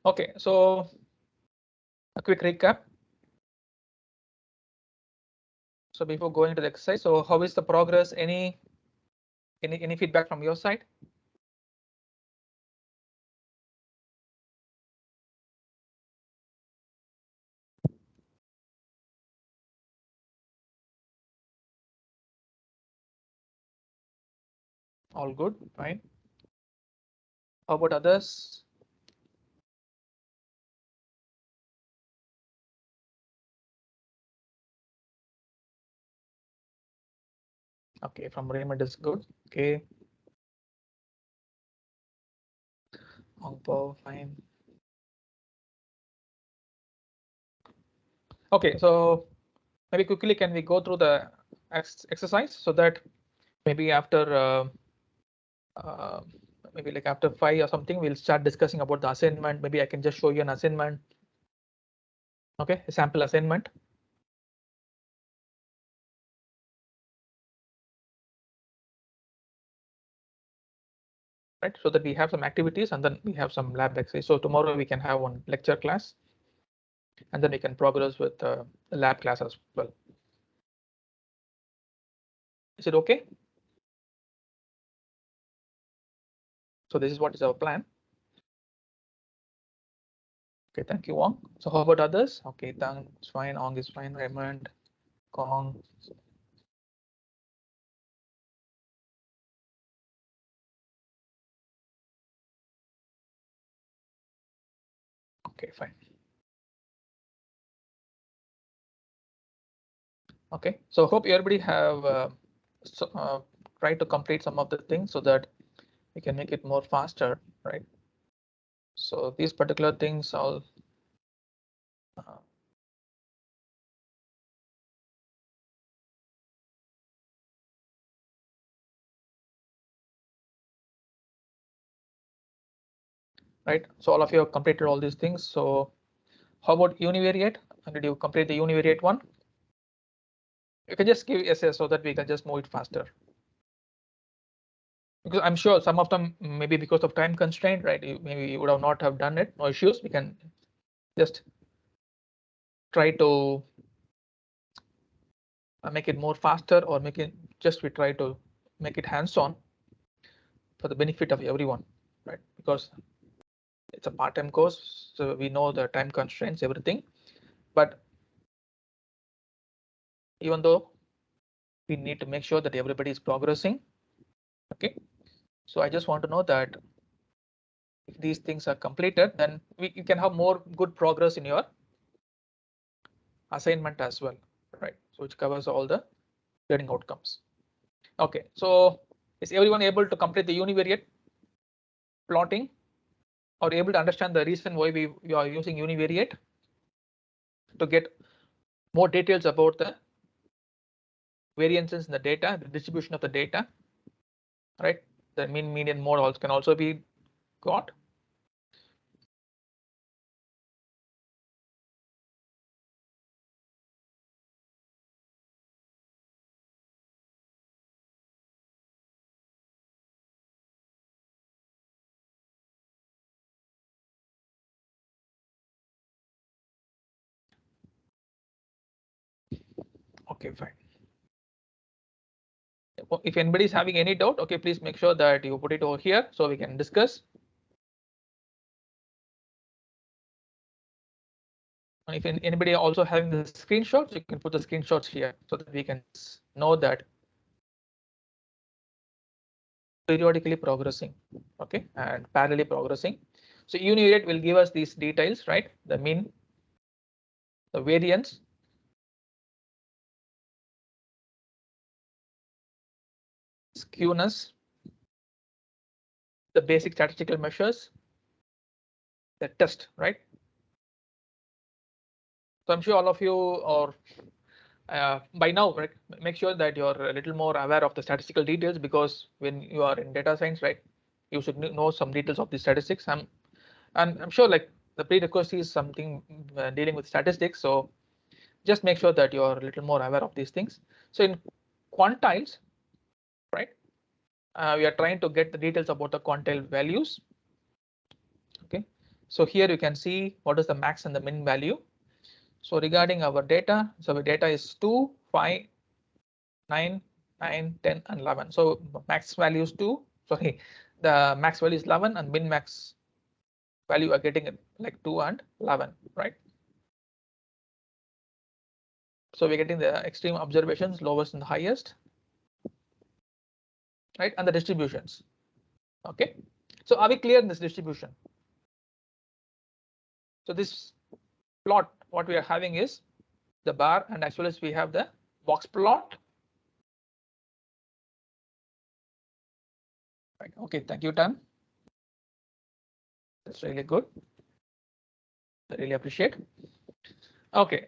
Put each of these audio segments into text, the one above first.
Okay, so a quick recap. So before going to the exercise, so how is the progress? Any feedback from your side? All good, fine. How about others? Okay, from Raymond is good. Okay. Fine. Okay, so maybe quickly can we go through the exercise so that maybe after uh, maybe like after 5 or something we'll start discussing about the assignment. Maybe I can just show you an assignment. Okay, a sample assignment. Right, so that we have some activities and then we have some lab exercise. So tomorrow we can have one lecture class and then we can progress with the lab class as well. Is it okay? So this is what is our plan. Okay, thank you, Wong. So how about others? Okay, thanks, fine. Ong is fine. Raymond, Kong. Okay, fine. Okay, so hope everybody have tried to complete some of the things so that we can make it more faster, right? So these particular things I'll right. So all of you have completed all these things. So how about univariate? Did you complete the univariate one? You can just give SS so that we can just move it faster. Because I'm sure some of them maybe because of time constraint, right? Maybe you would have not have done it. No issues. We can just try to make it more faster or make it just we try to make it hands-on for the benefit of everyone, right? Because it's a part-time course, so we know the time constraints, everything. But even though we need to make sure that everybody is progressing, okay? So I just want to know that if these things are completed, then you can have more good progress in your assignment as well, right? So which covers all the learning outcomes. Okay, so is everyone able to complete the univariate plotting or able to understand the reason why we are using univariate to get more details about the variances in the data, the distribution of the data, right? The mean, median, mode can also be got. Okay, fine. If anybody is having any doubt, okay, please make sure that you put it over here so we can discuss. And if anybody also having the screenshots, you can put the screenshots here so that we can know that periodically progressing, okay, and parallelly progressing. So univariate will give us these details, right? The mean, the variance, skewness, the basic statistical measures, the test, right? So I'm sure all of you are by now, right, make sure that you're a little more aware of the statistical details, because when you are in data science, right, you should know some details of the statistics. And I'm sure like the prerequisite is something dealing with statistics. So just make sure that you are a little more aware of these things. So in quantiles, right, we are trying to get the details about the quantile values. Okay, So here you can see what is the max and the min value. So regarding our data, so the data is 2, 5, 9, 9, 10, and 11. So max value is 2. Sorry, the max value is 11 and min max value are getting it like 2 and 11, right? So we're getting the extreme observations, lowest and the highest, right? And the distributions. Okay, so are we clear in this distribution? So this plot, what we are having is the bar, and as well as we have the box plot. Right. Okay, thank you, Tan. That's really good. I really appreciate. Okay.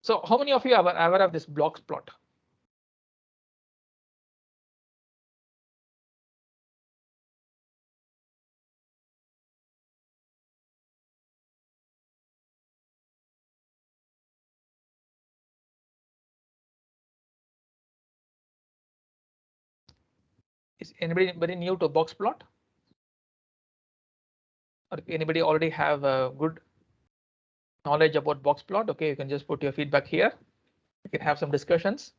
So how many of you are aware of this box plot? Is anybody new to box plot? Or anybody already have a good knowledge about box plot? Okay, you can just put your feedback here. We can have some discussions.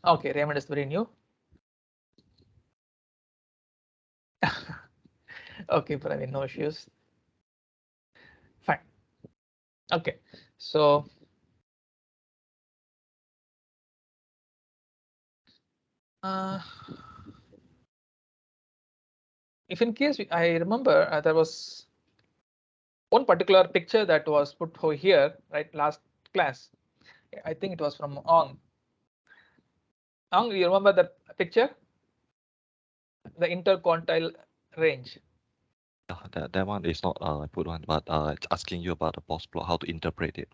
Okay, Raymond is very new. Okay, Praveen, no issues. Fine. Okay, so if in case I remember there was one particular picture that was put over here, right? Last class, I think it was from Ong. Ong, you remember that picture? The interquartile range. That one is not put one, but it's asking you about the box plot, how to interpret it.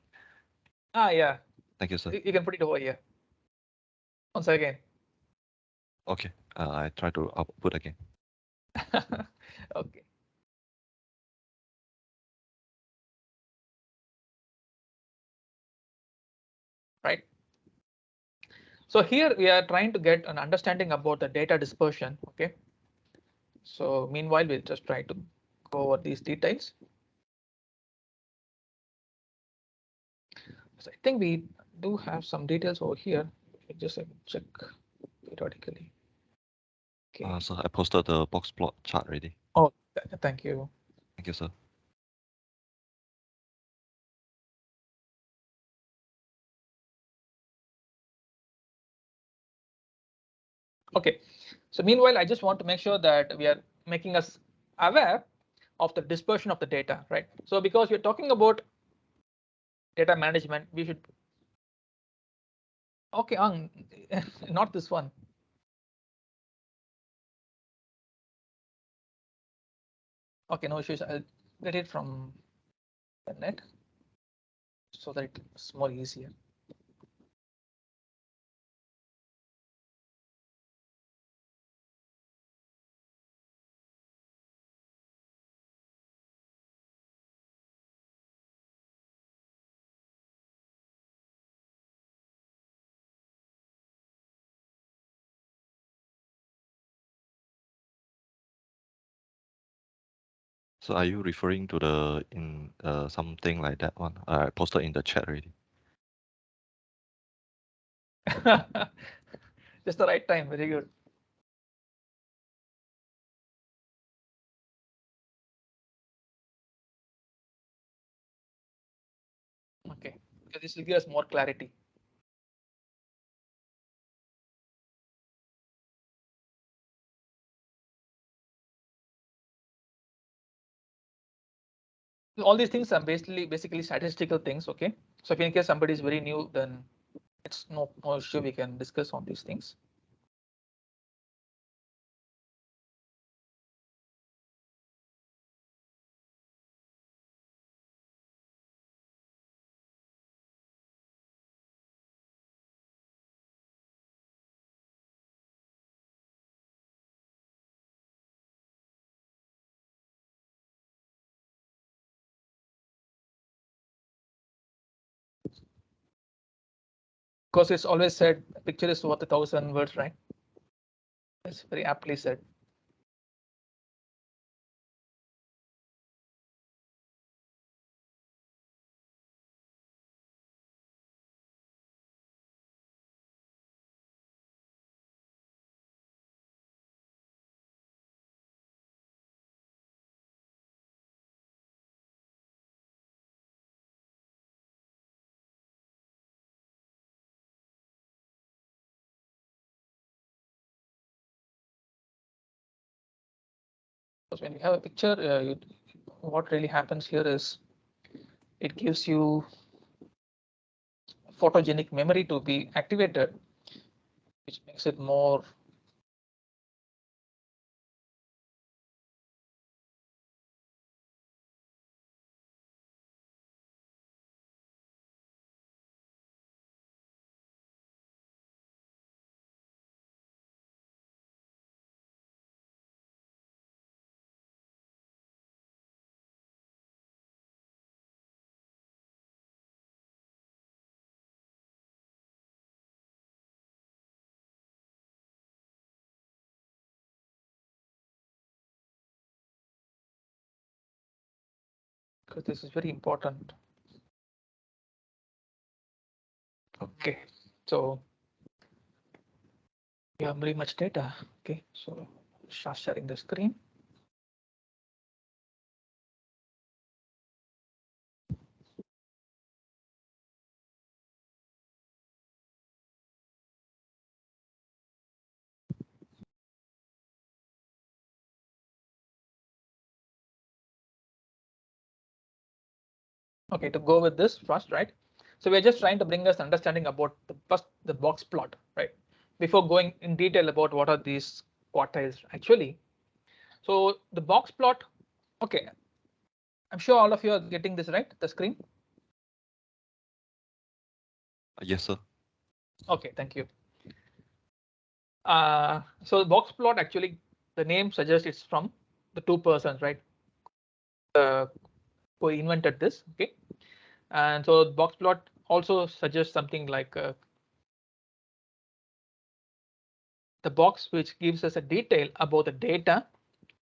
Ah, yeah. Thank you, sir. You can put it over here. Once again. Okay, I try to put again. Okay. Right. So here we are trying to get an understanding about the data dispersion. Okay. So meanwhile, we'll just try to go over these details. So I think we do have some details over here. Just check periodically. Okay. So I posted the box plot chart already. Oh, thank you. Thank you, sir. Okay. So meanwhile, I just want to make sure that we are making us aware of the dispersion of the data, right? So because we're talking about data management, we should. Okay, not this one. Okay, no issues. I'll get it from the net so that it's more easier. So are you referring to the in something like that one? I posted in the chat already. Just the right time. Very good. Okay, because this will give us more clarity. All these things are basically statistical things. Okay, so if in case somebody is very new, then it's no issue. We can discuss on these things. Because it's always said, a picture is worth 1,000 words, right? That's very aptly said. Because when you have a picture, what really happens here is it gives you photogenic memory to be activated, which makes it more because this is very important. Okay, so you have very much data. Okay, so start sharing the screen. Okay, to go with this first, right? So we're just trying to bring us understanding about the box plot, right? Before going in detail about what are these quartiles actually. So the box plot, okay, I'm sure all of you are getting this right, the screen. Yes, sir. Okay, thank you. So the box plot actually, the name suggests it's from the two persons, right? Who invented this, okay? And so the box plot also suggests something like the box which gives us a detail about the data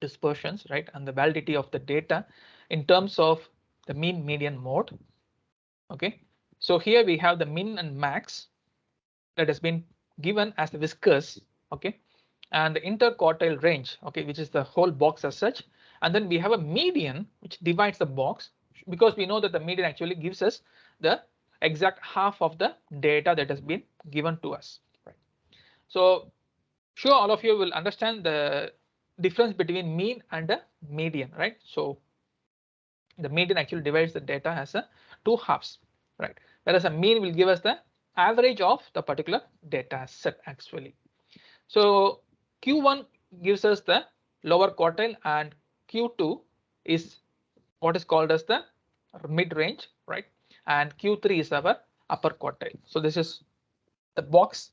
dispersions, right, and the validity of the data in terms of the mean, median, mode. Okay, so here we have the min and max that has been given as the whiskers, okay, and the interquartile range, okay, which is the whole box as such, and then we have a median which divides the box, because we know that the median actually gives us the exact half of the data that has been given to us, right? So sure, all of you will understand the difference between mean and a median, right? So the median actually divides the data as a two halves, right? Whereas a mean will give us the average of the particular data set actually. So Q1 gives us the lower quartile and Q2 is what is called as the mid range, right? And Q3 is our upper quartile. So this is the box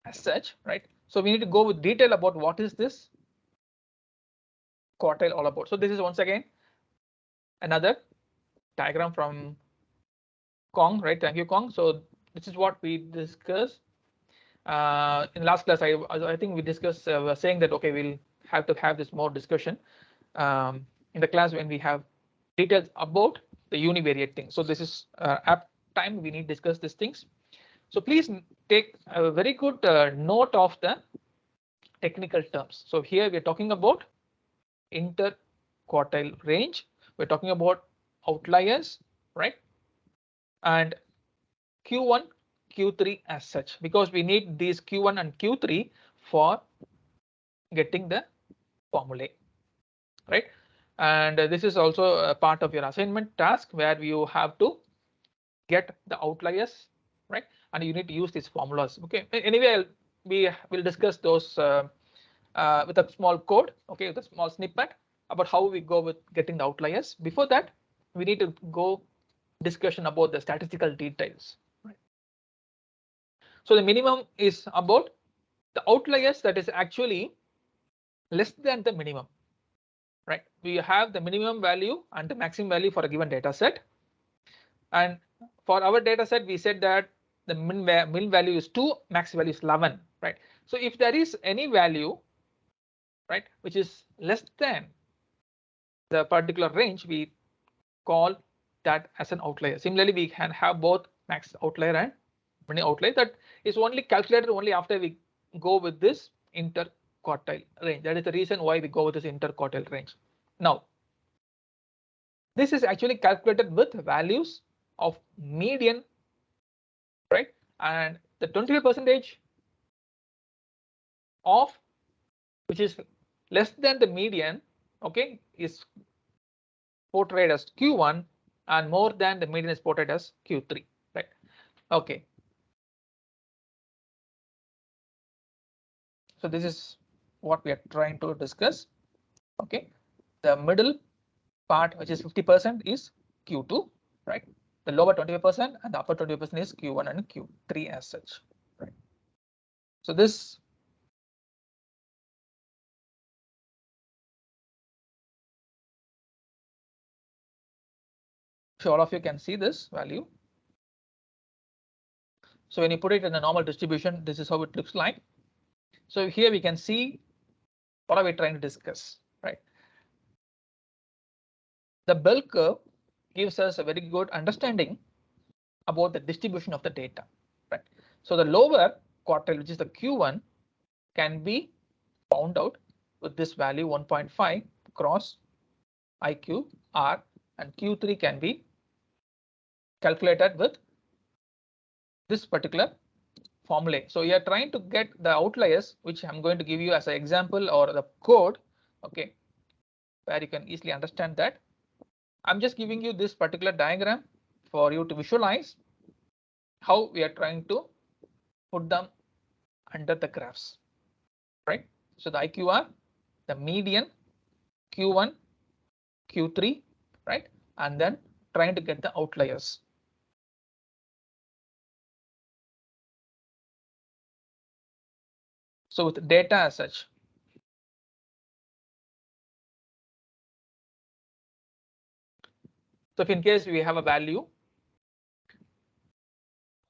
as such, right? So we need to go with detail about what is this quartile all about. So this is once again another diagram from Kong, right? Thank you, Kong. So this is what we discussed in last class. I think we discussed saying that okay, we'll have to have this more discussion in the class when we have details about the univariate thing. So this is app time we need to discuss these things. So please take a very good note of the technical terms. So here we're talking about interquartile range. We're talking about outliers, right? And Q1, Q3 as such, because we need these Q1 and Q3 for getting the formulae, right? And this is also a part of your assignment task where you have to get the outliers, right? And you need to use these formulas. Okay. Anyway, we will discuss those with a small code, okay, with a small snippet about how we go with getting the outliers. Before that, we need to go discussion about the statistical details. Right? So the minimum is about the outliers that is actually less than the minimum, right? We have the minimum value and the maximum value for a given data set. And for our data set, we said that the min value is 2, max value is 11, right? So if there is any value, right, which is less than the particular range, we call that as an outlier. Similarly, we can have both max outlier and minimum outlier. That is only calculated only after we go with this interquartile range. That is the reason why we go with this interquartile range. Now, this is actually calculated with values of median, right? And the 25% of which is less than the median, okay, is portrayed as Q1, and more than the median is portrayed as Q3, right? Okay. So this is what we are trying to discuss. Okay, the middle part, which is 50%, is Q2, right? The lower 25% and the upper 20% is Q1 and Q3 as such, right? So this so all of you can see this value. So when you put it in a normal distribution, this is how it looks like. So here we can see what are we trying to discuss, right? The bell curve gives us a very good understanding about the distribution of the data, right? So the lower quartile, which is the Q1, can be found out with this value 1.5 cross IQ R, and Q3 can be calculated with this particular formula. So you are trying to get the outliers, which I'm going to give you as an example or the code, okay, where you can easily understand that. I'm just giving you this particular diagram for you to visualize how we are trying to put them under the graphs, right? So the IQR, the median, Q1, Q3, right? And then trying to get the outliers. So with data as such. So if in case we have a value,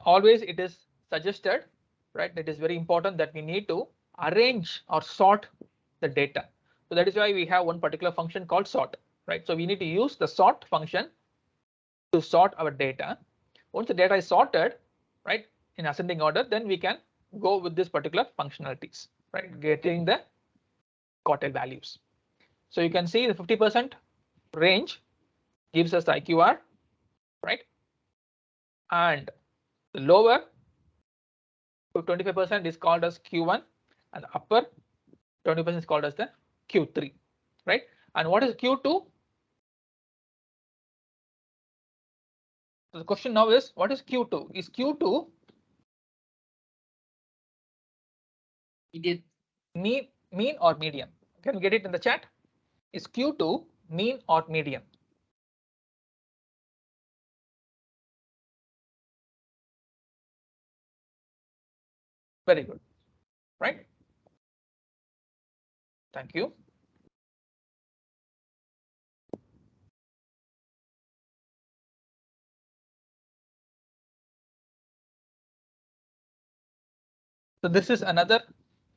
always it is suggested, right? It is very important that we need to arrange or sort the data. So that is why we have one particular function called sort, right? So we need to use the sort function to sort our data. Once the data is sorted, right, in ascending order, then we can go with this particular functionalities, right, getting the quartile values. So you can see the 50% range gives us the IQR, right? And the lower 25% is called as Q1, and the upper 20% is called as the Q3, right? And what is Q2? So the question now is, what is Q2? Is Q2 mean or median? Can we get it in the chat? Is Q2 mean or median? Very good, right? Thank you. So this is another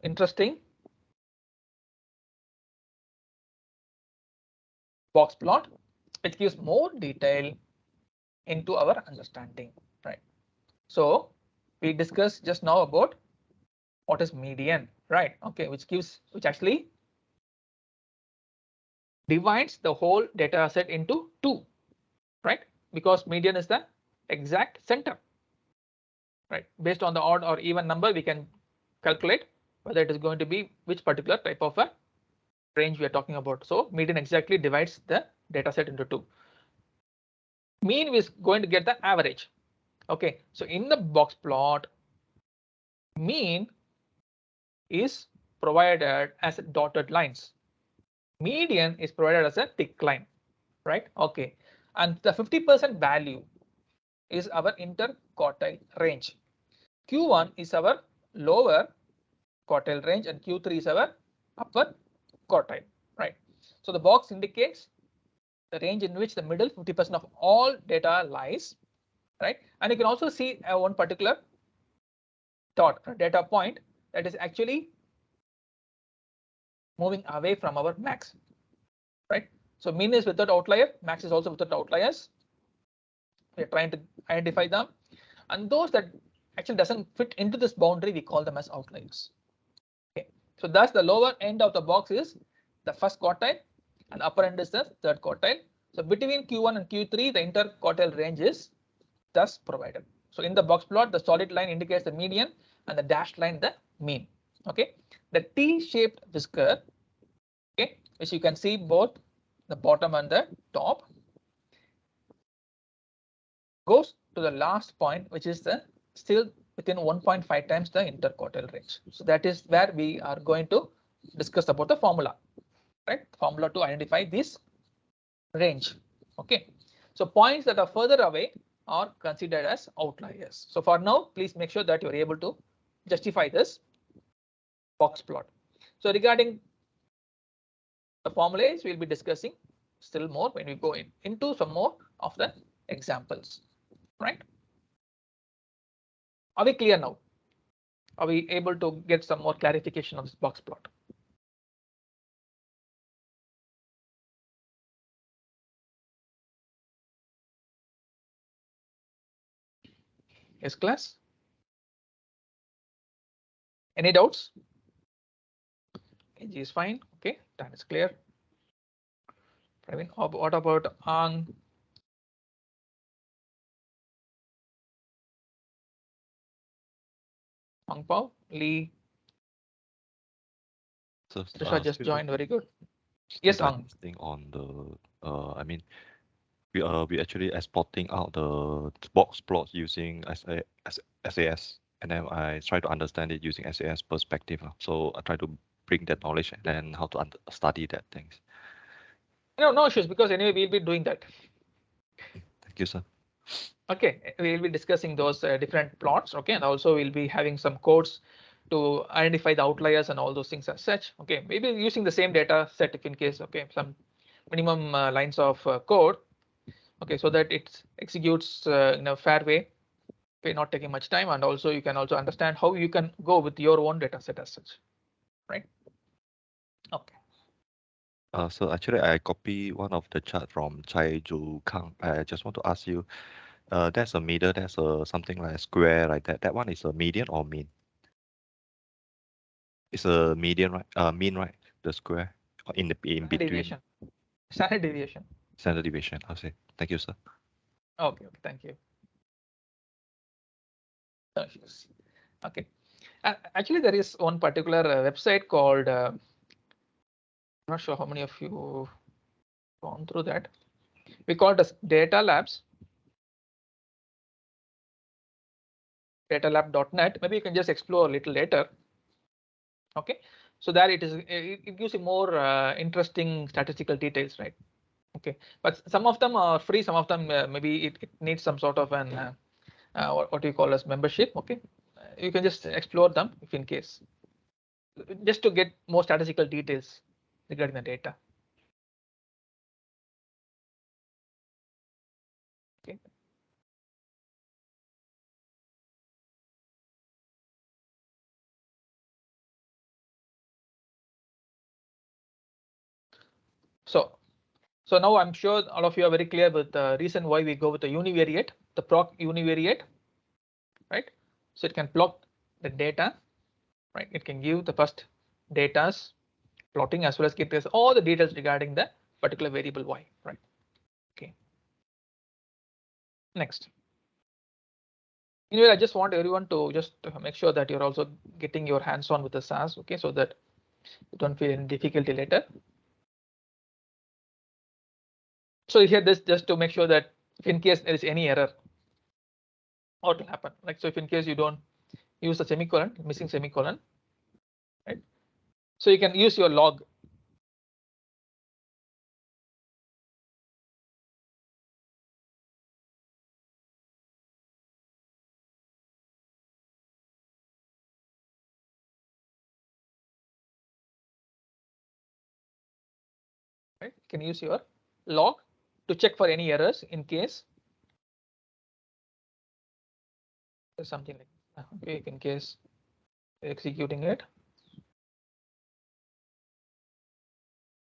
interesting box plot, which gives more detail into our understanding, right? So we discussed just now about what is median, right? Okay, which actually divides the whole data set into two, right? Because median is the exact center, right? Based on the odd or even number, we can calculate whether it is going to be which particular type of a range we are talking about. So median exactly divides the data set into two. Mean is going to get the average. Okay, so in the box plot, mean is provided as dotted lines. Median is provided as a thick line, right? Okay, and the 50% value is our interquartile range. Q1 is our lower quartile range and Q3 is our upper quartile, right? So the box indicates the range in which the middle 50% of all data lies, right? And you can also see one particular dot data point that is actually moving away from our max, right? So mean is without outlier, max is also without outliers. We're trying to identify them, and those that actually doesn't fit into this boundary, we call them as outliers. Okay, so thus the lower end of the box is the first quartile and upper end is the third quartile. So between Q1 and Q3, the interquartile range is thus provided. So in the box plot, the solid line indicates the median and the dashed line the mean. Okay, the T-shaped whisker, okay, which you can see both the bottom and the top, goes to the last point, which is the still within 1.5 times the interquartile range. So that is where we are going to discuss about the formula, right? Formula to identify this range. Okay, so points that are further away are considered as outliers. So for now, please make sure that you're able to justify this box plot. So regarding the formulas, we'll be discussing still more when we go into some more of the examples, right? Are we clear now? Are we able to get some more clarification of this box plot? Yes, class? Any doubts? KG is fine. Okay, that is clear. Praveen, what about Ang? Ang Pao, Lee? So Trisha just still joined. Very good. still Yes, Ang. digesting on the I mean we actually exporting out the box plots using SAS, and then I try to understand it using SAS perspective. So I try to bring that knowledge and then how to study that things. No issues, because anyway we'll be doing that. Thank you, sir. Okay, we'll be discussing those different plots. Okay, and also we'll be having some codes to identify the outliers and all those things as such. Okay, maybe using the same data set if in case. Okay, some minimum lines of code. Okay, so that it executes in a fair way, okay, not taking much time, and also you can also understand how you can go with your own data set as such, right? Okay. So actually, I copy one of the chart from Chai Ju Kang. I just want to ask you, that's a middle, that's a something like a square like that. That one is a median or mean? It's a median, right? Mean, right? The square in between. Deviation. Standard deviation. Standard deviation. I'll say. Thank you, sir. Okay, thank you. Okay. Actually, there is one particular website called. I'm not sure how many of you gone through that. We call it as Data Labs. datalab.net. Maybe you can just explore a little later. Okay, so there it gives you more interesting statistical details, right? Okay, but some of them are free, some of them maybe it needs some sort of an what do you call as membership. Okay, you can just explore them if in case, just to get more statistical details regarding the data. Okay. So now I'm sure all of you are very clear with the reason why we go with the univariate, the proc univariate, right? So it can plot the data, right? It can give the first data's plotting as well as get us all the details regarding the particular variable y, right? Okay. Next. Anyway, I just want everyone to just make sure that you're also getting your hands on with the SAS, okay, so that you don't feel any difficulty later. So here this just to make sure that if in case there is any error, what will happen? Like, so if in case you don't use a semicolon, missing semicolon, right? So you can use your log. Right? You can use your log to check for any errors in case there's something like okay, in case executing it.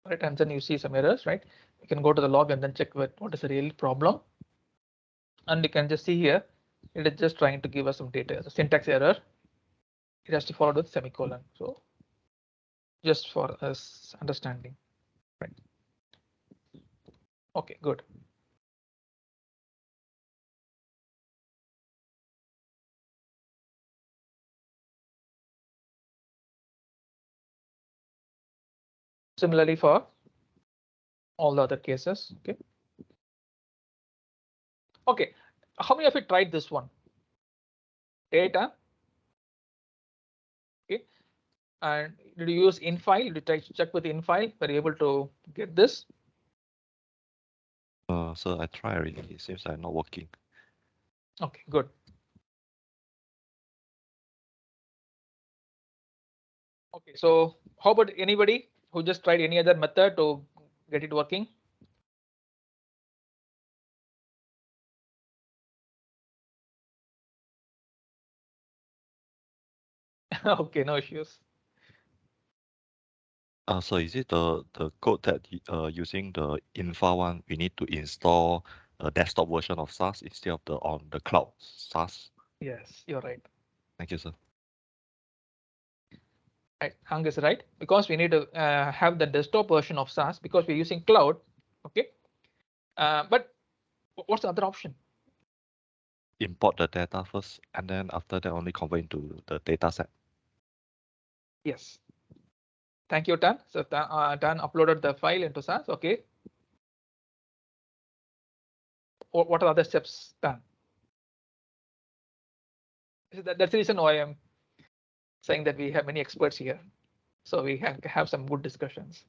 Right, and then you see some errors, right? You can go to the log and then check what is the real problem. And you can just see here, it is just trying to give us some data, the syntax error. It has to follow with semicolon. So just for us understanding, right? Okay, good. Similarly for all the other cases, okay. Okay, how many of you tried this one? Data. Okay, and did you use infile? Did you try to check with infile? Were you able to get this? So I try already. It seems like not working. Okay, good. Okay, so how about anybody who just tried any other method to get it working? Okay, no issues. So is it the code that using the Infa one, we need to install a desktop version of SAS instead of the on the cloud SAS? Yes, you're right. Thank you, sir. Right, Hang is right, because we need to have the desktop version of SAS because we're using cloud. Okay, but what's the other option? Import the data first, and then after that only convert into the data set. Yes. Thank you, Tan. So Tan uploaded the file into SAS. Okay. What are other steps, Tan? That's the reason why I'm saying that we have many experts here, so we have some good discussions.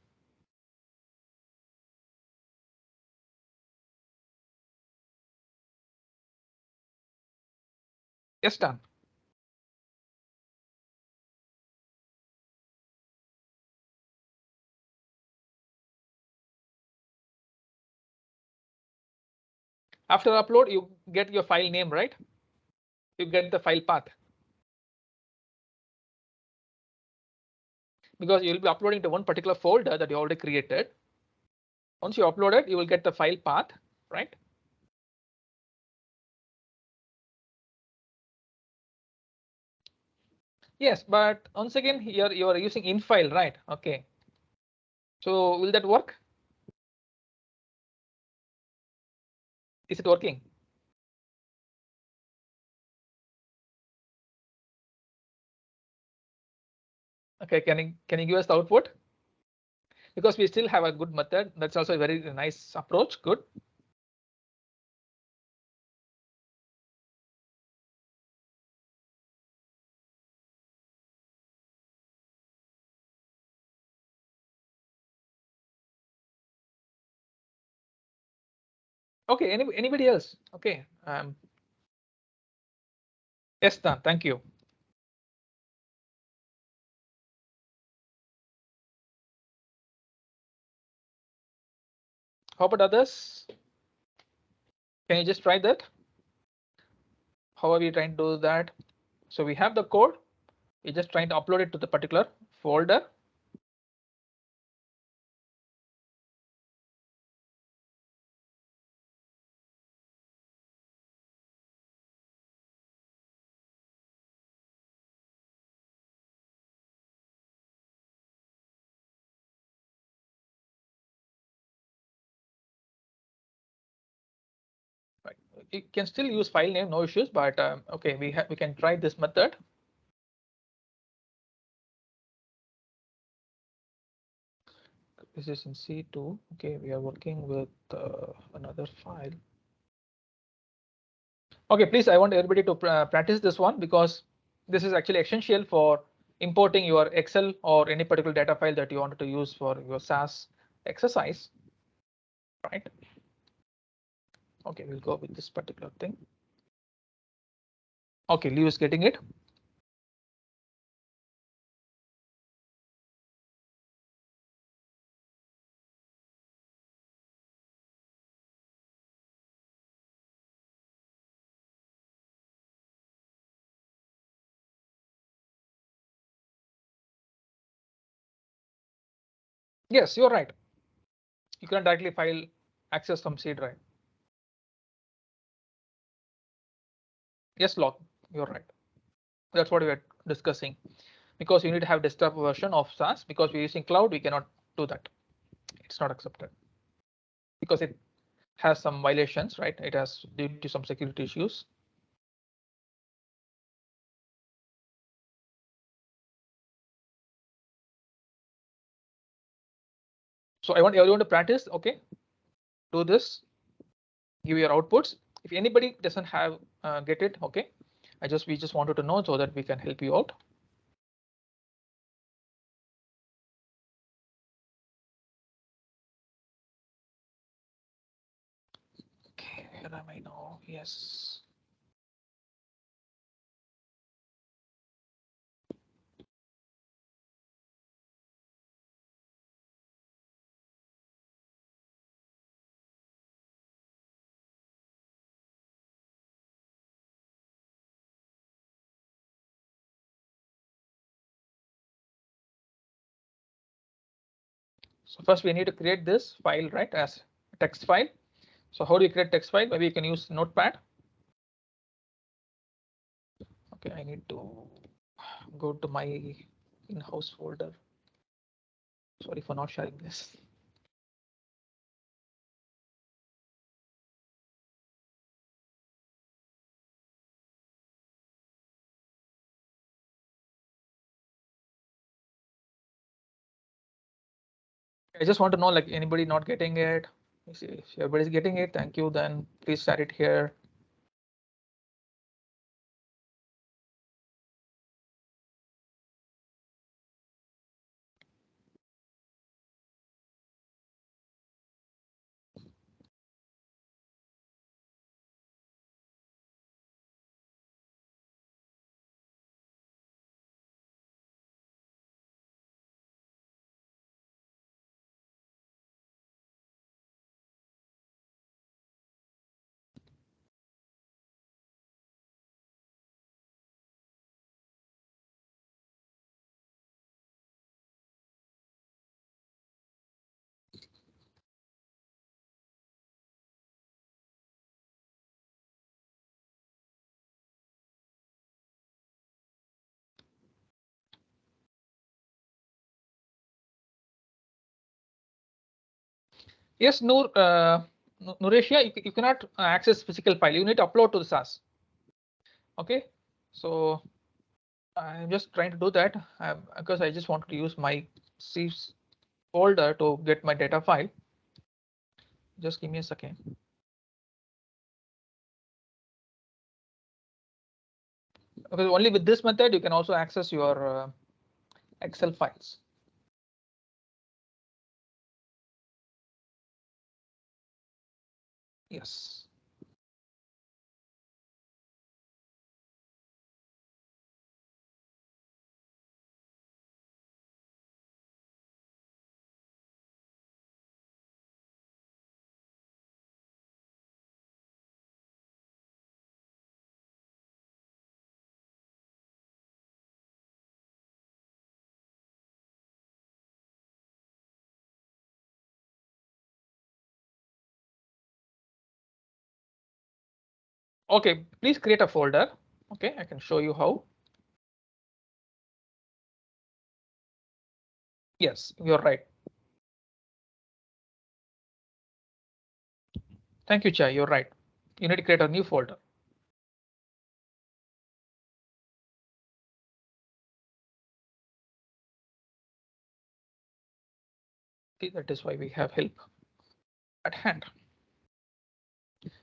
Yes, Tan. After upload, you get your file name, right? You get the file path. Because you'll be uploading to one particular folder that you already created. Once you upload it, you will get the file path, right? Yes, but once again, here you are using infile, right? Okay. So will that work? Is it working? Okay, can you give us the output? Because we still have a good method. That's also a very nice approach. Good. Okay, anybody else? Okay. Yes, Dan, thank you. How about others? Can you just try that? How are we trying to do that? So we have the code. We're just trying to upload it to the particular folder. Right. You can still use file name, no issues. But okay, we can try this method. This is in C2. Okay, we are working with another file. Okay, please, I want everybody to practice this one because this is actually essential for importing your Excel or any particular data file that you wanted to use for your SAS exercise, right? Okay, we'll go with this particular thing. Okay, Leo is getting it. Yes, you're right. You can directly file access from C drive. Yes, log. You're right. That's what we are discussing. Because you need to have desktop version of SaaS. Because we're using cloud, we cannot do that. It's not accepted because it has some violations, right? It has due to some security issues. So I want everyone to practice. Okay, do this. Give your outputs. If anybody doesn't have get it, okay. We just wanted to know so that we can help you out. Okay, where am I now? Yes. So first we need to create this file, right, as text file. So how do you create text file? Maybe you can use Notepad. Okay, I need to go to my in-house folder. Sorry for not sharing this. I just want to know, like, anybody not getting it? If everybody's getting it, thank you. Then please share it here. Yes, Nuresia, you cannot access physical file. You need to upload to the SaaS. Okay, so I'm just trying to do that because I just want to use my C folder to get my data file. Just give me a second. Okay, only with this method you can also access your Excel files. Yes. Okay, please create a folder. Okay, I can show you how. Yes, you're right. Thank you, Chai. You're right. You need to create a new folder. See, that is why we have help at hand.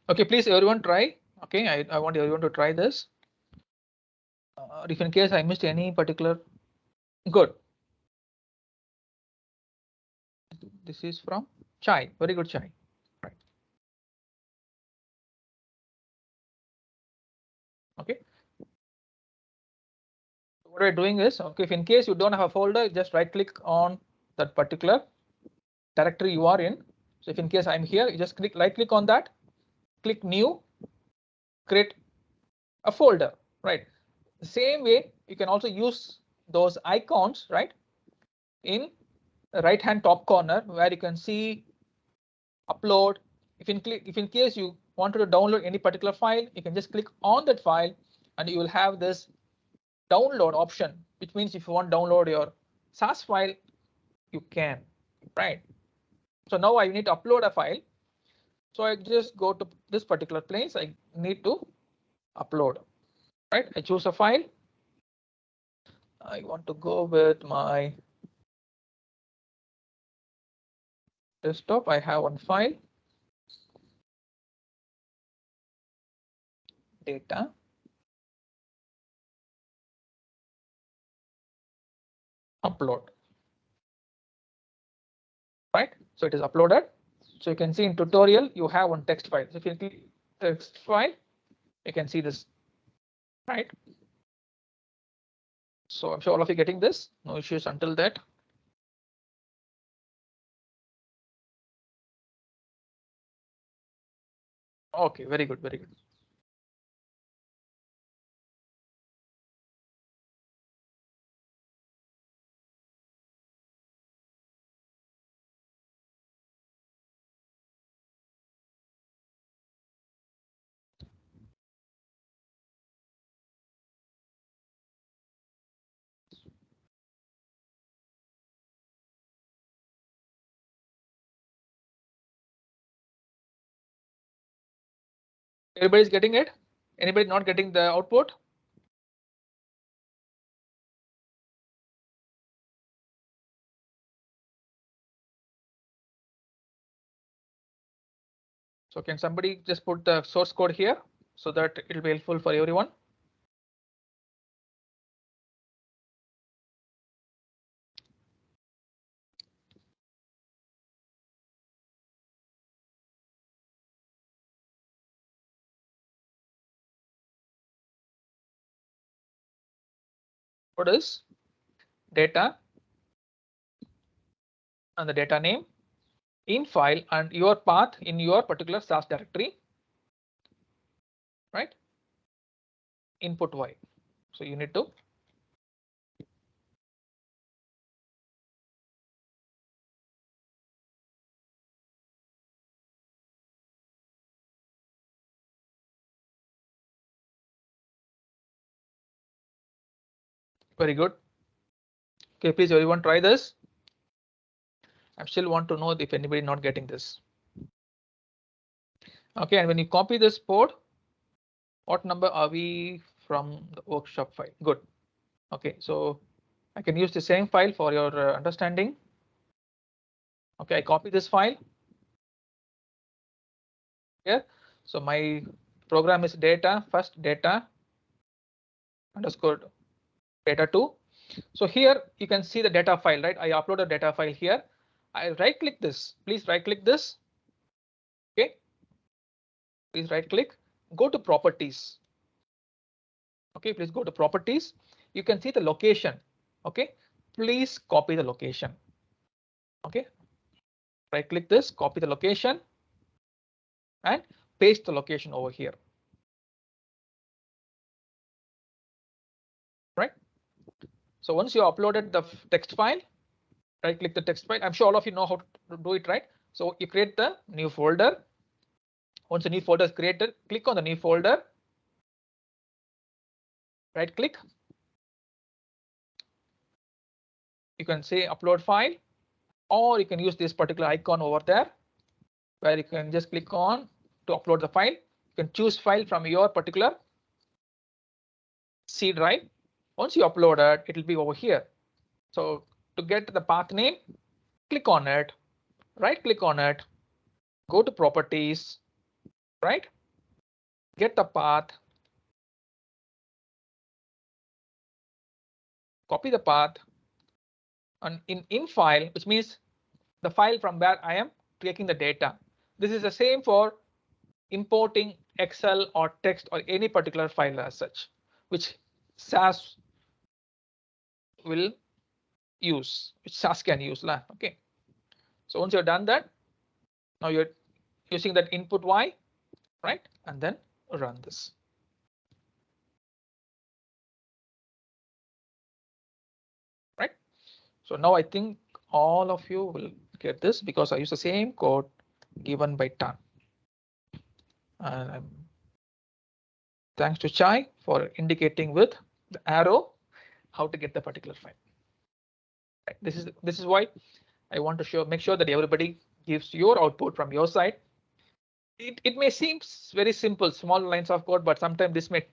Okay, please everyone try. Okay, I want everyone to try this. If in case I missed any particular, good. This is from Chai. Very good, Chai. Right. Okay. What we're doing is, okay, if in case you don't have a folder, just right click on that particular directory you are in. So if in case I'm here, you just right click on that, click new, create a folder, right? The same way you can also use those icons, right, in right hand top corner where you can see upload. If in case you wanted to download any particular file, you can just click on that file and you will have this download option, which means if you want to download your SAS file, you can, right? So now I need to upload a file. So I just go to this particular place. I need to upload, right? I choose a file. I want to go with my desktop. I have one file, data. Upload, right? So it is uploaded. So you can see in tutorial, you have one text file. So if you click text file, you can see this, right? So I'm sure all of you getting this, no issues until that. Okay, very good, very good. Everybody's getting it? Anybody not getting the output? So can somebody just put the source code here so that it will be helpful for everyone? What is data and the data name in file and your path in your particular SAS directory, right? Input Y. So you need to very good. Okay, please everyone try this. I still want to know if anybody not getting this. Okay, and when you copy this port, what number are we from the workshop file? Good. Okay, so I can use the same file for your understanding. Okay, I copy this file here. So my program is data first data underscore data2. So here you can see the data file, right? I upload a data file here. I right click this. Please right click this. Okay. Please right click. Go to properties. Okay, please go to properties. You can see the location. Okay, please copy the location. Okay, right click this, copy the location and paste the location over here. Right. So once you uploaded the text file, right click the text file. I'm sure all of you know how to do it, right? So you create the new folder. Once the new folder is created, click on the new folder. Right click. You can say upload file, or you can use this particular icon over there where you can just click on to upload the file. You can choose file from your particular C drive. Once you upload it, it will be over here. So to get the path name, click on it, right click on it, go to properties, right? Get the path, copy the path, and in file, which means the file from where I am taking the data. This is the same for importing Excel or text or any particular file as such, which SAS will use, which SAS can use. Okay. So once you're done that, now you're using that input Y, right? And then run this. Right. So now I think all of you will get this because I use the same code given by Tan. And thanks to Chai for indicating with the arrow how to get the particular file. Right. This is why I want to make sure that everybody gives your output from your side. It may seem very simple, small lines of code, but sometimes this may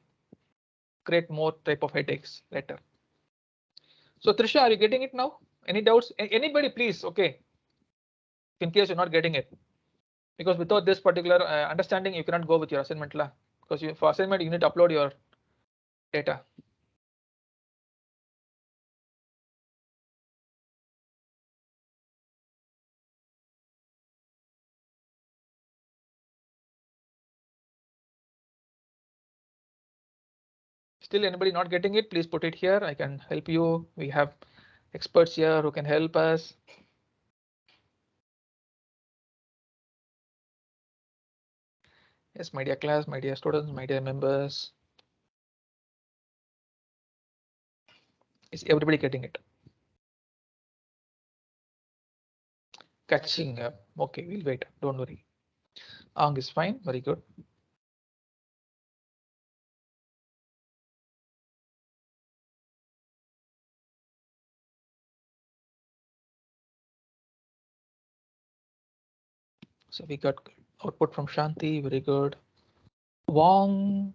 create more type of headaches later. So Trisha, are you getting it now? Any doubts? Anybody, please? Okay. In case you're not getting it, because without this particular understanding, you cannot go with your assignment la. Because for assignment, you need to upload your data. Still anybody not getting it, please put it here. I can help you. We have experts here who can help us. Yes, my dear class, my dear students, my dear members. Is everybody getting it? Catching up. Okay, we'll wait. Don't worry. Ang is fine. Very good. So we got output from Shanti. Very good. Wong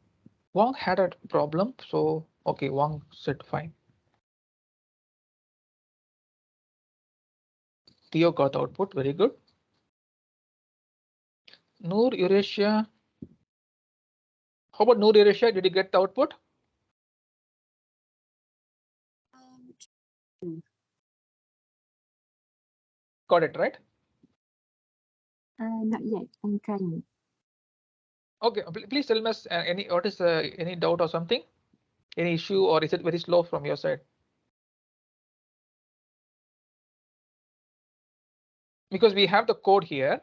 had a problem. So okay, Wong said fine. Theo got output. Very good. Noor Eurasia. How about Noor Eurasia? Did you get the output? Got it, right? Not yet. I'm trying. Okay, please tell us what is any doubt or something, any issue, or is it very slow from your side? Because we have the code here,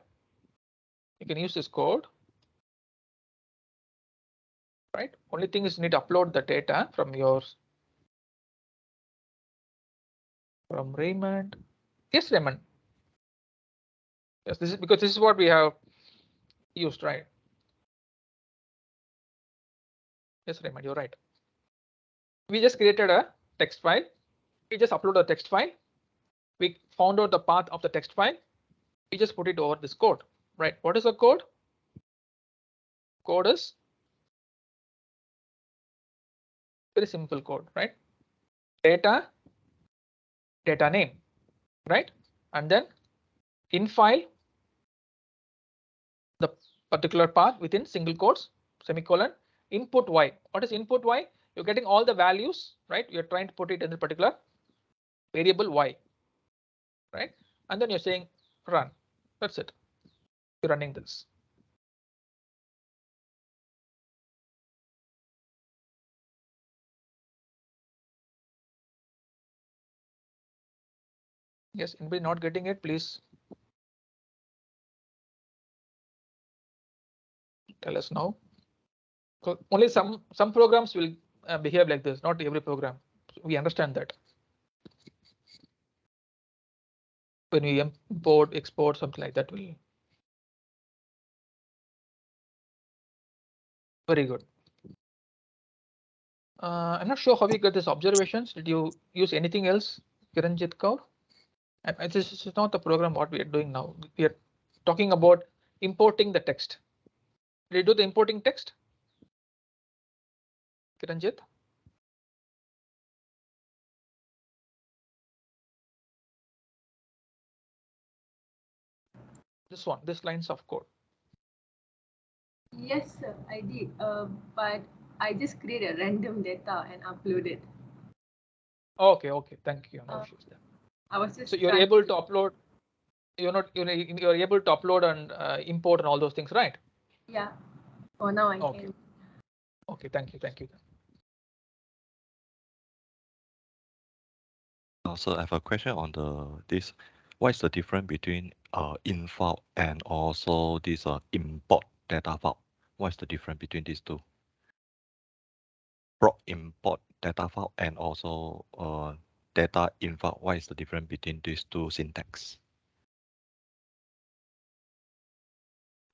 you can use this code. Right. Only thing is you need to upload the data from yours. From Raymond. Yes, Raymond. Yes, this is because this is what we have used, right? Yes, Raymond, you're right. We just created a text file. We just upload a text file. We found out the path of the text file. We just put it over this code, right? What is the code? Code is very simple code, right? Data name, right? And then in file, the particular path within single quotes, semicolon, input y. What is input y? You're getting all the values, right? You're trying to put it in the particular variable y, right? And then you're saying run. That's it. You're running this. Yes, anybody not getting it, please tell us now. Only some programs will behave like this, not every program. We understand that. When we import, export, something like that will. Very good. I'm not sure how you got these observations. Did you use anything else, Kiranjit Kaur? And this is not the program what we are doing now. We are talking about importing the text. Did you do the importing text, Kiranjit? This one, this lines of code. Yes, sir, I did. But I just created random data and uploaded. Okay, thank you. No issues there. I was just so you're able to upload. You're able to upload and import and all those things, right? Yeah. For now, I Okay. can. Okay, thank you. So I have a question on this. What is the difference between in file and also this import data file? What is the difference between these two? Import data file and also data infile, what is the difference between these two syntax?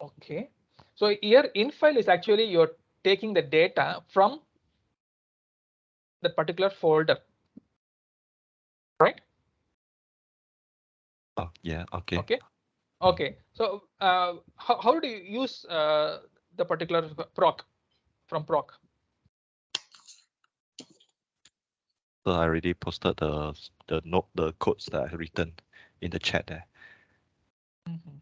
Okay. So here infile is actually you're taking the data from that particular folder, right? Oh, yeah, okay. Okay. Okay. So how do you use the particular proc from proc? So I already posted the codes that I written in the chat there. Mhm.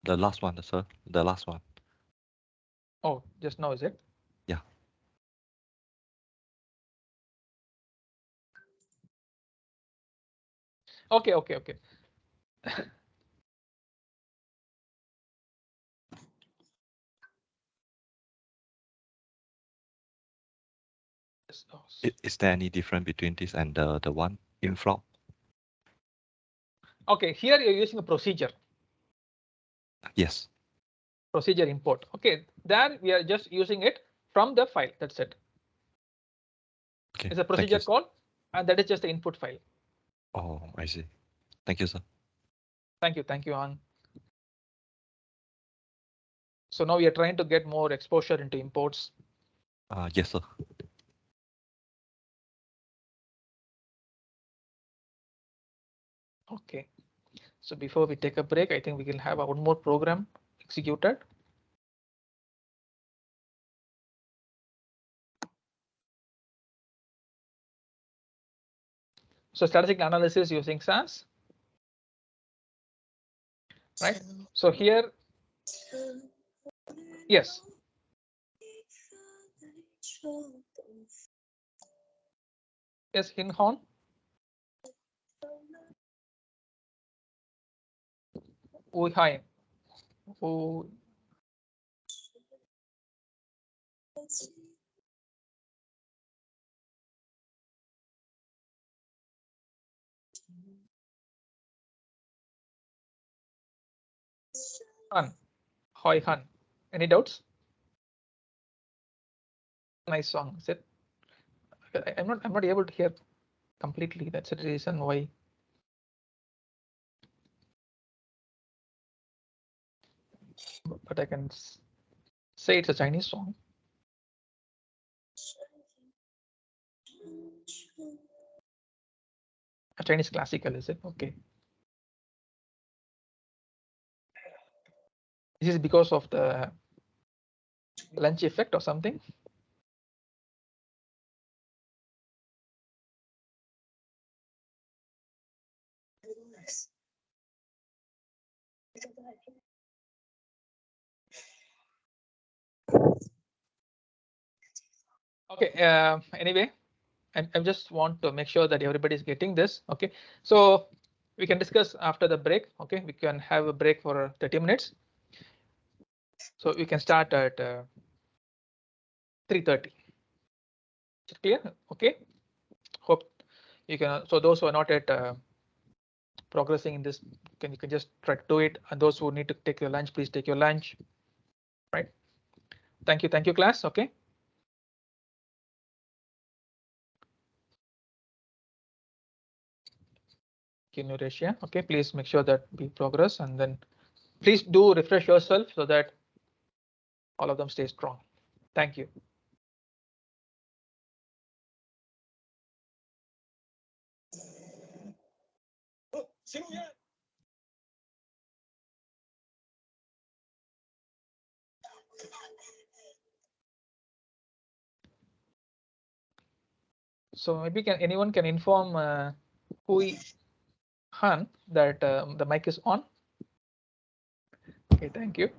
The last one, sir. The last one. Oh, just now is it? Yeah. Okay. Okay. Okay. Is there any difference between this and the one in flop? Okay. Here you're using a procedure. Yes. Procedure import. Okay. Then we are just using it from the file. That's it. Okay. It's a Thank procedure you. call, and that is just the input file. Oh, I see. Thank you, sir. Thank you. Thank you, An. So now we are trying to get more exposure into imports. Yes, sir. Okay. So before we take a break, I think we can have one more program executed. So statistical analysis using SAS, right? So here, yes. Yes, Hinhon. Hi. Oh, Han. Hoi Han. Any doubts? Nice song, is it? I'm not able to hear completely. That's the reason why. But I can say it's a Chinese song. A Chinese classical, is it? Okay. This is because of the lunch effect or something. Okay. Anyway, I just want to make sure that everybody is getting this. Okay. So we can discuss after the break. Okay. We can have a break for 30 minutes. So we can start at 3:30. Is it clear? Okay. Hope you can. So those who are not yet progressing in this, you can just try to do it. And those who need to take your lunch, please take your lunch. Right. Thank you, class. Okay. Indonesia. Okay, please make sure that we progress, and then please do refresh yourself so that all of them stay strong. Thank you. So maybe anyone can inform Hui Han that the mic is on. Okay, thank you.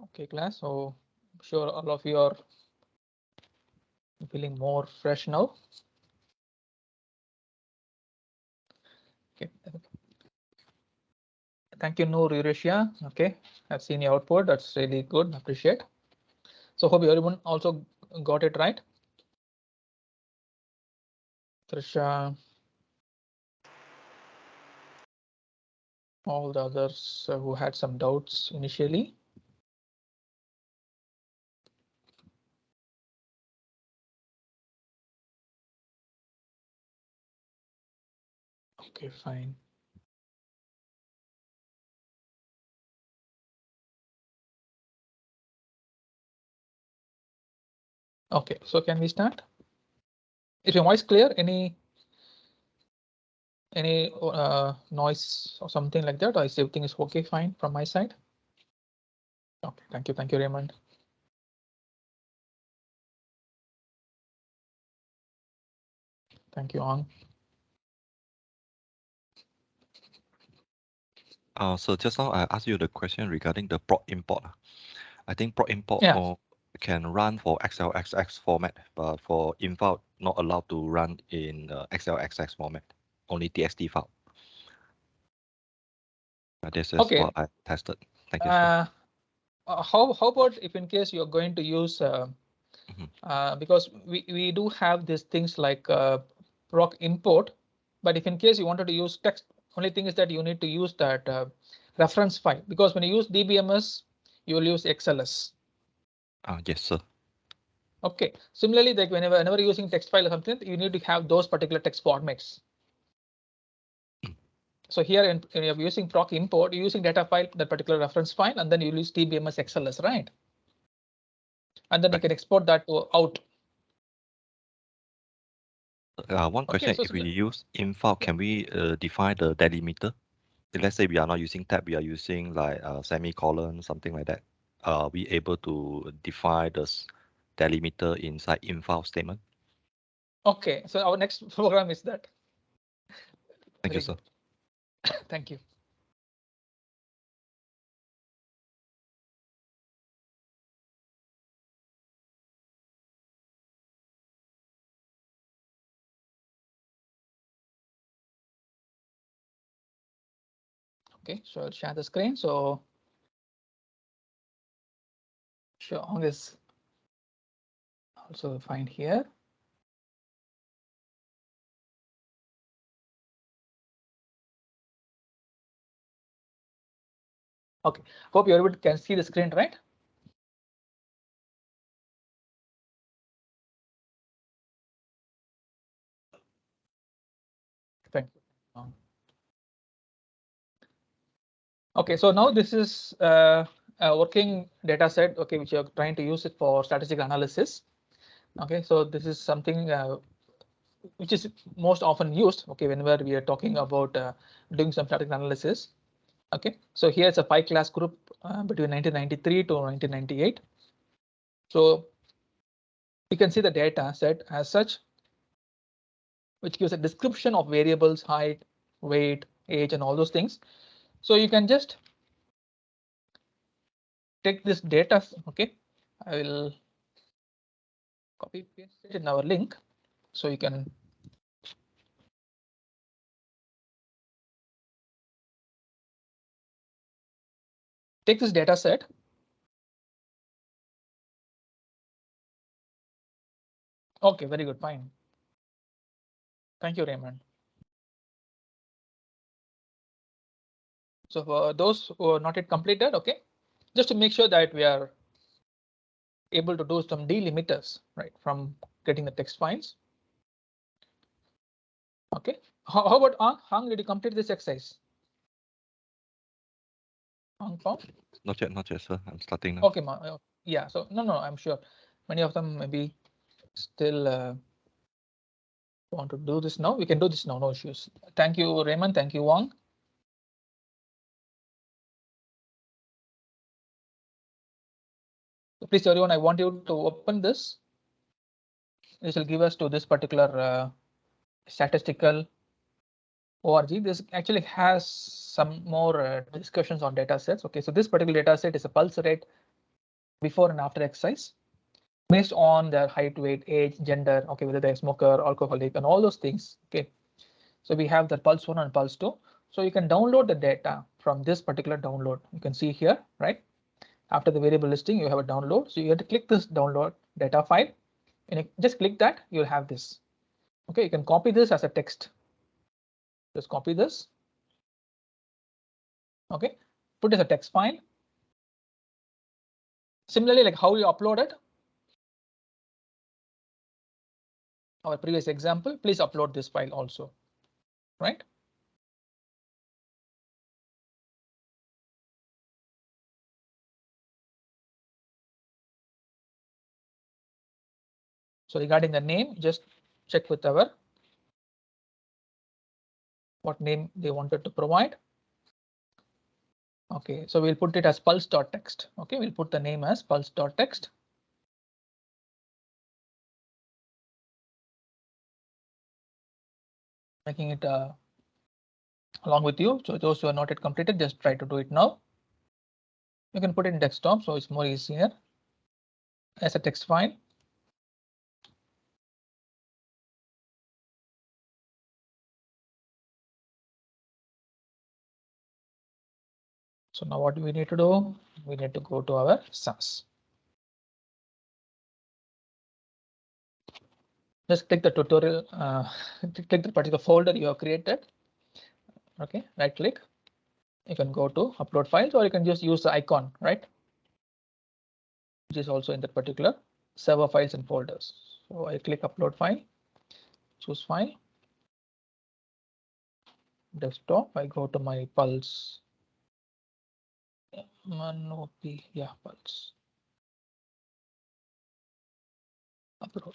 Okay, class. So I'm sure all of you are feeling more fresh now. Okay. Thank you, Noor Eurasia. Okay, I've seen your output. That's really good. Appreciate. So hope everyone also got it right. Trisha, all the others who had some doubts initially. Okay, fine. Okay, so can we start? Is your voice clear? Any noise or something like that? Or is everything is okay, fine from my side? Okay, thank you, Raymond. Thank you, Ang. So just now I asked you the question regarding the proc import. I think proc import Yeah. can run for XLXX format, but for infile not allowed to run in XLXX format, only TXT file. This is Okay. what I tested. Thank you, sir. How about if in case you're going to use because we do have these things like proc import, but if in case you wanted to use text, only thing is that you need to use that reference file, because when you use DBMS, you will use XLS. Yes, sir. Okay. Similarly, like whenever you're using text file or something, you need to have those particular text formats. So here when you're using proc import, you're using data file, that particular reference file, and then you use DBMS XLS, right? And then you can export that to out. One question, Okay, so if we use infile, can we define the delimiter? Let's say we are not using tab, we are using like semicolon, something like that. Are we able to define the delimiter inside infile statement? okay, so our next program is that. Thank you, Very sir. good. Thank you. Okay, so I'll share the screen. So sure, on this also find here. Okay, hope everybody can see the screen, right? Thank you. Okay, so now this is a working data set, okay, which you're trying to use it for statistical analysis. Okay, so this is something which is most often used, okay, whenever we are talking about doing some statistical analysis. Okay, so here's a 5-class group between 1993 to 1998. So you can see the data set as such, which gives a description of variables, height, weight, age, and all those things. So you can just take this data. Okay, I will copy paste it in our link so you can take this data set. Okay, very good, fine. Thank you, Raymond. So for those who are not yet completed, okay, just to make sure that we are able to do some delimiters, right, from getting the text files. Okay, how about Ang? Ang, did you complete this exercise? Ang Fong? Not yet, sir. I'm starting now. Okay, yeah. So no, I'm sure many of them maybe still want to do this now. We can do this now, no issues. Thank you, Raymond. Thank you, Wang. So please, everyone, I want you to open this. This will give us to this particular statistical org. This actually has some more discussions on data sets. Okay, so this particular data set is a pulse rate before and after exercise based on their height, weight, age, gender, okay, whether they're smoker, alcoholic, and all those things. Okay, so we have the pulse 1 and pulse 2. So you can download the data from this particular download. You can see here, right? After the variable listing, you have a download. So you have to click this download data file, and you just click that, you'll have this. Okay, you can copy this as a text. Just copy this. Okay, put it as a text file. Similarly, like how you upload it, our previous example, please upload this file also, right? So regarding the name, just check with our what name they wanted to provide. Okay, so we'll put it as pulse.text. Okay, we'll put the name as pulse.text. Making it along with you. So those who are not yet completed, just try to do it now. You can put it in desktop, so it's more easier as a text file. So now what do we need to do? We need to go to our SAS. Just click the tutorial, click the particular folder you have created. Okay, right click. You can go to upload files, or you can just use the icon, right? Which is also in that particular server files and folders. So I click upload file, choose file, desktop. I go to my Pulse. Yeah, Pulse. Upload.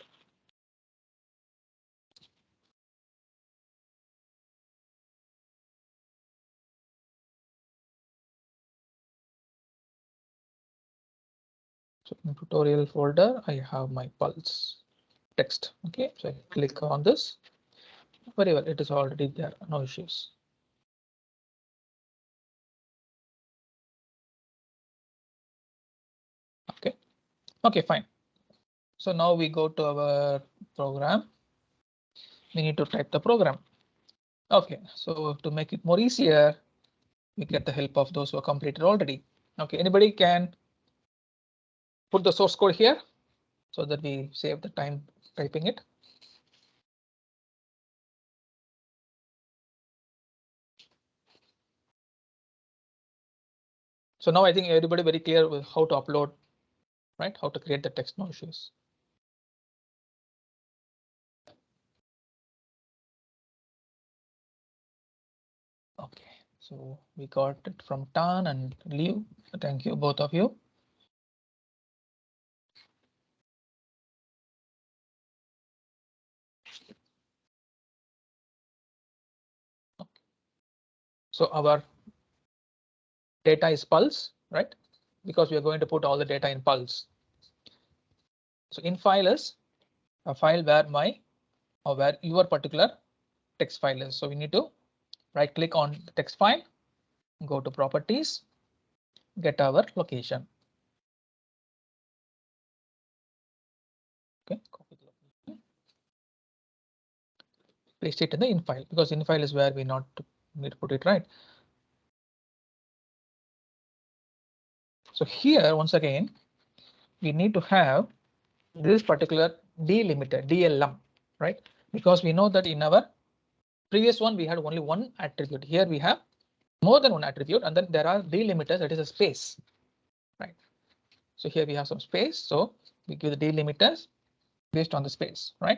So in tutorial folder, I have my Pulse text. Okay, so I click on this. Very well, it is already there, no issues. Okay, okay, fine. So now we go to our program. We need to type the program. Okay, so to make it more easier, we get the help of those who are completed already. Okay, anybody can put the source code here so that we save the time typing it. So now I think everybody very clear with how to upload, right? How to create the text, no issues. Okay, so we got it from Tan and Liu. Thank you, both of you. Okay. So our data is Pulse, right? Because we are going to put all the data in Pulse. So in file is a file where where your particular text file is. So we need to right click on the text file, go to properties, get our location. Okay, copy the location. Paste it in the in file, because in file is where we need to put it, right? So here once again, we need to have this particular delimiter, DLM, right? Because we know that in our previous one we had only one attribute. Here we have more than one attribute, and then there are delimiters, that is a space, right? So here we have some space, so we give the delimiters based on the space, right?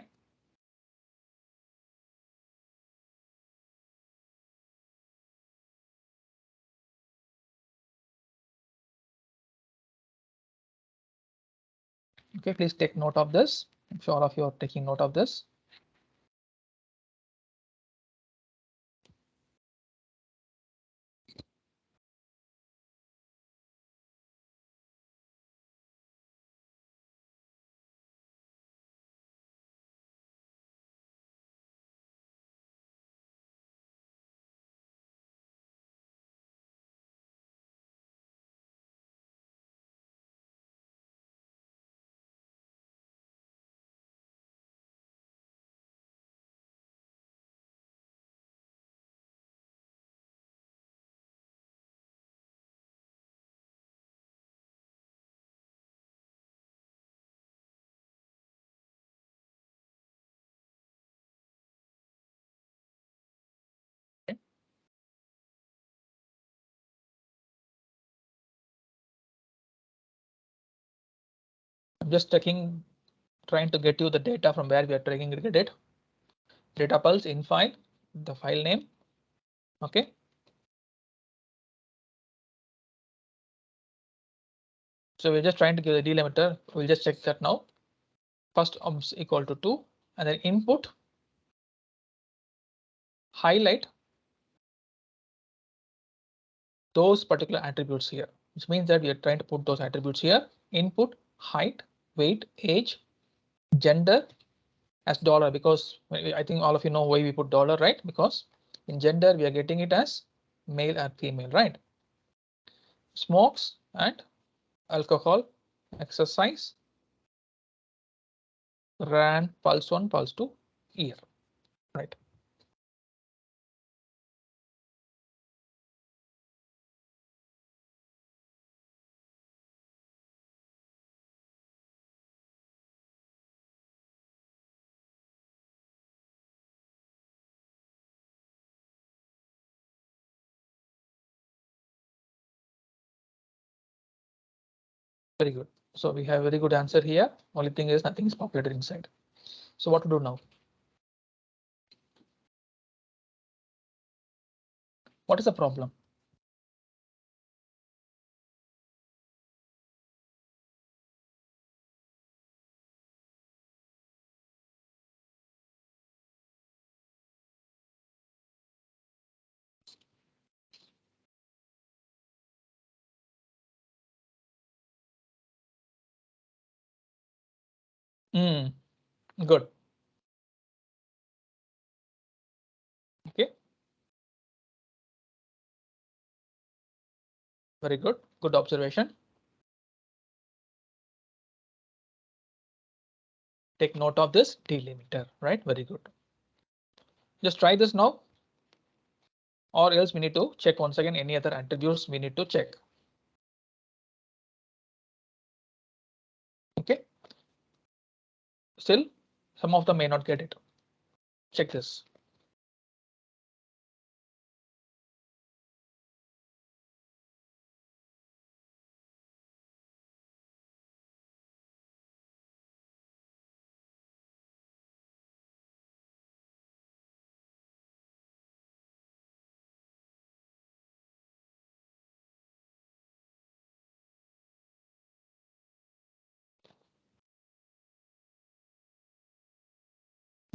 Okay, please take note of this. I'm sure all of you are taking note of this. I'm just checking, trying to get you the data from where we are trying to get it. Data pulse in file, the file name. Okay. So we're just trying to give the delimiter. We'll just check that now. First obs equal to 2, and then input highlight those particular attributes here, which means that we are trying to put those attributes here. Input height, weight, age, gender as dollar, because I think all of you know why we put dollar, right? Because in gender we are getting it as male and female, right? Smokes and alcohol, exercise, ran, pulse 1, pulse 2, year, right? Very good. So we have a very good answer here. Only thing is nothing is populated inside. So what to do now? What is the problem? Good. Okay. Very good. Good observation. Take note of this delimiter, right? Very good. Just try this now, or else we need to check once again any other attributes we need to check. Okay. Still, some of them may not get it. Check this.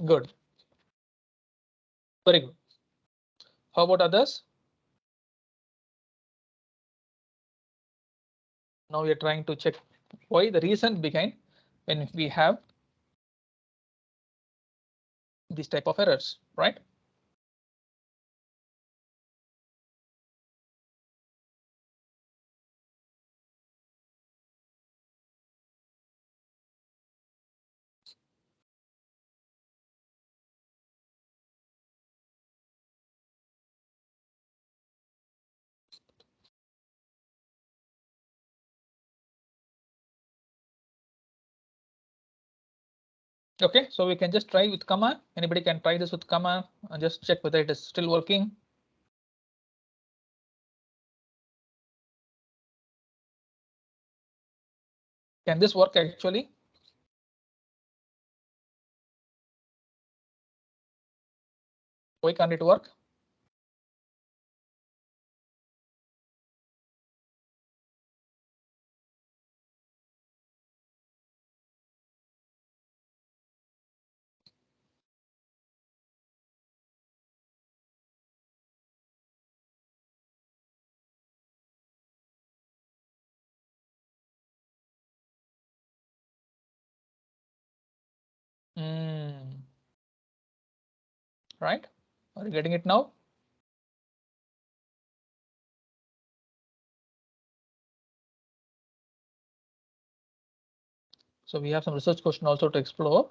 Good. Very good. How about others? Now we are trying to check why the reason behind when we have this type of errors, right? Okay, so we can just try with comma. Anybody can try this with comma and just check whether it is still working. Can this work actually? Why can't it work? Right? Are you getting it now? So we have some research question also to explore.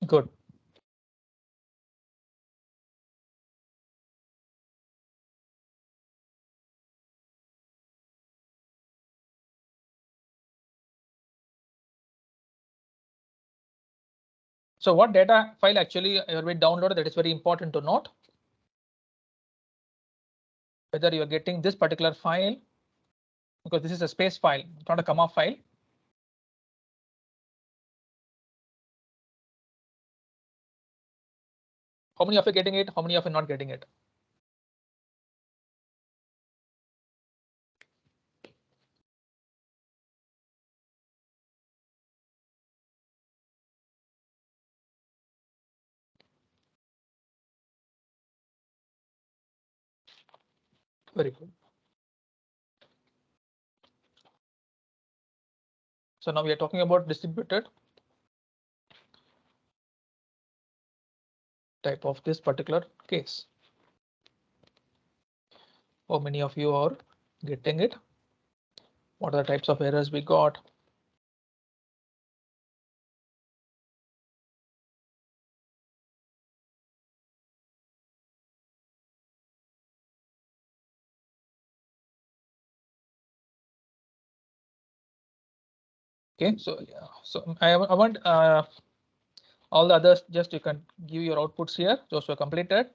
Good. So what data file actually you will download, that is very important to note. Whether you are getting this particular file, because this is a space file, not a comma file. How many of you are getting it? How many of you are not getting it? Very good. So now we are talking about distributed type of this particular case. How many of you are getting it? What are the types of errors we got? Okay, so yeah, so I want all the others, just you can give your outputs here. Those were completed.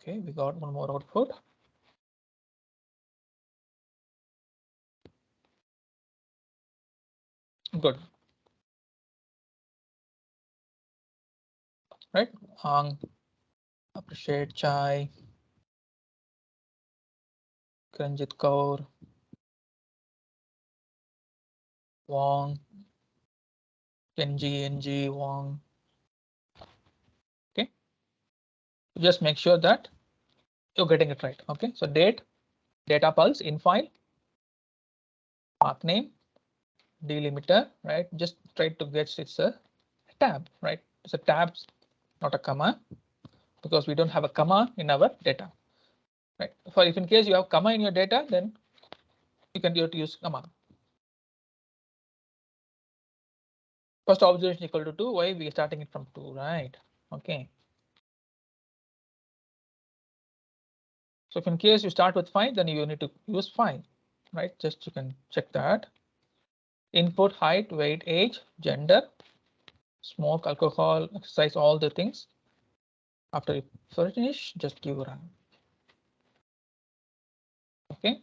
Okay, we got one more output. Good. Right. Appreciate Chai. Karanjit Kaur. Wong. NG Wong. Okay. Just make sure that you're getting it right. Okay. So date, data pulse in file, path name, delimiter, right? Just try to get it's a tab, right? It's a tab, not a comma, because we don't have a comma in our data, right? For if in case you have comma in your data, then you can use comma. First observation equal to 2. Why we are starting it from 2, right? Okay. So if in case you start with 5, then you need to use 5, right? Just you can check that. Input, height, weight, age, gender, smoke, alcohol, exercise, all the things. After you finish, just give run. Okay.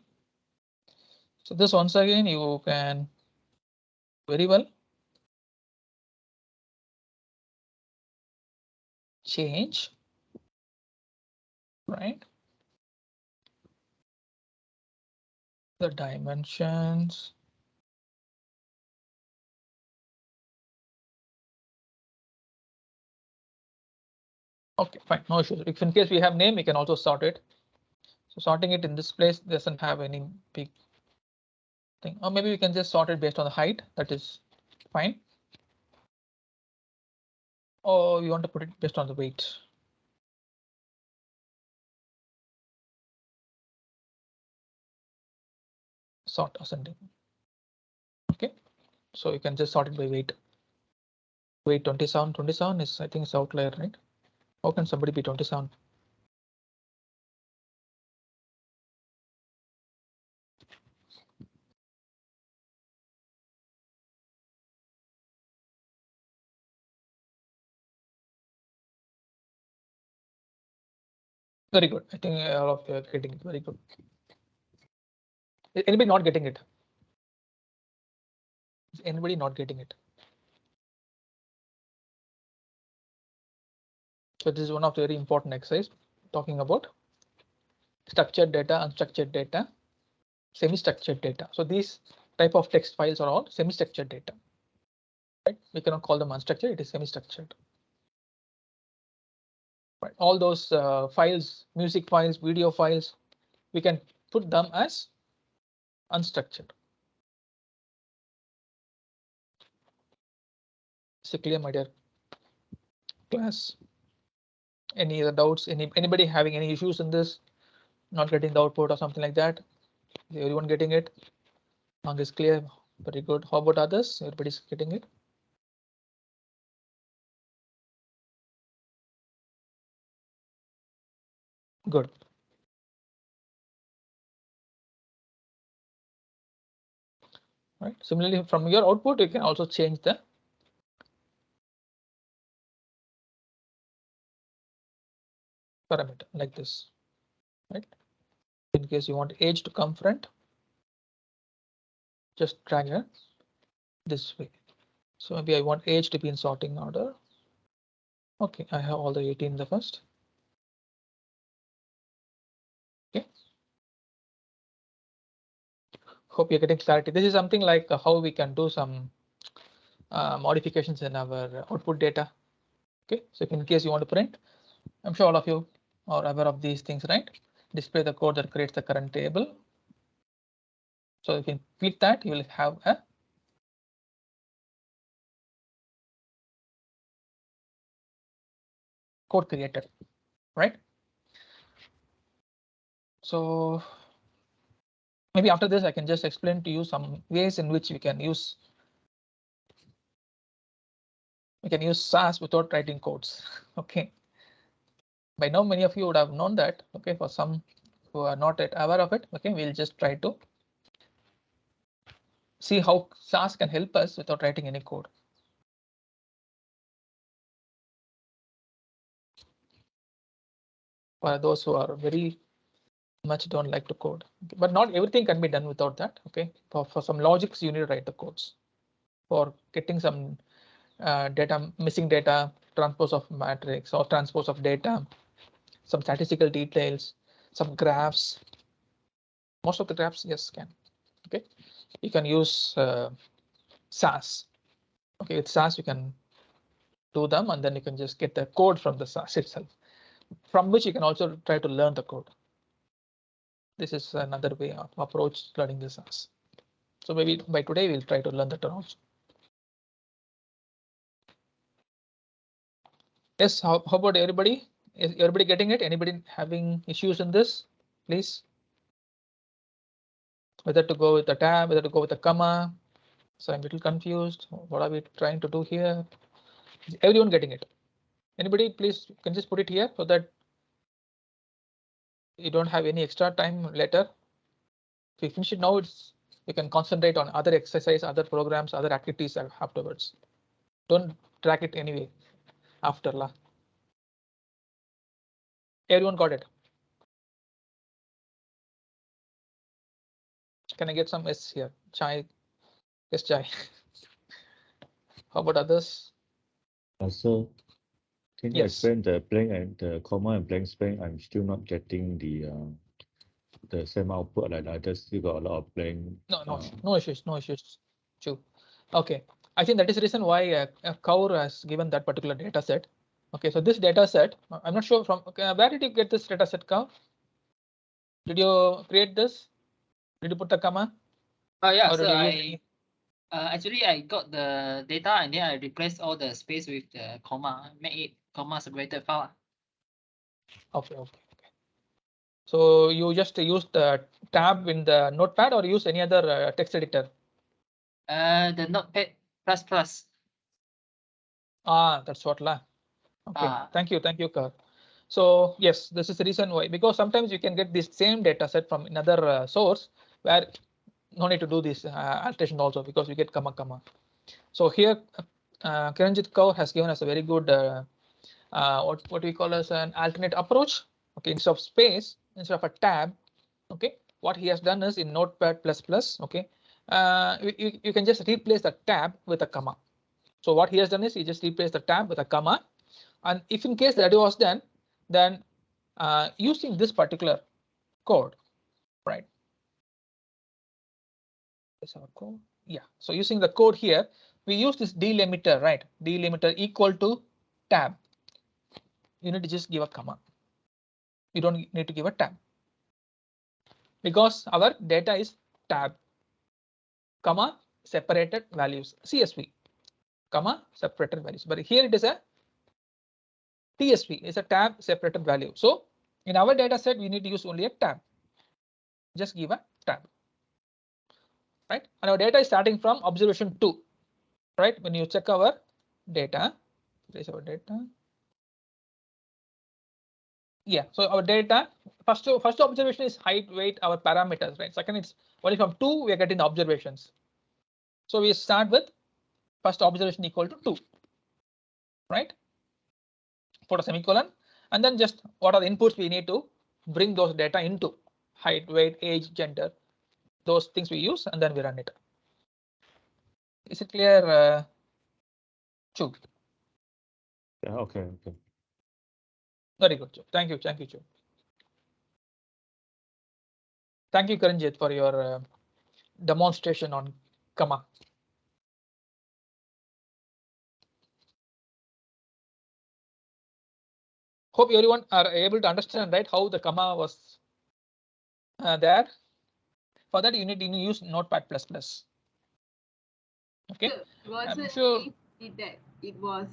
So this once again you can very well change, right? The dimensions. Okay, fine, no issues. If in case we have name, we can also sort it. So sorting it in this place doesn't have any big thing. Or maybe we can just sort it based on the height. That is fine. Or you want to put it based on the weight. Sort ascending. Okay, so you can just sort it by weight. Weight 27. 27 is, I think, it's outlier, right? How can somebody be 27? Very good. I think all of you are getting it. Very good. Anybody not getting it? Is anybody not getting it? So this is one of the very important exercise talking about structured data, unstructured data, semi-structured data. So these type of text files are all semi-structured data. Right? We cannot call them unstructured. It is semi-structured. Right, all those files, music files, video files, we can put them as unstructured. So clear, my dear class? Any other doubts? Anybody having any issues in this? Not getting the output or something like that? Everyone getting it? Mang is clear. Very good. How about others? Everybody's getting it? Good. Right. Similarly, from your output, you can also change the parameter like this. Right. In case you want age to come front, just drag it this way. So maybe I want age to be in sorting order. Okay, I have all the 18 in the first. Okay. Hope you're getting clarity. This is something like how we can do some modifications in our output data. Okay, so in case you want to print, I'm sure all of you are aware of these things, right? Display the code that creates the current table. So you can click that, you will have a code created, right? So maybe after this, I can just explain to you some ways in which we can use SAS without writing codes. Okay. By now, many of you would have known that. Okay, for some who are not yet aware of it, okay, we'll just try to see how SAS can help us without writing any code. For those who are very much don't like to code, but not everything can be done without that. Okay, for some logics, you need to write the codes. For getting some data, missing data, transpose of matrix or transpose of data, some statistical details, some graphs. Most of the graphs, yes, can. Okay, you can use SAS. Okay, with SAS you can do them, and then you can just get the code from the SAS itself, from which you can also try to learn the code. This is another way of approach learning the SAS. So maybe by today we'll try to learn that also. Yes, how about everybody? Is everybody getting it? Anybody having issues in this? Please. Whether to go with the tab, whether to go with the comma. So I'm a little confused. What are we trying to do here? Is everyone getting it? Anybody, please can just put it here so that you don't have any extra time later. If you finish it now, you can concentrate on other exercise, other programs, other activities afterwards. Don't track it anyway after la. Everyone got it? Can I get some S here? Chai. Yes, Chai. How about others? So can you Yes. explain the blank and the comma and blank space? I'm still not getting the same output. Like I just still got a lot of blank. No issues. True. Okay. I think that is the reason why Kaur has given that particular data set. Okay, so this data set, I'm not sure from where did you get this data set, Kaur? Did you create this? Did you put the comma? Oh yeah, Or so did you use actually I got the data and then I replaced all the space with the comma, make it comma separated file. Okay. So you just used the tab in the notepad or use any other text editor? The Notepad++. That's what la. Okay, thank you, Kar. So yes, this is the reason why, because sometimes you can get this same data set from another source where no need to do this alteration also, because we get comma. So here Kiranjit Kaur has given us a very good what we call as an alternate approach. Okay, instead of space, instead of a tab, okay, what he has done is in Notepad++, okay, you can just replace the tab with a comma. So what he has done is he just replaced the tab with a comma, and if in case that was done, then using this particular code, right? Is our code? Yeah. So using the code here, we use this delimiter, right? Delimiter equal to tab. you need to just give a comma. You don't need to give a tab because our data is tab, comma, separated values, CSV, comma, separated values. But here it is a TSV, is a tab separated value. So in our data set, we need to use only a tab. Just give a tab. Right, and our data is starting from observation 2. Right, when you check our data, there's our data. Yeah, so our data, first observation is height, weight, our parameters, right? Second, it's only from 2 we are getting the observations. So we start with first observation equal to 2, right? For a semicolon, and then just what are the inputs we need to bring those data into height, weight, age, gender, those things we use, and then we run it. Is it clear, Chu? Yeah, okay. Very good, Chu. Thank you, Chu. Thank you, Karanjit, for your demonstration on comma. Hope everyone are able to understand, right, how the comma was there. For that, you need to use Notepad++. Okay, I'm sure. Did that. It was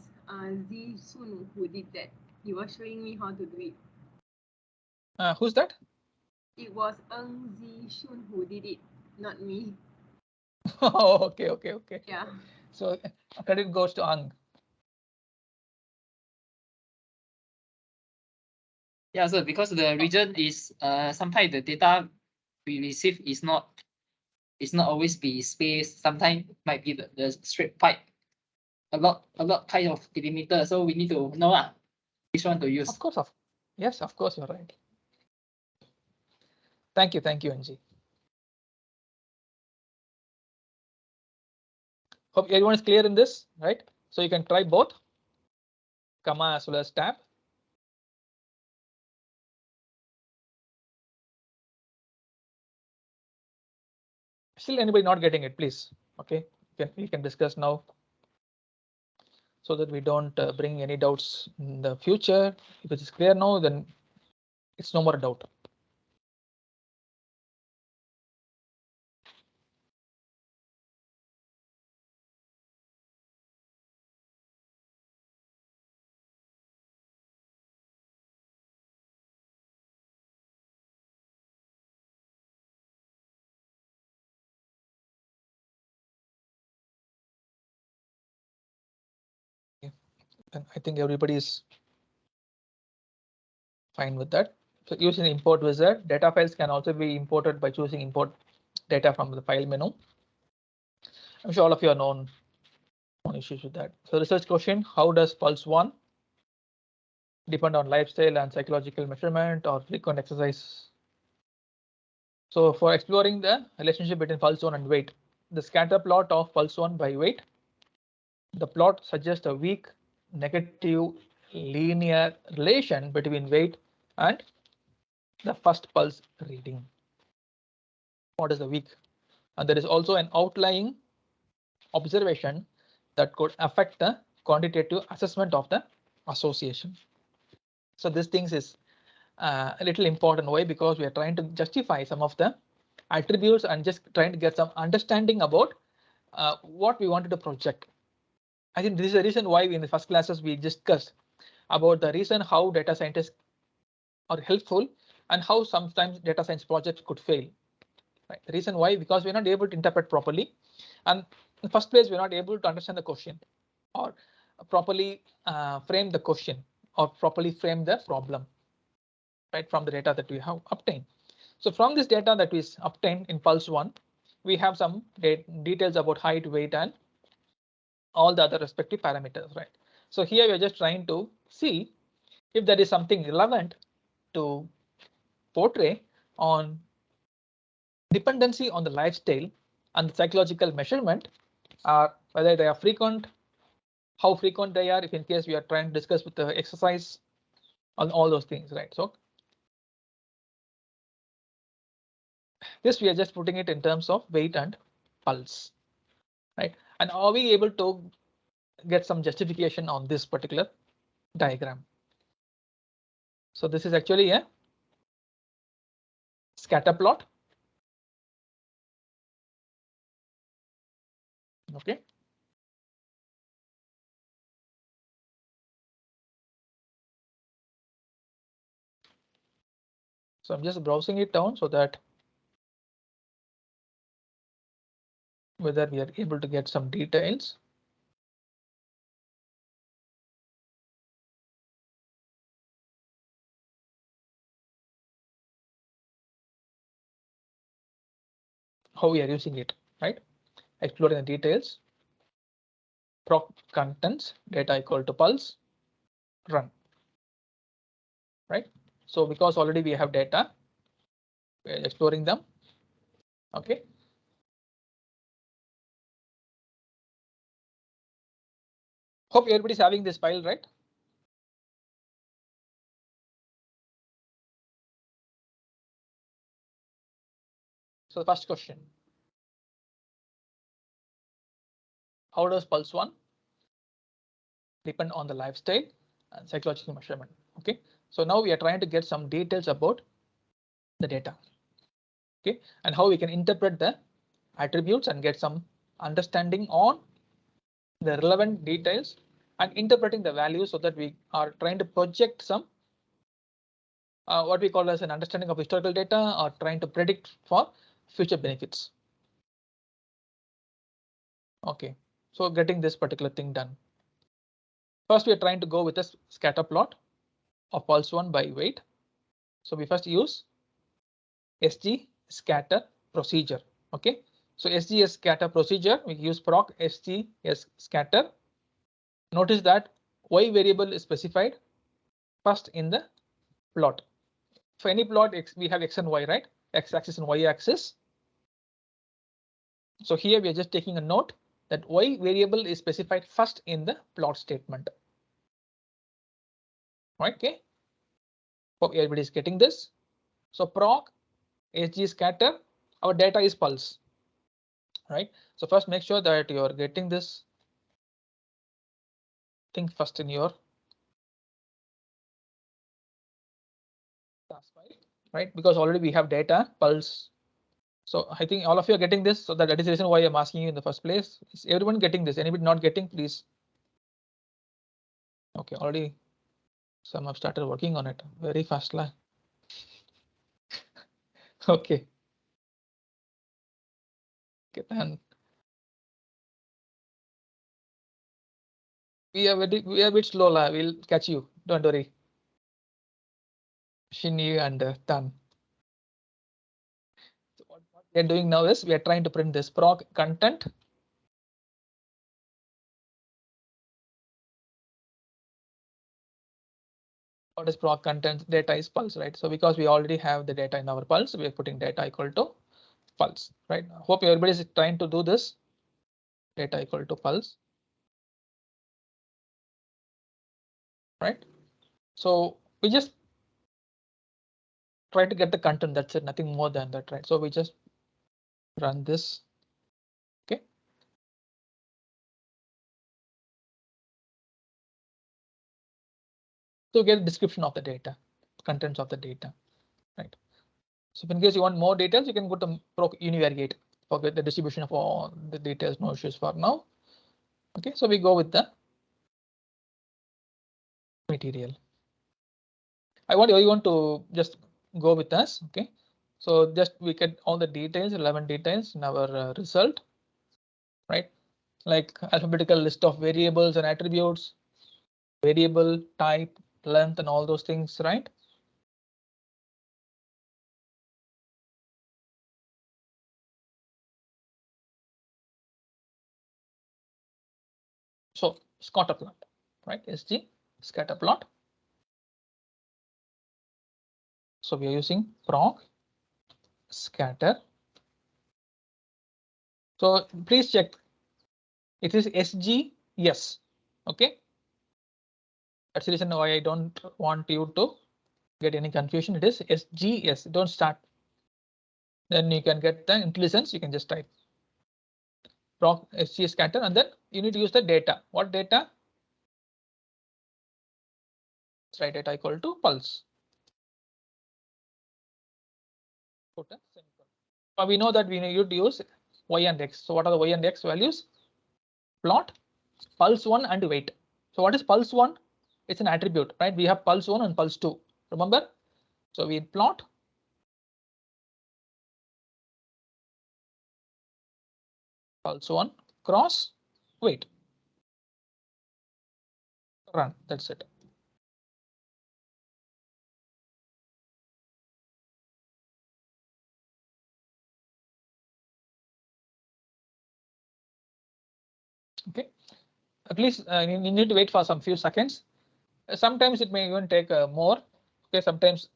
Z Sun who did that. He was showing me how to do it. Who's that? It was Ng Zi Shun who did it, not me. Oh, okay. Yeah. So credit goes to Ang. Yeah, so because the region is sometimes the data we receive is not always be spaced. Sometimes might be the straight pipe. A lot kind of delimiter. So we need to know which one to use. Of course, yes, of course, you're right. Thank you, NG. Hope everyone is clear in this, right? So you can try both comma as well as tab. Still anybody not getting it, please? Okay, we can discuss now so that we don't bring any doubts in the future. If it is clear now, then it's no more doubt. And I think everybody is fine with that. So using the import wizard, data files can also be imported by choosing import data from the file menu. I'm sure all of you are known issues with that. So research question, how does Pulse-1 depend on lifestyle and psychological measurement or frequent exercise? So for exploring the relationship between Pulse-1 and weight, the scatter plot of Pulse-1 by weight, the plot suggests a weak negative linear relation between weight and the first pulse reading. What is the weak? And there is also an outlying observation that could affect the quantitative assessment of the association. So this things is a little important. Why? Because we are trying to justify some of the attributes and just trying to get some understanding about what we wanted to project. I think this is the reason why in the first classes we discussed about the reason how data scientists are helpful and how sometimes data science projects could fail. Right. The reason why, because we're not able to interpret properly, and in the first place we're not able to understand the question or properly frame the question or properly frame the problem, right, from the data that we have obtained. So from this data that is obtained in Pulse-1, we have some details about height, weight, and all the other respective parameters, right? So here we are just trying to see if there is something relevant to portray on dependency on the lifestyle and the psychological measurement, or whether they are frequent, how frequent they are, if in case we are trying to discuss with the exercise, on all those things, right? So this we are just putting it in terms of weight and pulse, right? And are we able to get some justification on this particular diagram? So this is actually a scatter plot. Okay. So I'm just browsing it down so that whether we are able to get some details. How we are using it, right? Exploring the details. Proc contents data equal to pulse run, right? So because already we have data, we are exploring them. Okay. Hope everybody's having this file, right? So the first question. How does pulse one depend on the lifestyle and psychological measurement? Okay, so now we are trying to get some details about the data. Okay, and how we can interpret the attributes and get some understanding on the relevant details and interpreting the values so that we are trying to project some what we call as an understanding of historical data or trying to predict for future benefits. Okay, so getting this particular thing done. First, we are trying to go with a scatter plot of pulse one by weight. So we first use SG scatter procedure. Okay, so SGS scatter procedure, we use proc SGS scatter. Notice that Y variable is specified first in the plot. For any plot, we have X and Y, right? X axis and Y axis. So here we are just taking a note that Y variable is specified first in the plot statement. Okay. Hope everybody is getting this. So proc SG scatter, our data is pulse, right? So first make sure that you are getting this thing first in your task file, right? Because already we have data pulse. So I think all of you are getting this. So that is the reason why I'm asking you in the first place. Is everyone getting this? Anybody not getting, please? Okay, already some have started working on it very fast. Okay. Okay, then we are a bit slow. We'll catch you. Don't worry. Shinny and Tan. So what we are doing now is we are trying to print this proc content. What is proc content? Data is pulse, right? So because we already have the data in our pulse, we are putting data equal to pulse, right? Hope everybody is trying to do this. Data equal to pulse, right? So we just try to get the content. That's it, nothing more than that, right? So we just run this. Okay. So get a description of the data, contents of the data, right? So in case you want more details, you can go to proc univariate for the distribution of all the details. No issues for now. Okay, so we go with the material. I want everyone to just go with us. Okay, so just we get all the details, 11 details in our result, right? Like alphabetical list of variables and attributes, variable type, length, and all those things, right? So scatter plot, right? SG scatter plot. So we are using proc scatter. So please check. It is SG, yes. Okay. That's the reason why I don't want you to get any confusion. It is SGS. Don't start. Then you can get the intelligence. You can just type proc SG scatter and then you need to use the data. What data? That's right, data equal to pulse. put a semicolon. We know that we need to use y and x. So what are the y and x values? Plot, pulse 1 and weight. So what is pulse 1? It's an attribute, right? We have pulse 1 and pulse 2. Remember? So we plot pulse 1 cross weight. Run. That's it. Okay. At least you need to wait for some few seconds. Sometimes it may even take more. Okay. Sometimes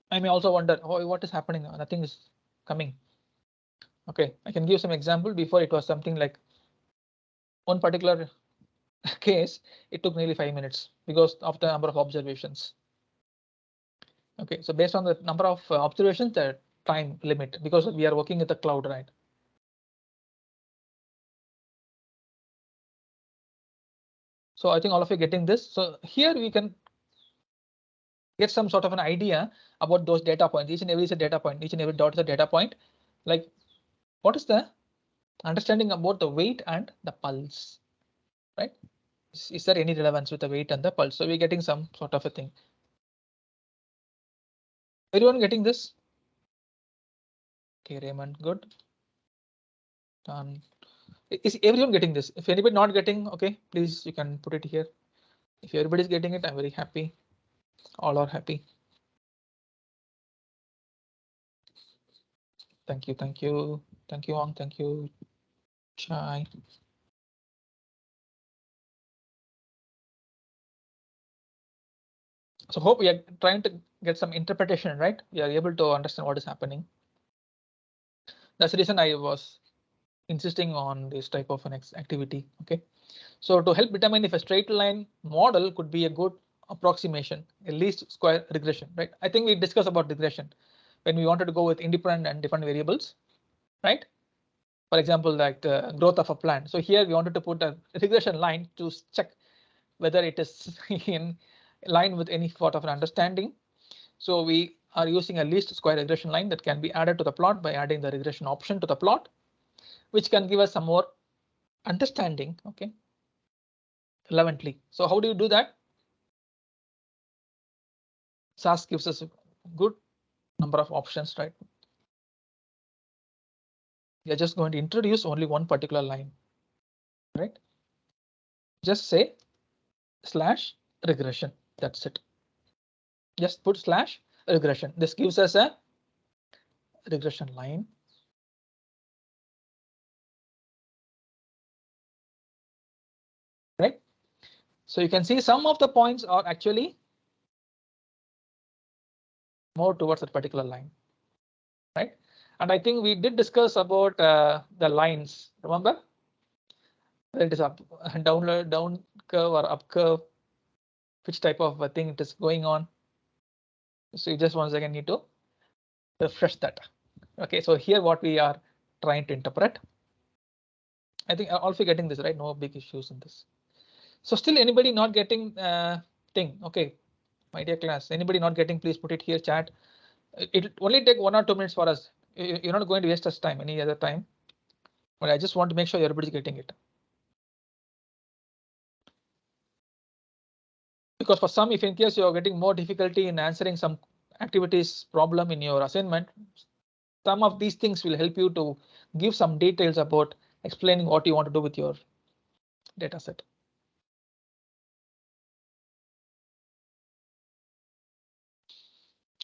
I may also wonder, oh, what is happening now? Nothing is coming. Okay. I can give some example. Before it was something like one particular case, it took nearly 5 minutes because of the number of observations. Okay, so based on the number of observations, the time limit, because we are working with the cloud, right? So I think all of you are getting this. So here we can get some sort of an idea about those data points. Each and every is a data point. Each and every dot is a data point. Like, what is the understanding about the weight and the pulse, right? Is there any relevance with the weight and the pulse? So we're getting some sort of a thing. Everyone getting this? Okay, Raymond, good. Done. Is everyone getting this? If anybody not getting, okay, please you can put it here. If everybody's getting it, I'm very happy. All are happy. Thank you, thank you, thank you, Wang, thank you, Chai. So hope we are trying to get some interpretation, right? We are able to understand what is happening. That's the reason I was insisting on this type of an activity. Okay, so to help determine if a straight line model could be a good approximation, a least square regression, right? I think we discussed about regression when we wanted to go with independent and dependent variables, right? For example, like the growth of a plant. So here we wanted to put a regression line to check whether it is in line with any sort of an understanding. So we are using a least square regression line that can be added to the plot by adding the regression option to the plot, which can give us some more understanding. Okay, relevantly. So how do you do that? SAS gives us a good number of options, right? We are just going to introduce only one particular line, right? Just say slash regression. That's it. Just put slash regression. This gives us a regression line. Right. So you can see some of the points are actually more towards that particular line. Right. And I think we did discuss about the lines. Remember? Whether it is up, down curve or up curve, which type of a thing it is going on. So you just once again need to refresh that. Okay, so here what we are trying to interpret. I think all of you getting this, right? No big issues in this. So still anybody not getting thing? Okay, my dear class, anybody not getting, please put it here, chat. It only take 1 or 2 minutes for us. You're not going to waste us time any other time, but I just want to make sure everybody's getting it. Because for some, if in case you're getting more difficulty in answering some activities problem in your assignment, some of these things will help you to give some details about explaining what you want to do with your data set.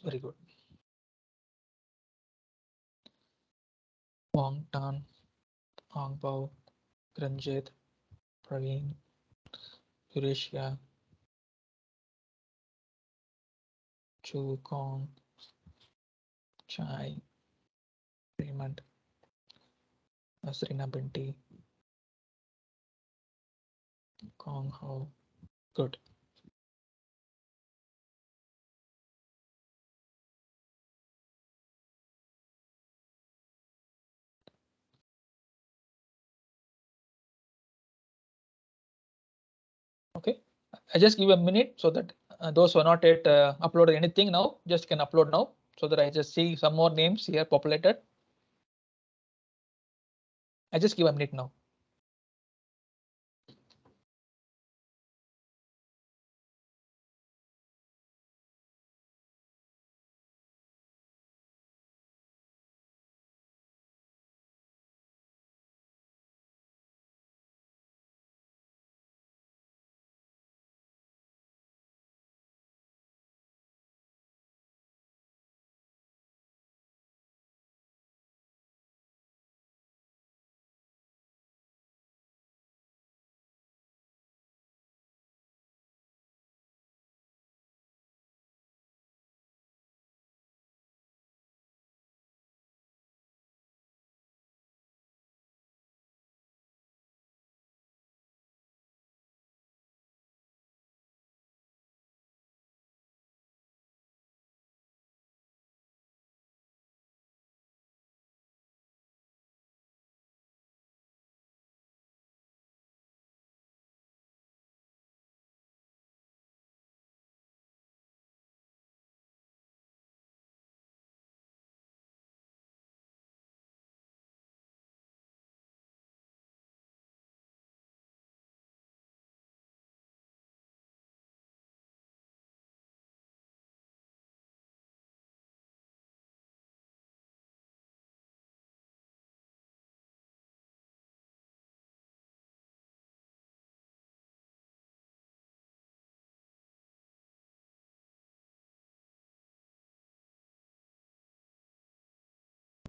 Very good. Wang Tan, Ang Pao, Ranjit, Praveen, Eurasia, Chu Kong, Chai, Raymond, Asrina Binti, Kong Ho. Good. Okay, I just give a minute so that those who are not yet uploaded anything now just can upload now. so that I just see some more names here populated. I just give a minute now.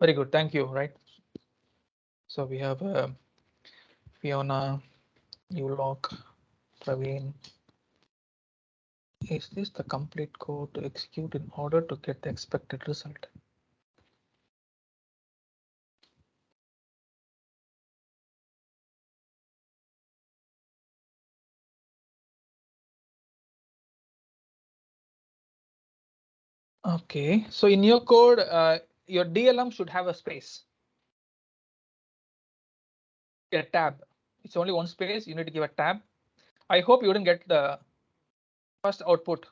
Very good, thank you. Right. So we have Fiona, Ulok, Praveen. Is this the complete code to execute in order to get the expected result? Okay, so in your code, your DLM should have a space. A tab. It's only one space. You need to give a tab. I hope you didn't get the first output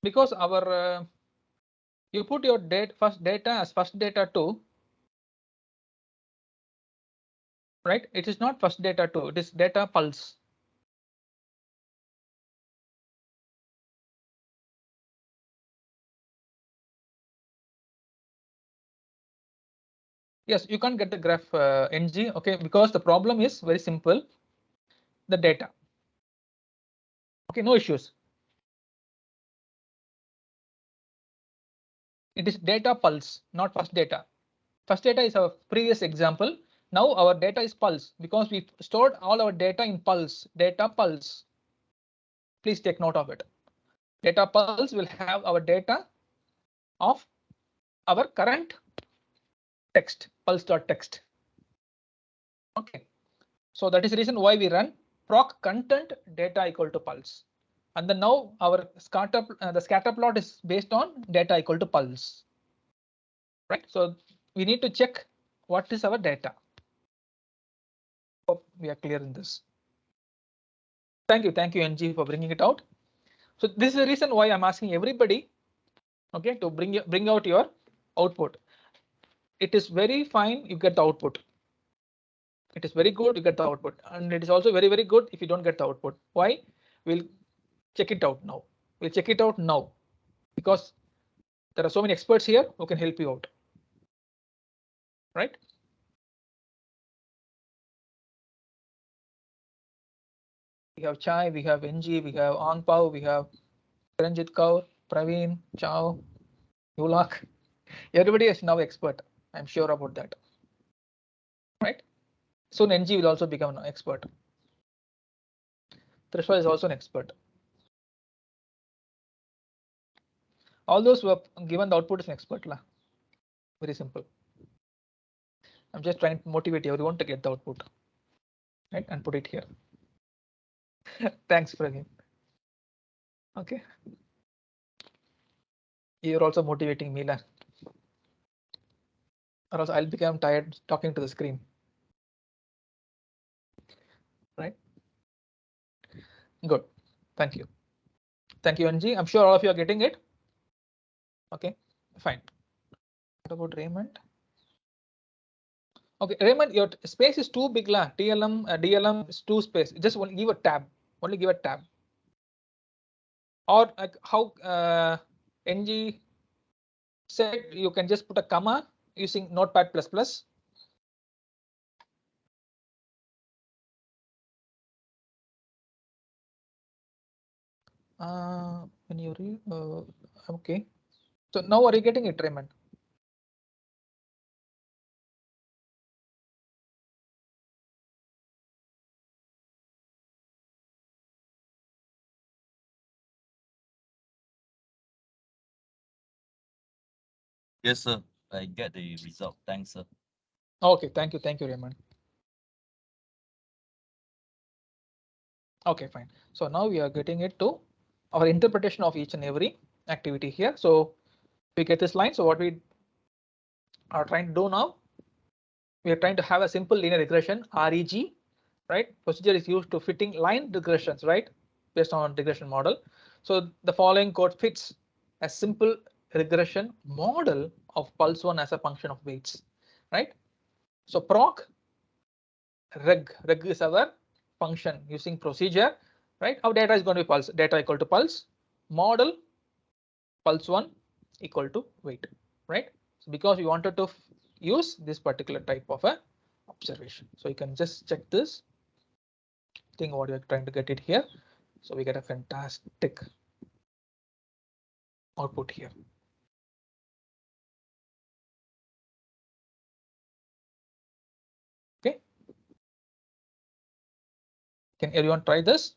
because our you put your first data as first data 2, right? It is not first data 2. It is data pulse. Yes, you can't get the graph ng. Okay, because the problem is very simple. The data. Okay, no issues. It is data pulse, not first data. First data is our previous example. Now our data is pulse because we stored all our data in pulse, data pulse. Please take note of it. Data pulse will have our data of our current text, pulse.text. Okay, so that is the reason why we run proc content data equal to pulse. And then now our the scatter plot is based on data equal to pulse. Right, so we need to check what is our data. Hope we are clear in this. Thank you, NG, for bringing it out. So this is the reason why I'm asking everybody, okay, to bring out your output. It is very fine, you get the output. It is very good, you get the output, and it is also very, very good if you don't get the output. Why? We'll check it out now. We'll check it out now because there are so many experts here who can help you out. Right? We have Chai, we have NG, we have Ang Pao, we have Ranjit Kaur, Praveen, Chao, Ulak. Everybody is now expert. I'm sure about that. Right? Soon NG will also become an expert. Trishwa is also an expert. All those who have given the output is an expert. Very simple. I'm just trying to motivate everyone to get the output. Right? And put it here. Thanks, Praveen. Okay. You're also motivating me, or else I'll become tired talking to the screen. Right? Good. Thank you. Thank you, NG. I'm sure all of you are getting it. Okay, fine. What about Raymond? Okay, Raymond, your space is too big, lah. DLM is too space. Just only give a tab. Only give a tab. Or like how NG said, you can just put a comma using Notepad++. When you read, okay. So now are you getting it, Raymond? Yes, sir. I get the result. Thanks, sir. Okay, thank you, Raymond. Okay, fine. So now we are getting it to our interpretation of each and every activity here. So we get this line. So what we are trying to do now, we are trying to have a simple linear regression, REG, right? Procedure is used to fitting line regressions, right? Based on regression model. So the following code fits a simple regression model of pulse one as a function of weights, right? So proc reg is our function using procedure, right? Our data is going to be pulse, data equal to pulse, model pulse one equal to weight, right? So because we wanted to use this particular type of a observation, so you can just check this thing what you're trying to get it here. So we get a fantastic output here. Okay, can everyone try this?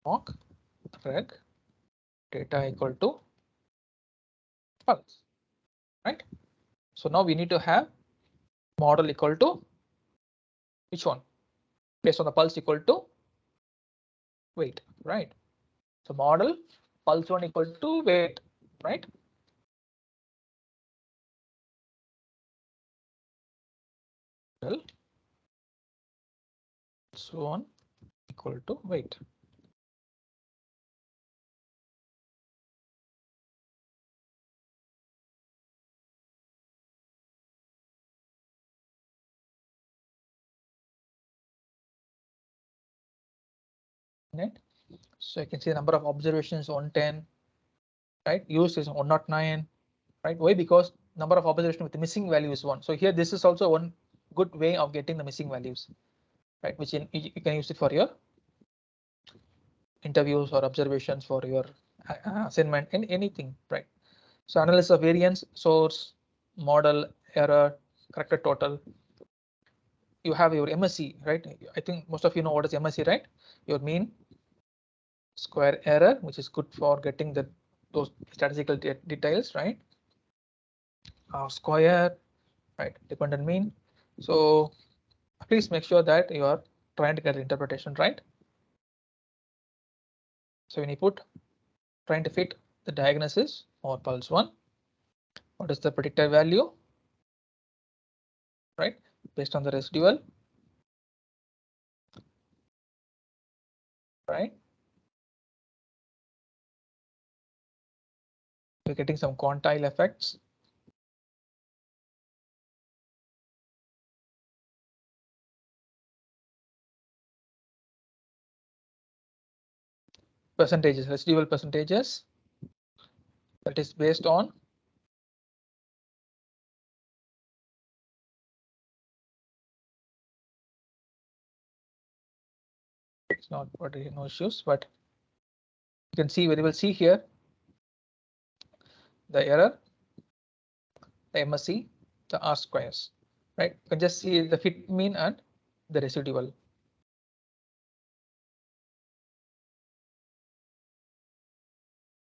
Mock reg data equal to pulse, right? So now we need to have model equal to which one? Based on the pulse equal to weight, right? So model pulse one equal to weight, right? Well, pulse one equal to weight. Right. So I can see the number of observations 110, right? Use is 109, right? Why? Because number of observations with the missing value is 1. So here this is also one good way of getting the missing values, right? Which you can use it for your interviews or observations for your assignment and anything, right? So analysis of variance, source, model, error, corrected total. You have your MSE, right? I think most of you know what is MSE, right? Your mean square error, which is good for getting those statistical details, right? Square, right? Dependent mean. So please make sure that you are trying to get the interpretation right. So when you put trying to fit the diagnosis or pulse one, what is the predicted value, right? Based on the residual, right? We're getting some quantile effects. Percentages, residual percentages, that is based on it's not what no issues, but you can see very well see here the error, the MSE, the R squares, right? You can just see the fit mean and the residual.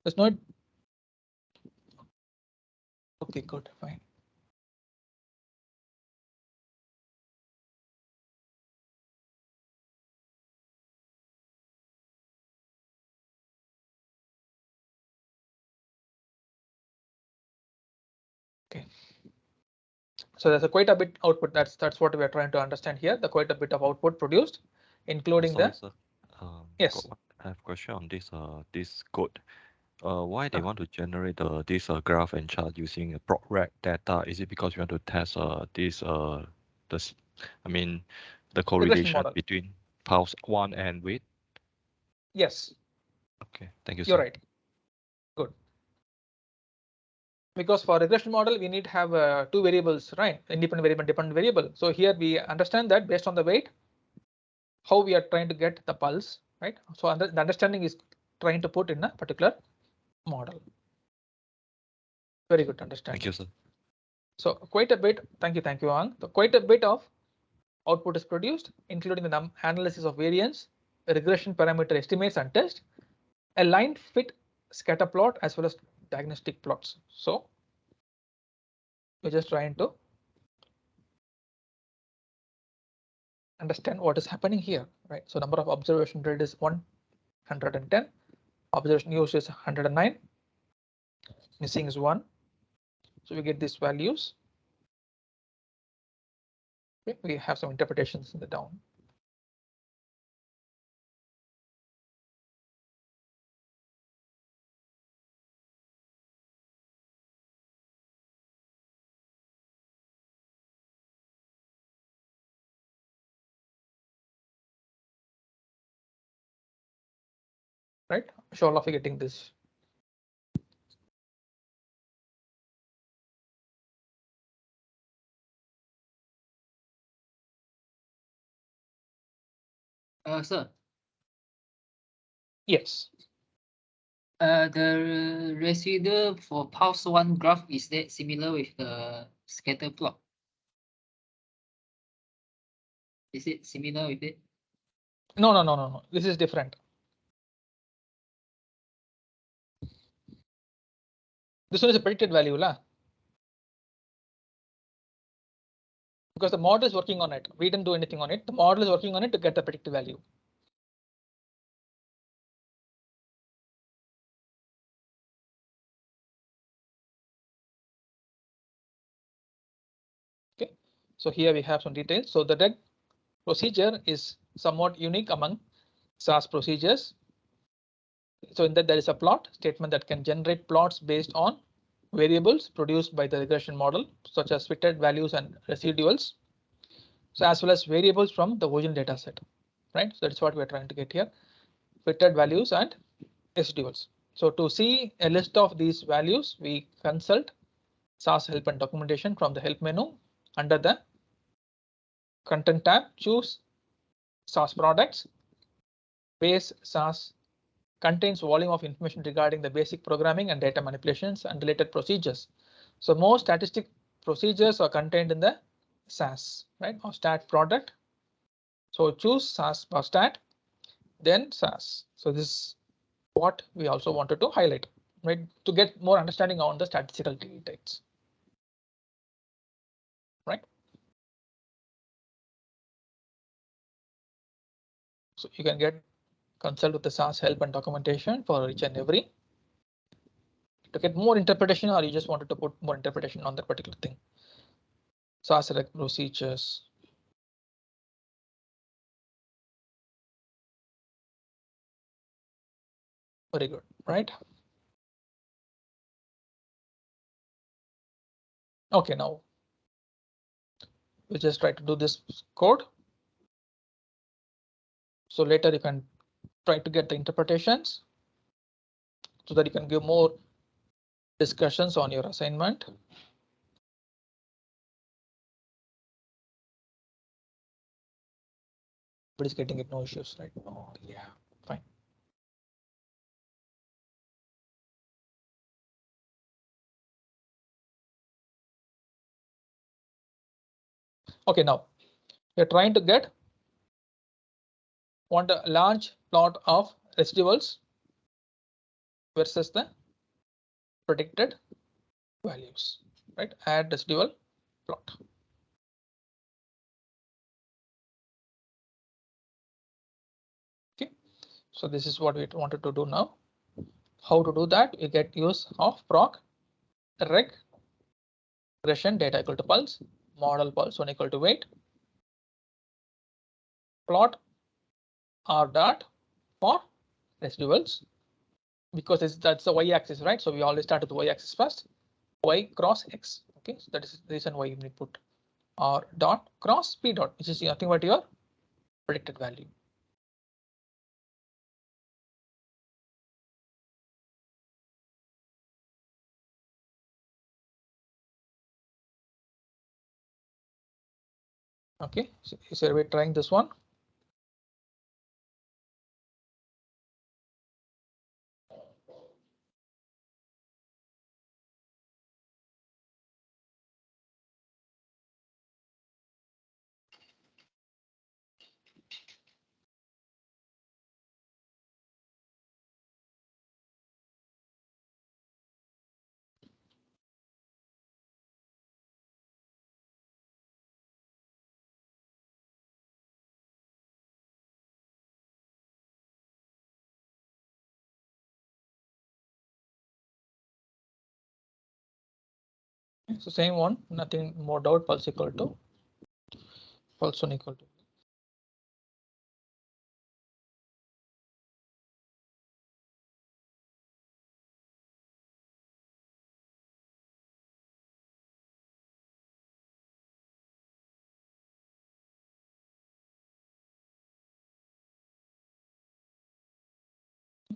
There's no. Okay, good, fine. Okay. So there's quite a bit output. That's what we are trying to understand here. The quite a bit of output produced, including Sorry, the sir. yes. I have a question on this code. Why they Uh. want to generate this graph and chart using ProcRec data? Is it because you want to test this I mean the correlation model. between pulse 1 and weight? Yes, Okay, thank you, you're sir. right. Good. Because for regression model, we need to have two variables, right? Independent variable, dependent variable. So here we understand that based on the weight, how we are trying to get the pulse, right? So the understanding is trying to put in a particular model. Very good understanding. Thank you, sir. So quite a bit. Thank you, Ang. So quite a bit of output is produced, including the analysis of variance, regression parameter estimates and test, a line fit scatter plot as well as diagnostic plots. So we're just trying to understand what is happening here, right? So number of observation rate is 110, observation use is 109, missing is 1. So we get these values. Okay, we have some interpretations in the down. Right, sure, all of you getting this. Sir, Yes. The residual for pulse 1 graph, is that similar with the scatter plot? Is it similar with it? No. This is different. This one is a predicted value, lah. Because the model is working on it. We didn't do anything on it. The model is working on it to get the predicted value. Okay, so here we have some details. So the reg procedure is somewhat unique among SAS procedures. So in that there is a plot statement that can generate plots based on variables produced by the regression model, such as fitted values and residuals. So as well as variables from the original data set, right? So that's what we're trying to get here, fitted values and residuals. So to see a list of these values, we consult SAS help and documentation from the help menu. Under the content tab, choose SAS products. Base SAS contains volume of information regarding the basic programming and data manipulations and related procedures. So most statistic procedures are contained in the SAS, right, or stat product. So choose SAS or stat, then SAS. So this is what we also wanted to highlight, right, to get more understanding on the statistical details, right? So you can consult with the SAS help and documentation for each and every to get more interpretation, or you just wanted to put more interpretation on that particular thing. SAS procedures. Very good, right? Okay, now we just try to do this code. So later you can try to get the interpretations so that you can give more discussions on your assignment. But it's getting it, no issues, right? Oh, yeah, fine. Okay, now we're trying to want a large plot of residuals versus the predicted values, right? Add residual plot. Okay, so this is what we wanted to do now. How to do that? We get use of proc reg regression data equal to pulse model pulse 1 equal to weight. Plot R dot for residuals, because that's the y-axis, right? So we always start with the y-axis first. Y cross x. Okay, so that is the reason why you need put R dot cross P dot, which is nothing but your predicted value. Okay, so is everybody trying this one? So same one, nothing more doubt, pulse equal to pulse 1 equal to.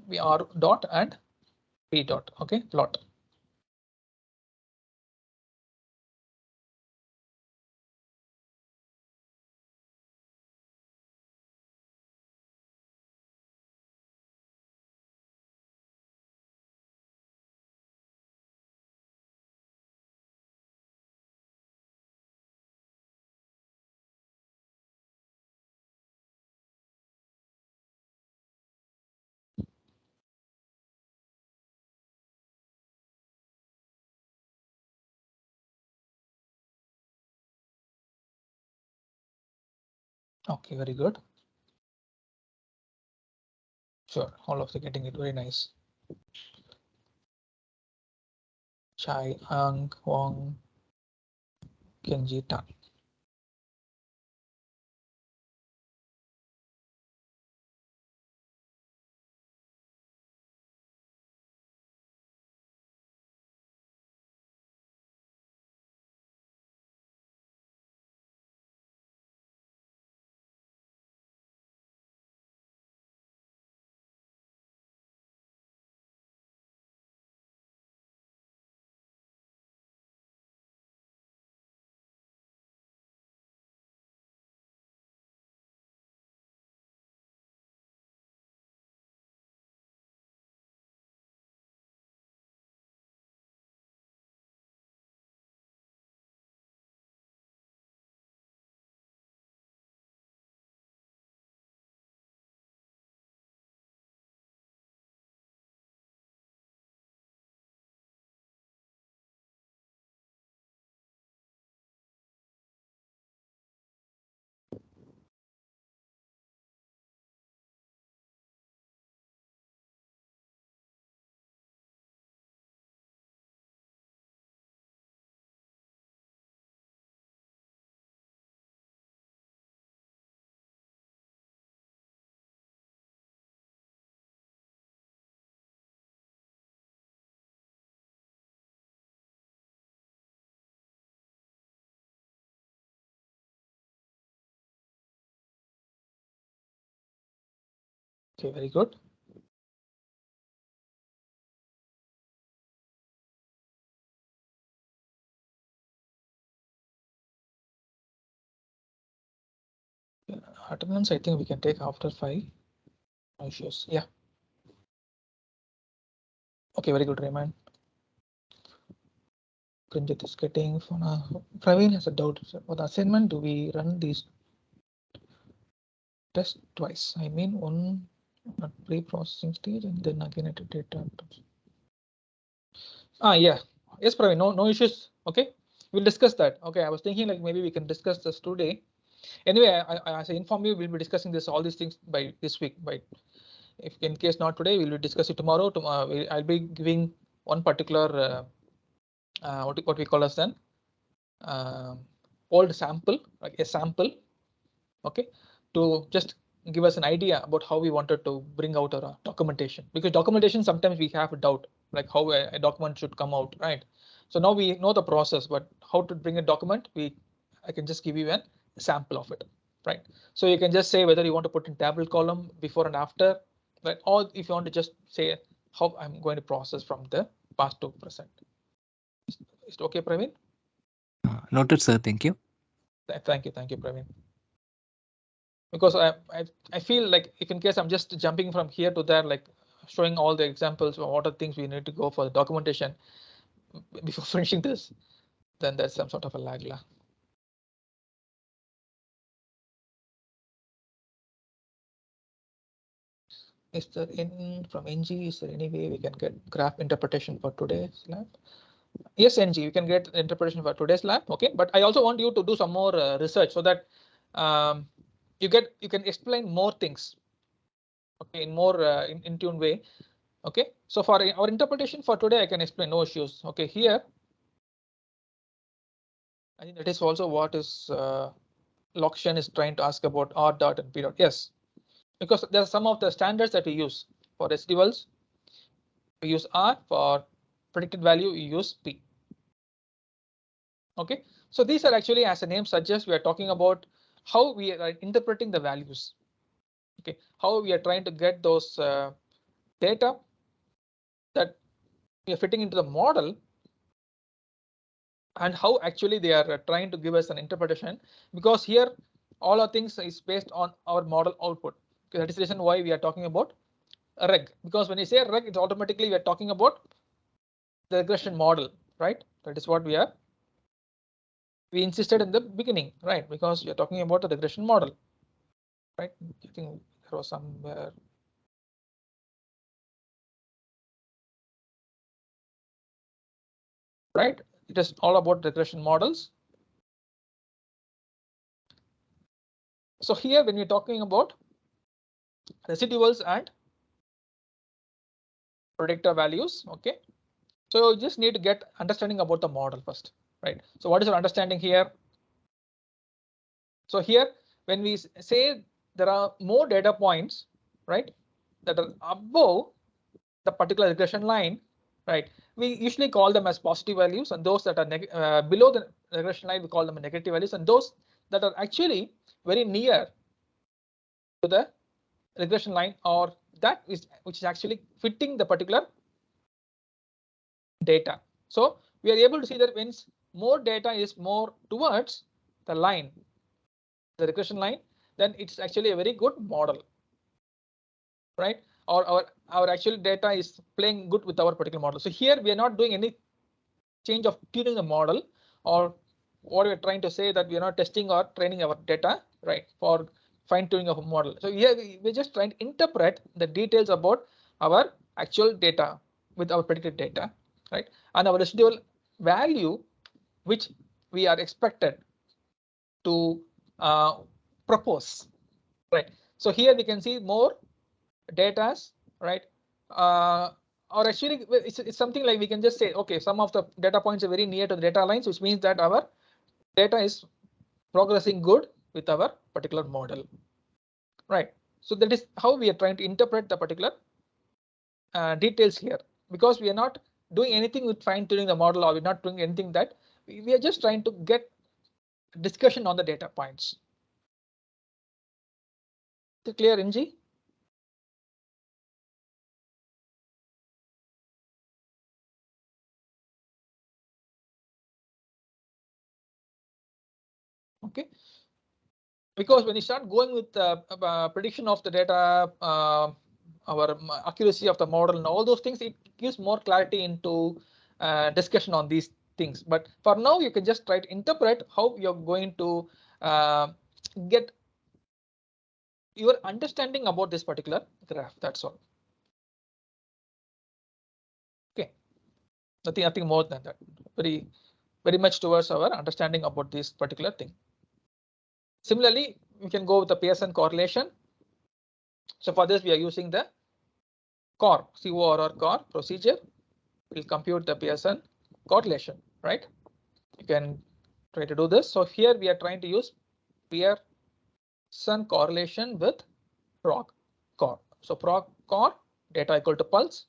We R dot and P dot. Okay, plot. Okay, very good. Sure, all of you getting it, very nice. Chai, Ang, Wong, Kenji, Tan. Okay, very good. Attendance, I think we can take after 5. No issues. Yeah. Okay, very good, Raymond. Printed is getting for now. Praveen has a doubt. For the assignment, do we run these tests twice? I mean, one at pre-processing stage and then again at a data. Yeah. Yes, Praveen, no issues. Okay, we'll discuss that. Okay, I was thinking like maybe we can discuss this today. Anyway, as I inform you, we'll be discussing all these things by this week. If in case not today, we'll discuss it tomorrow. I'll be giving one particular what we call as then old sample, like a sample, okay, to just give us an idea about how we wanted to bring out our documentation, because documentation sometimes we have a doubt like how a document should come out, right? So now we know the process, but how to bring a document, I can just give you a sample of it, right? So you can just say whether you want to put in table column before and after, right? Or if you want to just say how I'm going to process from the past to present. Is it okay, Praveen? Noted, sir. Thank you. Thank you, Praveen. Because I feel like if in case I'm just jumping from here to there, like showing all the examples of what are things we need to go for the documentation before finishing this, then there's some sort of a lag. Is there from NG, is there any way we can get graph interpretation for today's lab? Yes, NG, you can get interpretation for today's lab. Okay, but I also want you to do some more research so that you can explain more things. Okay, in more in tune way. Okay, so for our interpretation for today, I can explain, no issues. Okay, here I think that is also what is Lokshan is trying to ask about R dot and P dot. Yes, because there are some of the standards that we use for residuals. We use R, for predicted value we use P. Okay, so these are actually, as the name suggests, we are talking about how we are interpreting the values. Okay, how we are trying to get those data that we are fitting into the model, and how actually they are trying to give us an interpretation, because here all our things is based on our model output. Okay, that is the reason why we are talking about a reg, because when you say reg, it's automatically we are talking about the regression model, right? That is what we insisted in the beginning, right? Because we are talking about the regression model, right? I think there was somewhere. Right, it is all about regression models. So here when we're talking about residuals and predictor values, okay, so you just need to get understanding about the model first, right? So what is your understanding here? So here when we say there are more data points, right, that are above the particular regression line, right, we usually call them as positive values, and those that are below the regression line we call them negative values, and those that are actually very near to the regression line, or that is which is actually fitting the particular data. So we are able to see that when more data is more towards the line, the regression line, then it's actually a very good model, right? Or our actual data is playing good with our particular model. So here we are not doing any change of tuning the model, or what we're trying to say that we are not testing or training our data, right, for fine tuning of a model. So here we're just trying to interpret the details about our actual data with our predicted data, right, and our residual value which we are expected to propose, right? So here we can see more datas, right? Or actually it's something like we can just say, okay, some of the data points are very near to the data lines, which means that our data is progressing good with our particular model, right? So that is how we are trying to interpret the particular details here, because we are not doing anything with fine tuning the model, or we're not doing anything that we are just trying to get discussion on the data points. Is it clear, NG? Okay, because when you start going with prediction of the data, our accuracy of the model and all those things, it gives more clarity into discussion on these things. But for now, you can just try to interpret how you're going to get your understanding about this particular graph. That's all. Okay, nothing more than that. Very much towards our understanding about this particular thing. Similarly, we can go with the Pearson correlation. So for this, we are using the COR, CORR procedure. We'll compute the Pearson correlation, right? You can try to do this. So here we are trying to use Pearson correlation with proc core. So proc core data equal to pulse.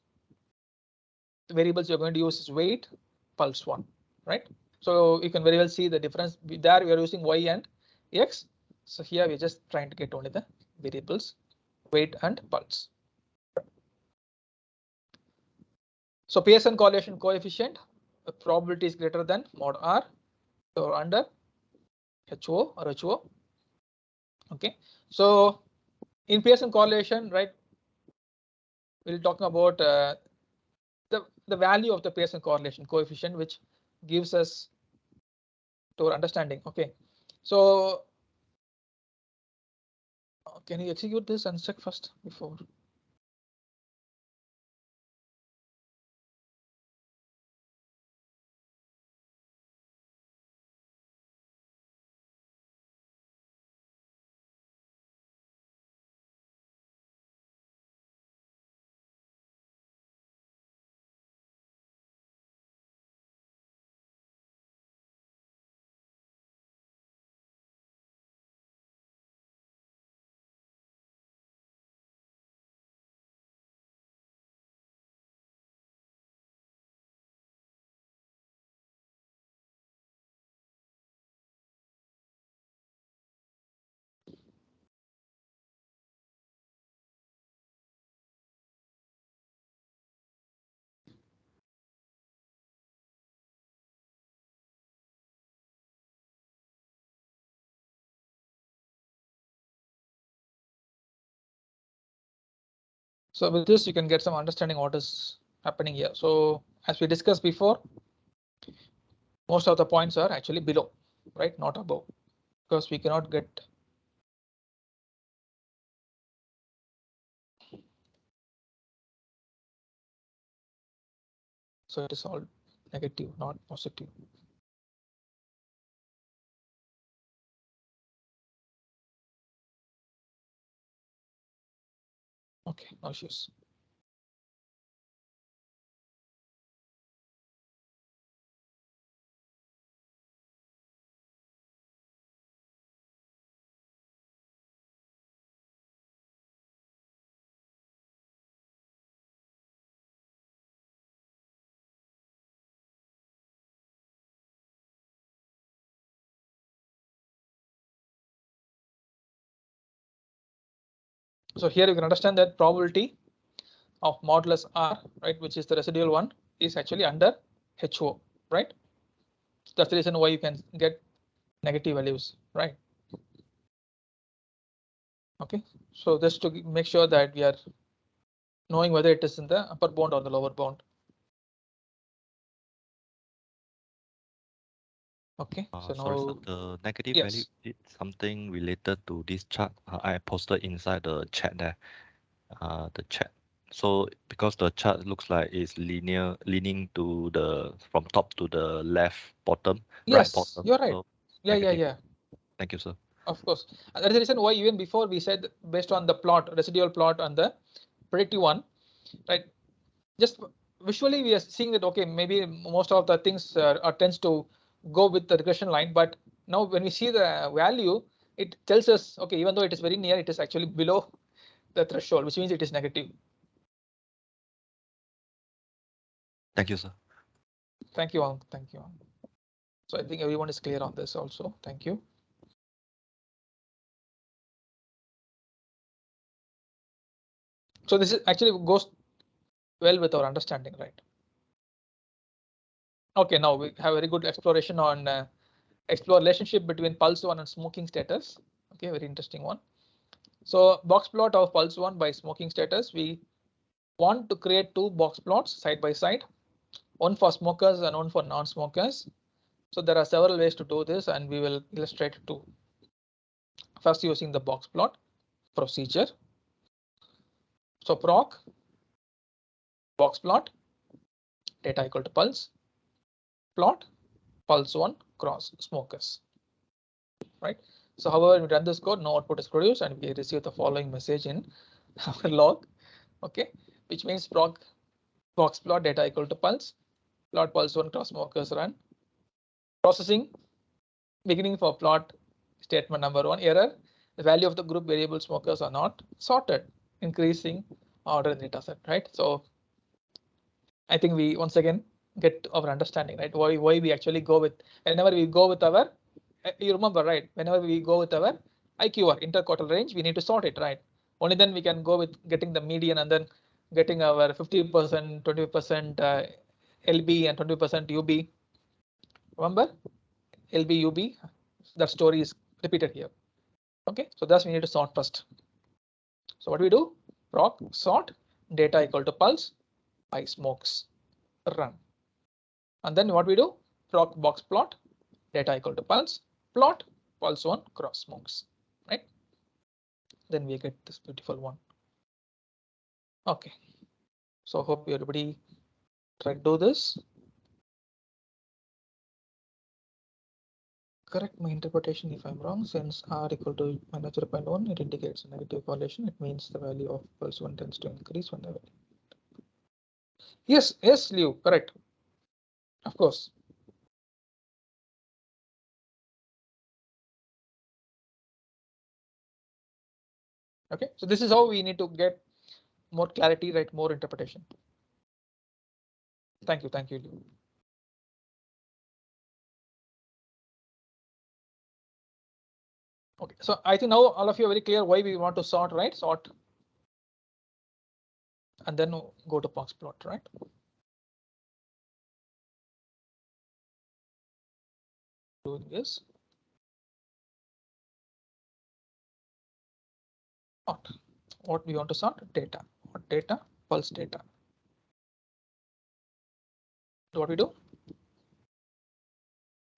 The variables you're going to use is weight, pulse 1, right? So you can very well see the difference. There we are using y and x. So here we're just trying to get only the variables, weight and pulse. So Pearson correlation coefficient, the probability is greater than mod R or under HO or HO. Okay, so in Pearson correlation, right, we'll talk about the value of the Pearson correlation coefficient, which gives us to our understanding. Okay, so can you execute this and check first before? So with this, you can get some understanding what is happening here. So as we discussed before, most of the points are actually below, right, not above, because we cannot get. So it is all negative, not positive. Okay, no issues. So here you can understand that probability of modulus R, right, which is the residual one, is actually under HO, right? That's the reason why you can get negative values, right? Okay, so just to make sure that we are knowing whether it is in the upper bound or the lower bound. Okay, so Sorry, sir. now The negative yes. value is something related to this chart. I posted inside the chat there. The chat. So because the chart looks like it's linear, leaning to the from top to the left bottom, right Yes, bottom. you're right. So Yeah, negative. yeah. Thank you, sir. Of course. That's the reason why even before we said based on the plot, residual plot on the predictive one, right? Just visually we are seeing that, okay, maybe most of the things tends to go with the regression line, but now when we see the value, it tells us, okay, even though it is very near, it is actually below the threshold, which means it is negative. Thank you, sir. Thank you all. Thank you all. So I think everyone is clear on this also. Thank you. So this is actually goes well with our understanding, right? Okay, now we have a very good exploration on explore relationship between pulse 1 and smoking status. Okay, very interesting one. So box plot of pulse 1 by smoking status. We want to create two box plots side by side, one for smokers and one for non-smokers. So there are several ways to do this, and we will illustrate it too. First, using the box plot procedure. So proc box plot data equal to pulse plot pulse 1 cross smokers, right? So however we run this code, no output is produced, and we receive the following message in our log. Okay, which means proc box plot data equal to pulse plot pulse 1 cross smokers run processing beginning for plot statement number 1 error. The value of the group variable smokers are not sorted, increasing order in the data set, right? So I think we once again get our understanding, right? Why we actually go with, whenever we go with our, you remember, right? Whenever we go with our IQR interquartile range, we need to sort it, right? Only then we can go with getting the median and then getting our 50%, 20% LB and 20% UB. Remember LB, UB, that story is repeated here. Okay, so thus we need to sort first. So what we do? Proc sort data equal to pulse by smokes, run. And then what we do? Proc box plot data equal to pulse, plot pulse 1 cross smokes, right? Then we get this beautiful one. Okay, so hope everybody try to do this. Correct my interpretation if I'm wrong. Since r equal to minus 0.1, it indicates a negative correlation. It means the value of pulse 1 tends to increase when the value. Yes, yes, Liu, correct. Of course. Okay, so this is how we need to get more clarity, right? More interpretation. Thank you, Liu. Okay, so I think now all of you are very clear why we want to sort, right? Sort. And then go to box plot, right? Doing this. Sort. What we want to sort? Data. What data? Pulse data. So what we do?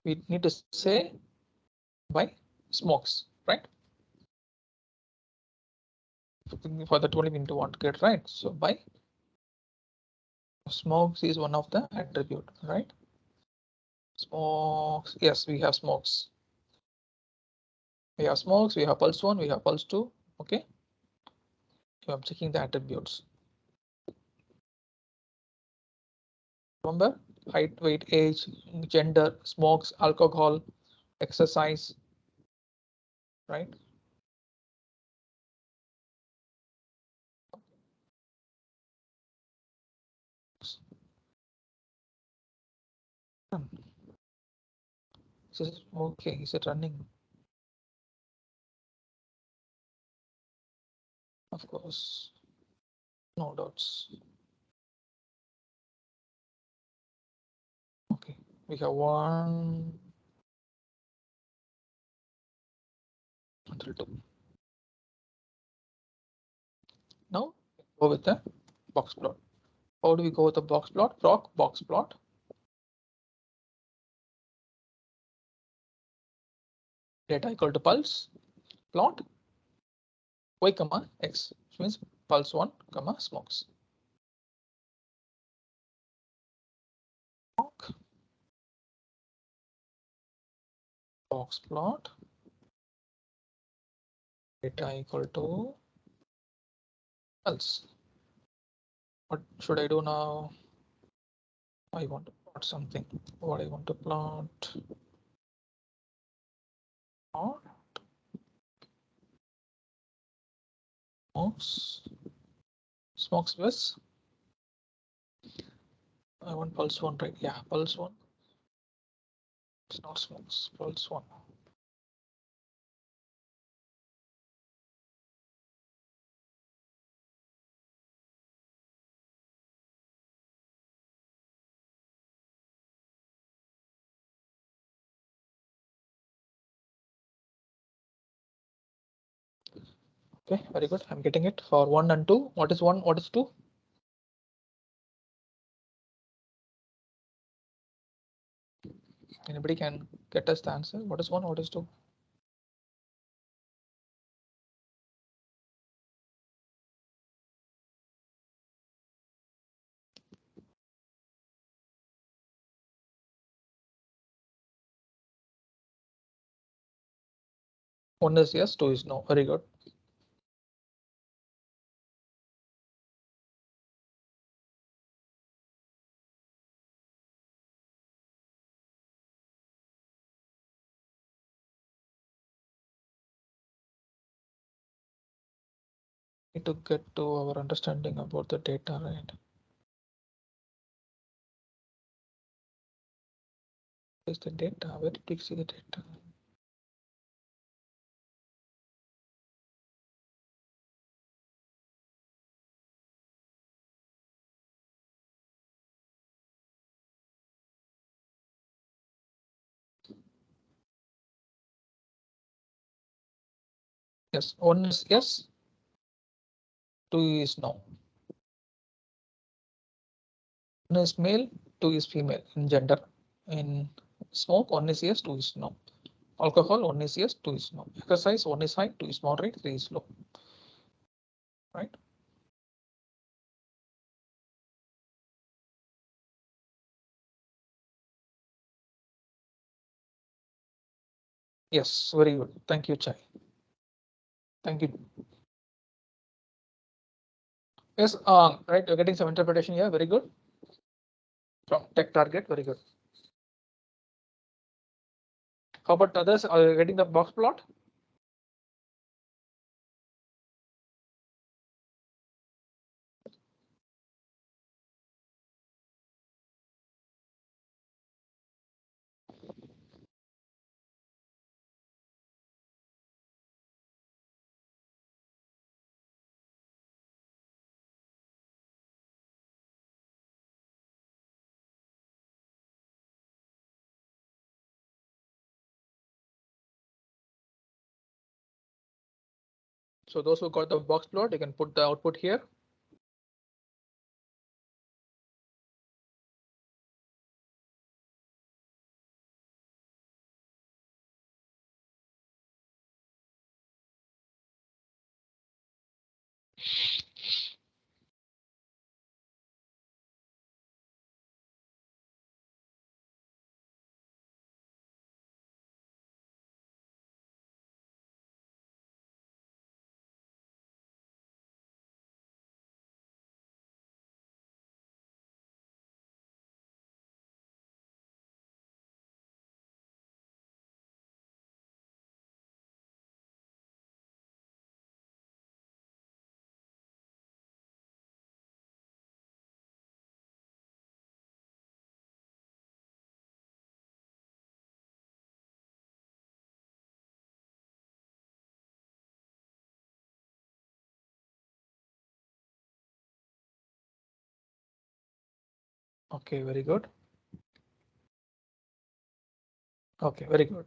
We need to say by smokes, right? For that only we need to want to get right. So by smokes is one of the attribute, right? Smokes. Yes, we have smokes. We have smokes. We have pulse 1. We have pulse 2. Okay. So I'm checking the attributes. Remember, height, weight, age, gender, smokes, alcohol, exercise, right? Okay, is it running? Of course, no doubts. Okay, we have 1 until 2. Now go with the box plot. How do we go with the box plot? Proc box plot. Data equal to pulse plot y comma x, which means pulse 1 comma smokes. Box plot data equal to pulse. What should I do now? I want to plot something. What I want to plot? Smokes plus. I want pulse 1, right? Yeah, pulse 1. It's not smokes, pulse 1. Okay, very good. I'm getting it for 1 and 2. What is 1? What is 2? Anybody can get us the answer? What is 1? What is 2? One is yes, 2 is no. Very good. Need to get to our understanding about the data, right? Is the data? Where did we see the data? Yes, 1 is yes, 2 is no. 1 is male, 2 is female in gender. In smoke, 1 is yes, 2 is no. Alcohol, 1 is yes, 2 is no. Exercise, 1 is high, 2 is moderate, 3 is low. Right? Yes, very good. Thank you, Chai. Thank you. Yes, right, you're getting some interpretation here. Very good. From tech target, very good. How about others? Are you getting the box plot? So those who got the box plot, you can put the output here. Okay, very good. Okay, very good.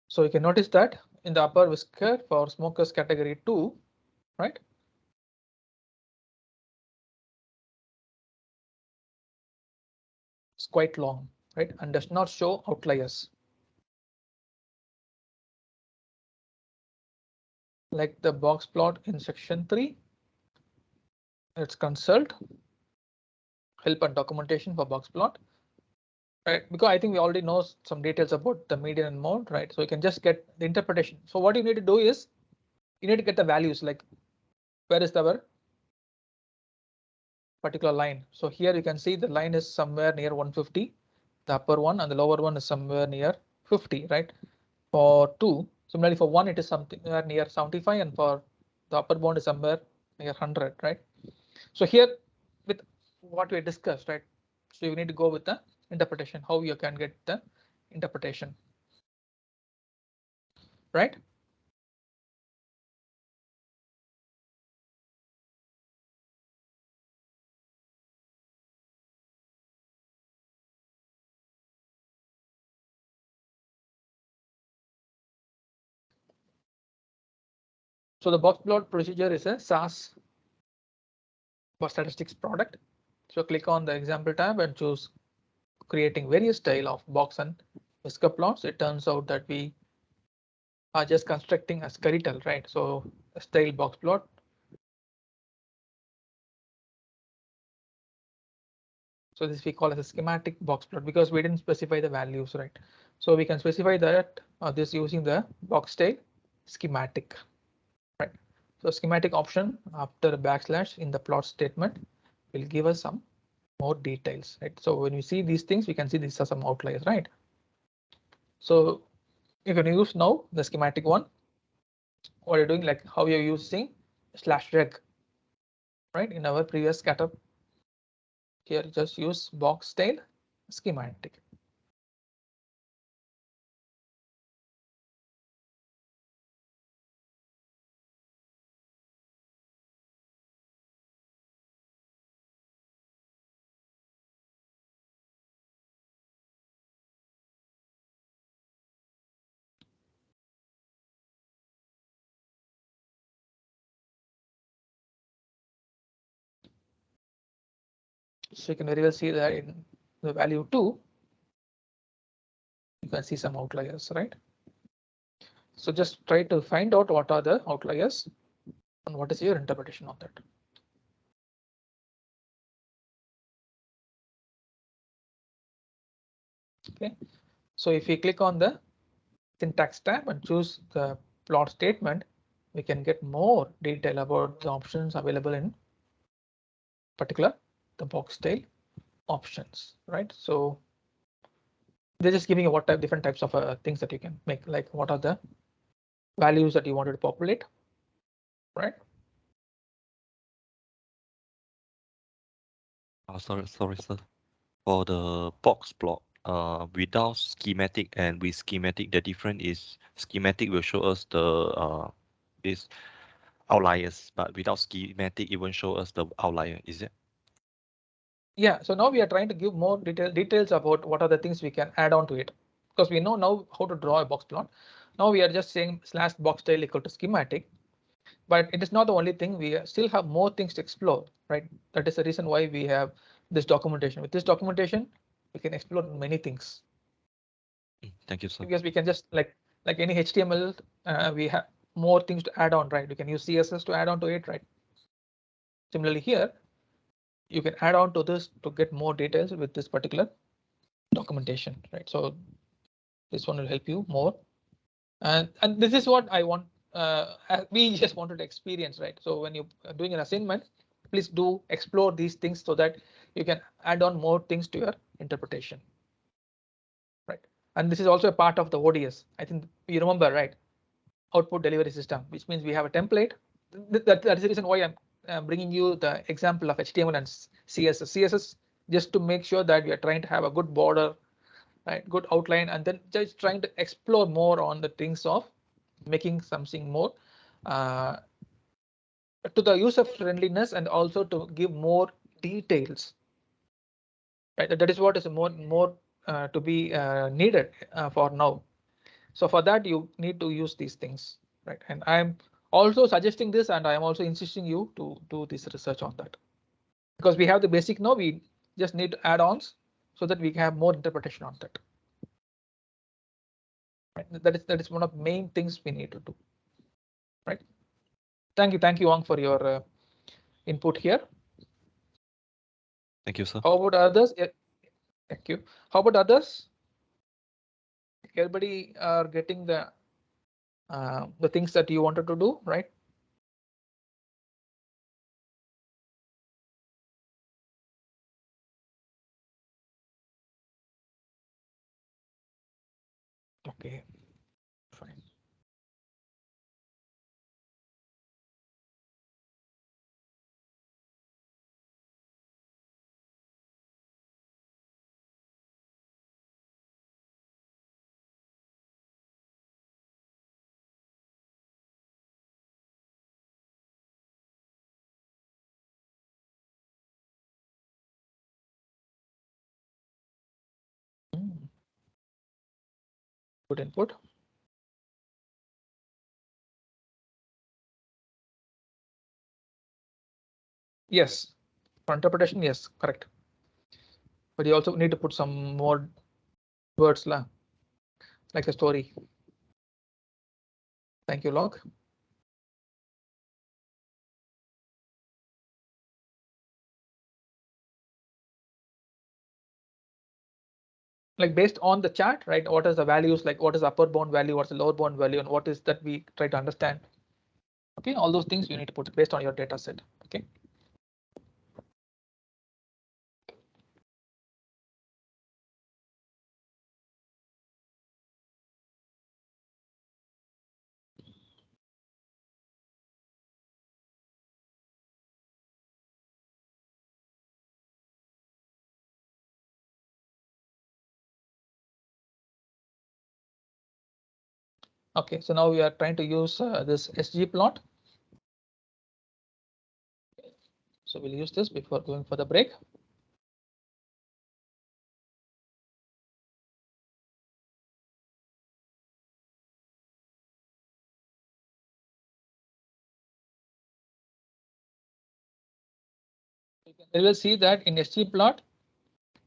So you can notice that in the upper whisker for smokers category 2, right? It's quite long, right? And does not show outliers. Like the box plot in section 3. Let's consult help and documentation for box plot. Right, because I think we already know some details about the median and mode, right? So you can just get the interpretation. So what you need to do is you need to get the values, like where is our particular line. So here you can see the line is somewhere near 150, the upper one, and the lower one is somewhere near 50, right? For 2, similarly for 1 it is something near 75, and for the upper bound is somewhere near 100, right? So here with what we discussed, right? So you need to go with the interpretation, how you can get the interpretation, right? So the box plot procedure is a SaaS for statistics product. So click on the example tab and choose creating various style of box and whisker plots. It turns out that we are just constructing a Skeletal, right? So a style box plot. So this we call as a schematic box plot because we didn't specify the values, right? So we can specify that this using the box style schematic, right? So schematic option after a backslash in the plot statement will give us some more details, right? So when we see these things, we can see these are some outliers, right? So you can use now the schematic one. What you're doing, like how you're using /reg, right? In our previous scatter, here just use box tail schematic. So you can very well see that in the value 2, you can see some outliers, right? So just try to find out what are the outliers and what is your interpretation of that. Okay, so if we click on the syntax tab and choose the plot statement, we can get more detail about the options available in particular the box tail options, right? So they're just giving you what type, different types of things that you can make, like what are the values that you wanted to populate, right? Sorry, sir. For the box plot, without schematic and with schematic, the difference is schematic will show us the this outliers, but without schematic, it won't show us the outlier. Is it? Yeah. So now we are trying to give more details about what are the things we can add on to it, because we know now how to draw a box plot. Now we are just saying /box tail equal to schematic, but it is not the only thing. We still have more things to explore, right? That is the reason why we have this documentation. With this documentation, we can explore many things. Thank you, sir. Because we can just like any HTML, we have more things to add on, right? You can use CSS to add on to it, right? Similarly here, you can add on to this to get more details with this particular documentation, right? So this one will help you more. And this is what I want. We just wanted to experience, right? So when you're doing an assignment, please do explore these things so that you can add on more things to your interpretation, right? And this is also a part of the ODS. I think you remember, right? Output delivery system, which means we have a template. That is the reason why I'm bringing you the example of HTML and CSS. CSS just to make sure that we are trying to have a good border, right? Good outline, and then just trying to explore more on the things of making something more to the user friendliness and also to give more details. Right, that is what is more to be needed for now. So for that, you need to use these things, right? And I'm also suggesting this, and I am also insisting you to do this research on that, because we have the basic now. We just need to add ons so that we can have more interpretation on that. Right? That is one of the main things we need to do. Right. Thank you, Wang, for your input here. Thank you, sir. How about others? Yeah. Thank you. How about others? Everybody are getting the things that you wanted to do, right? Okay, fine. Good input. Yes, for interpretation, yes, correct. But you also need to put some more words like a story. Thank you, Log. Like based on the chart, right? What is the values, like what is the upper bound value, what's the lower bound value, and what is that we try to understand. Okay, all those things you need to put based on your data set. Okay. Okay, so now we are trying to use this SGplot. So we'll use this before going for the break. You will see that in SGplot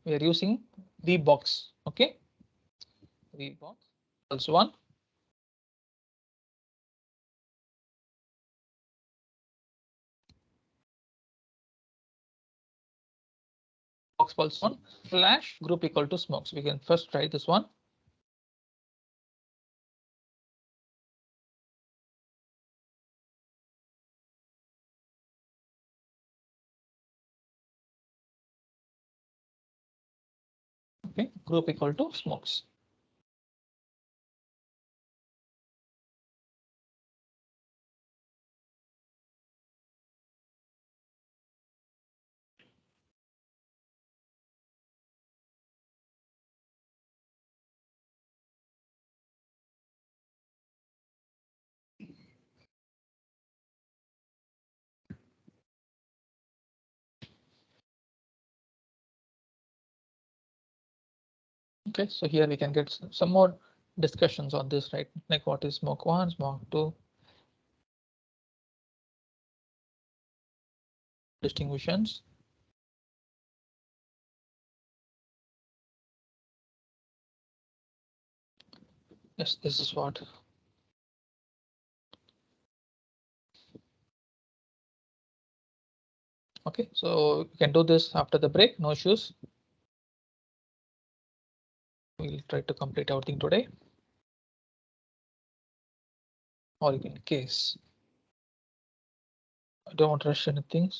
we are using the box. Okay, the box equals 1. Box pulse 1 flash group equal to smoke. So we can first try this one. Okay, group equal to smokes. Okay, so here we can get some more discussions on this, right? Like what is smoke 1, smoke 2, distinguishes. Yes, this is what. Okay, so you can do this after the break, no issues. We'll try to complete everything today. Or in case I don't want to rush anything.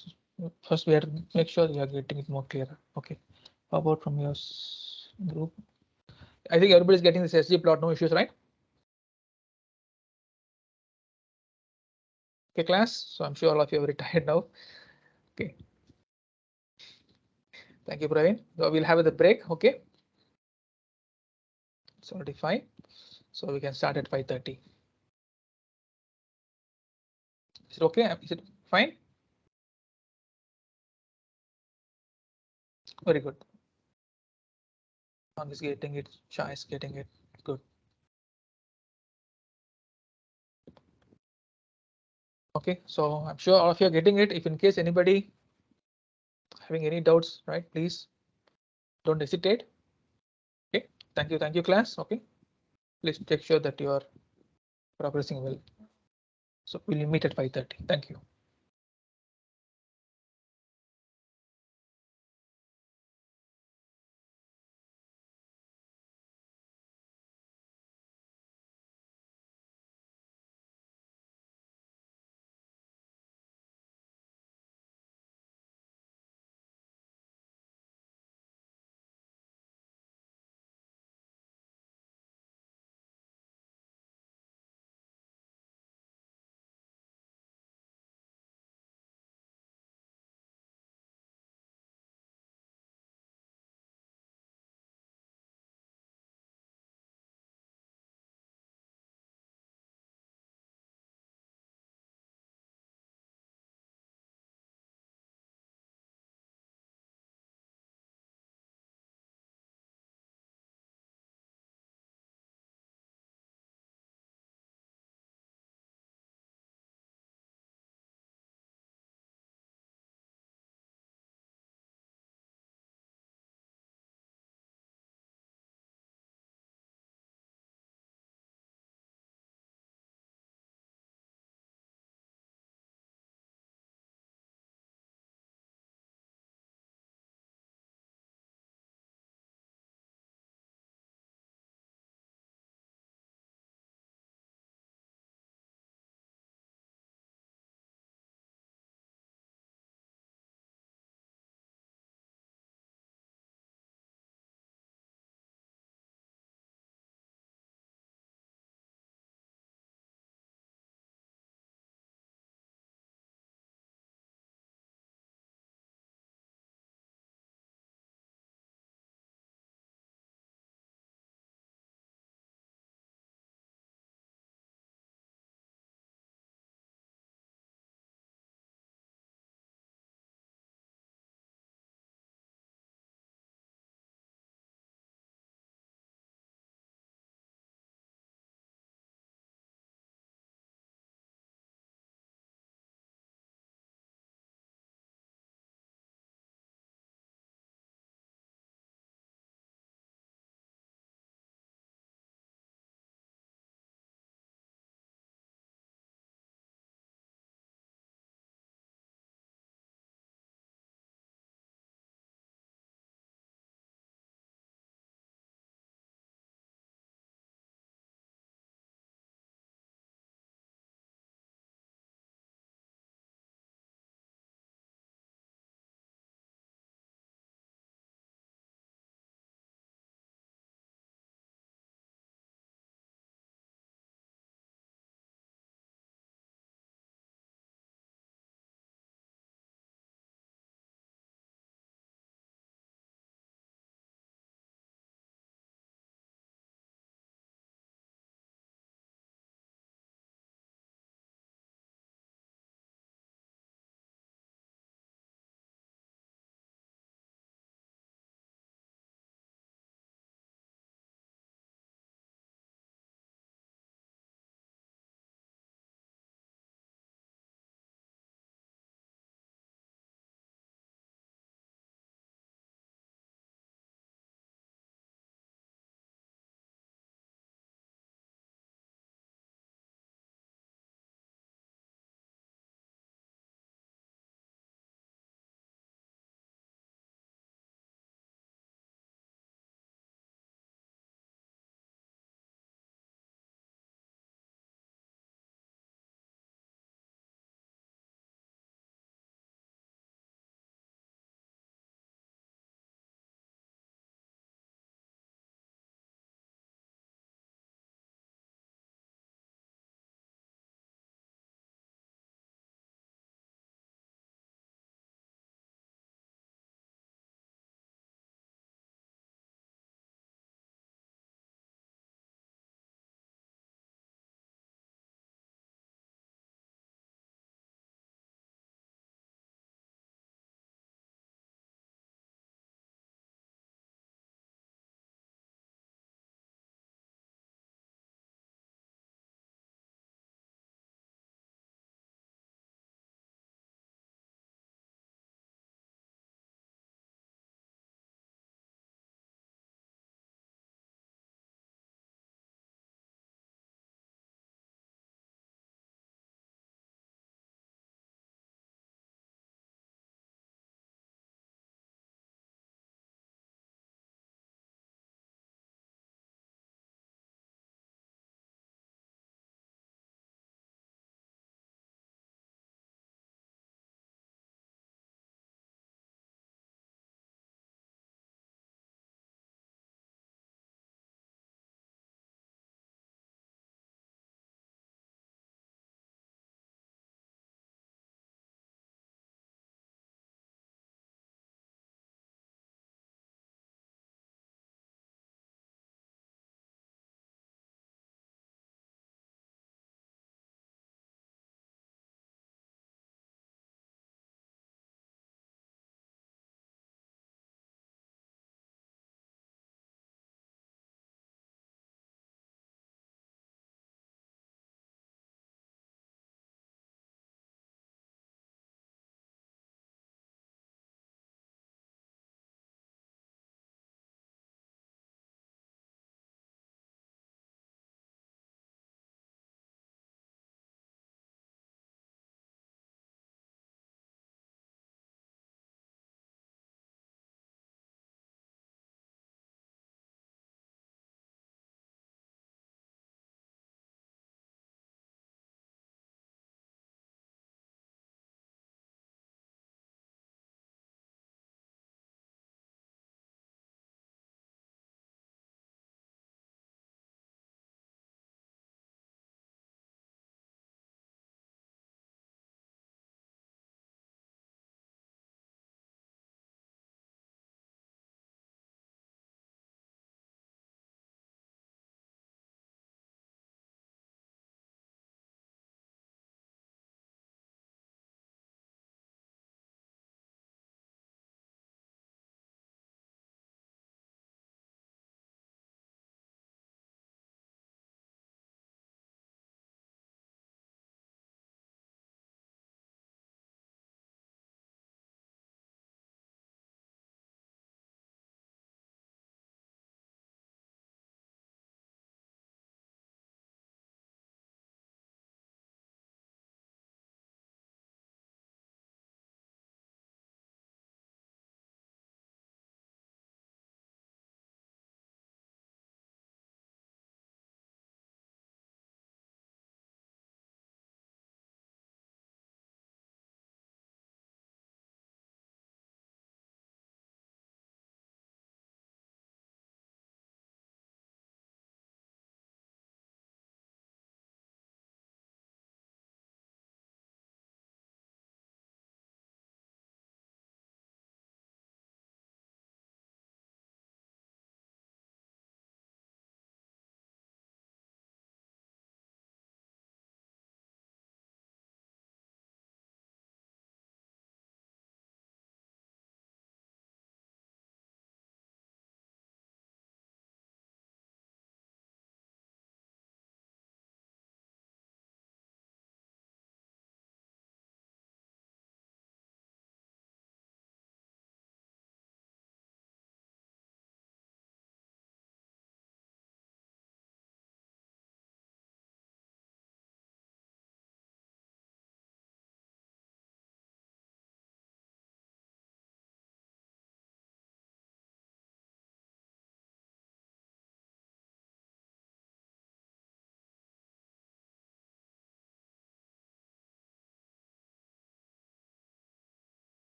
First, we have to make sure you are getting it more clear. Okay, how about from your group? I think everybody's getting this SGplot, no issues, right? Okay, class. So I'm sure all of you are very tired now. Okay. Thank you, Praveen. So we'll have the break. Okay. It's already 5. So we can start at 5:30. Is it okay? Is it fine? Very good. One is getting it, Shah is getting it. Good. Okay, so I'm sure all of you are getting it. If in case anybody having any doubts, right, please don't hesitate. Okay, thank you, class. Okay, please make sure that you are progressing well. So we'll meet at 5:30. Thank you.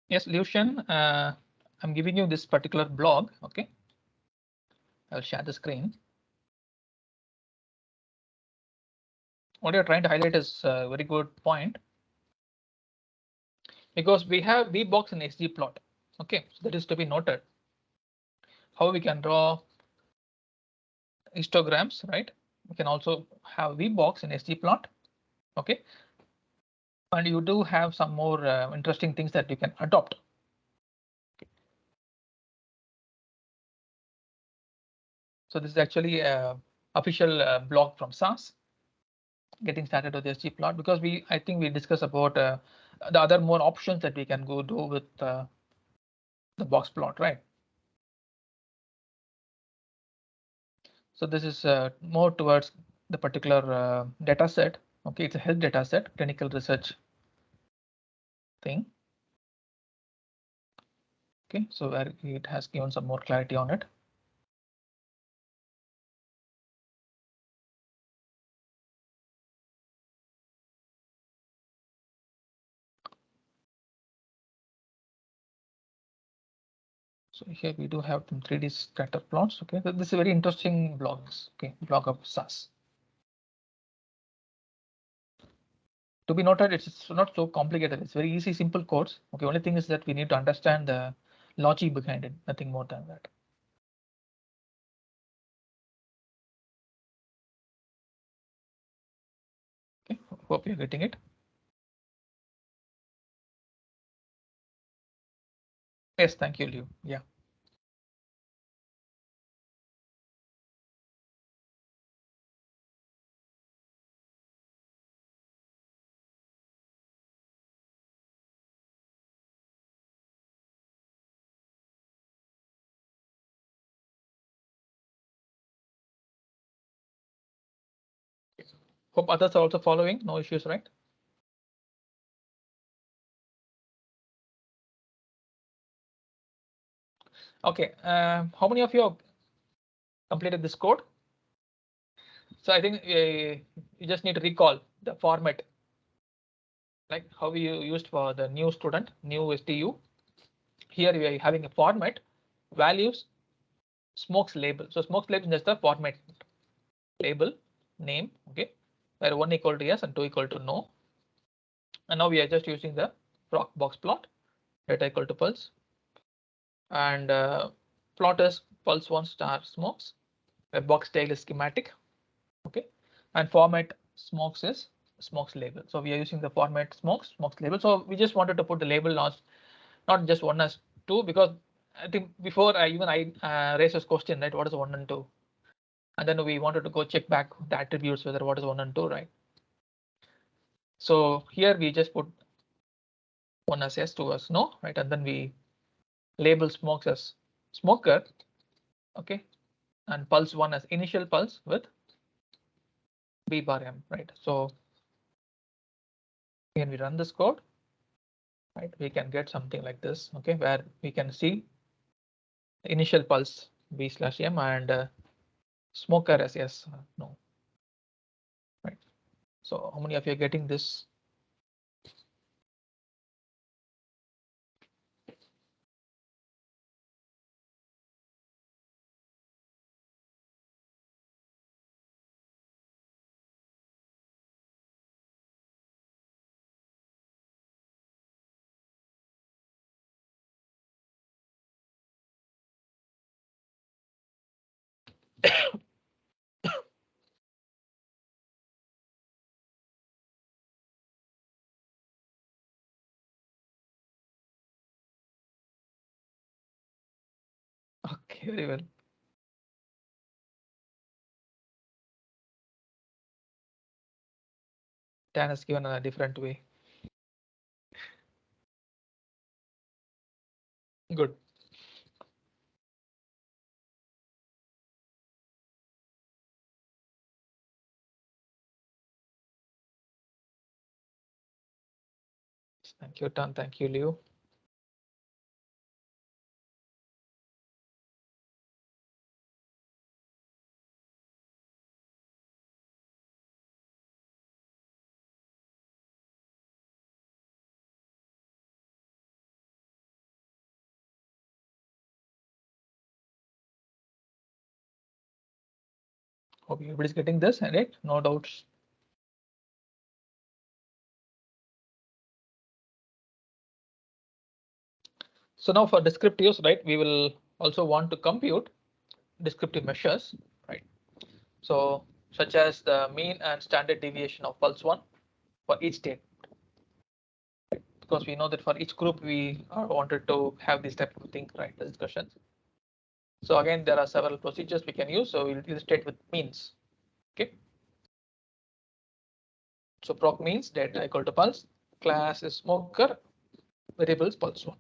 Yes, Lucian, I'm giving you this particular blog. Okay, I'll share the screen. What you're trying to highlight is a very good point, because we have VBox and SGplot. Okay, so that is to be noted. How we can draw histograms, right? We can also have VBox and SGplot. Okay, and you do have some more interesting things that you can adopt. So this is actually a official blog from SAS. Getting started with the SGplot, because I think we discussed about the other more options that we can go do with the box plot, right? So this is more towards the particular data set. Okay, it's a health data set, clinical research thing. Okay, so where it has given some more clarity on it. So here we do have some 3D scatter plots. Okay, so this is a very interesting blogs. Okay, blog of SAS. To be noted, it's not so complicated. It's very easy, simple codes. Okay, only thing is that we need to understand the logic behind it, nothing more than that. Okay, hope you're getting it. Yes, thank you, Liu. Yeah. Hope others are also following. No issues, right? Okay. How many of you have completed this code? So I think you just need to recall the format, like how we used for the new student, new STU. Here we are having a format, values, smokes label. So smokes label is just the format label name. Okay, where 1 equal to yes and 2 equal to no. And now we are just using the proc box plot, data equal to pulse, and plot is pulse 1 star smokes. A box tail is schematic. Okay, and format smokes is smokes label. So we are using the format smokes label. So we just wanted to put the label not just 1 as 2, because I think before I raised this question, right? What is 1 and 2? And then we wanted to go check back the attributes, whether what is 1 and 2, right? So here we just put 1 as yes, 2 as no, right? And then we label smokes as smoker. Okay, and pulse 1 as initial pulse with B bar M, right? So when we run this code, right, we can get something like this. Okay, where we can see initial pulse B slash M and smoker as yes, no. Right. So how many of you are getting this? Okay, very well. Dan has given a different way. Good. Thank you, Tan. Thank you, Liu. Hope everybody's getting this, right? No doubts. So now for descriptives, right, we will also want to compute descriptive measures, right? So such as the mean and standard deviation of pulse 1 for each state. Because we know that for each group we wanted to have this type of thing, right? The discussions. So again, there are several procedures we can use. So we'll illustrate with means. Okay. So proc means data equal to pulse. Class is smoker. Variables pulse 1.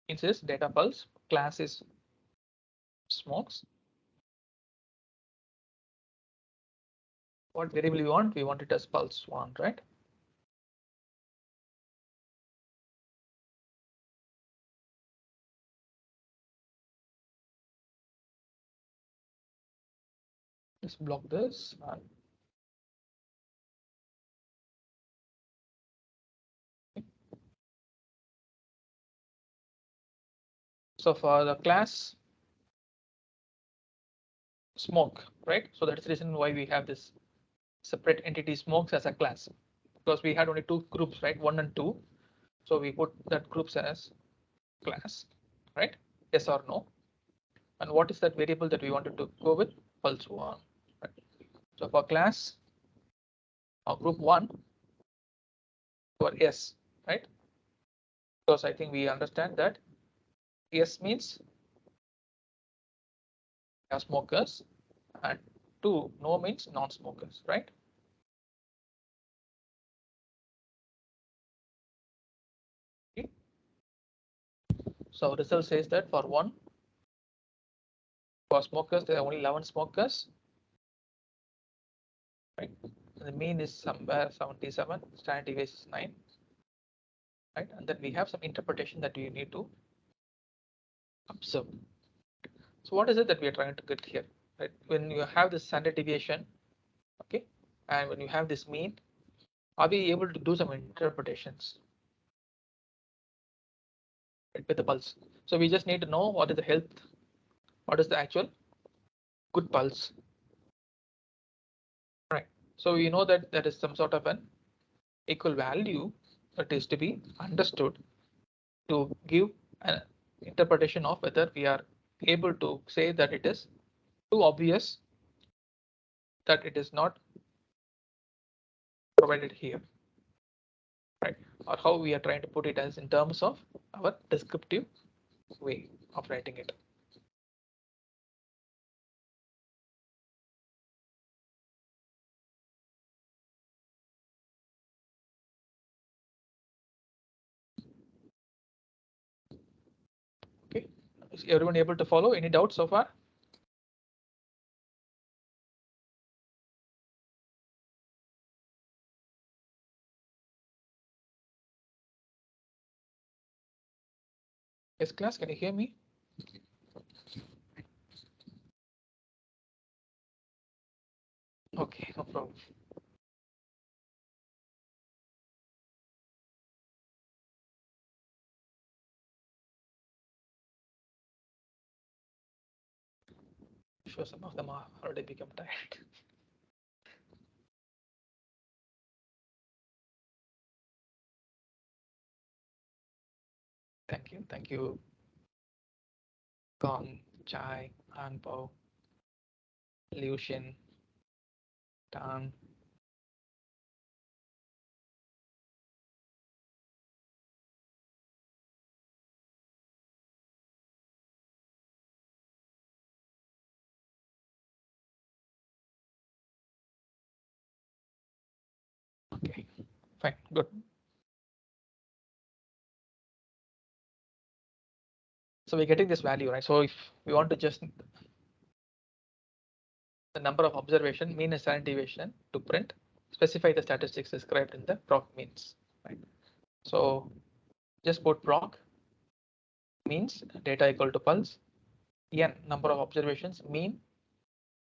Means is data pulse. Class is smokes. What variable we want? We want it as pulse 1, right? Let's block this. So for the class smoke, right? So that's the reason why we have this separate entity smokes as a class, because we had only two groups, right? 1 and 2. So we put that groups as class, right? Yes or no. And what is that variable that we wanted to go with? Pulse 1. Right? So for class or group 1 for S, right? Because I think we understand that S means smokers and 2 no means non-smokers, right? Okay. So result says that for 1, for smokers there are only 11 smokers, right? And the mean is somewhere 77, standard deviation is 9, right? And then we have some interpretation that we need to observe. So what is it that we are trying to get here, right? When you have this standard deviation, okay, and when you have this mean, are we able to do some interpretations, right, with the pulse? So we just need to know what is the health, what is the actual good pulse, right? So we know that there is some sort of an equal value that is to be understood to give an interpretation of whether we are able to say that it is too obvious that it is not provided here, right? Or how we are trying to put it as in terms of our descriptive way of writing it. Okay, is everyone able to follow? Any doubts so far? Yes, class, can you hear me? Okay, no problem. Sure, some of them are already become tired. Thank you. Gong, Chai, Anpo, Liu Xin, Dan. Okay, fine, good. So we're getting this value, right? So if we want to just the number of observation, mean and standard deviation to print, specify the statistics described in the proc means, right? So just put proc means data equal to pulse, n number of observations, mean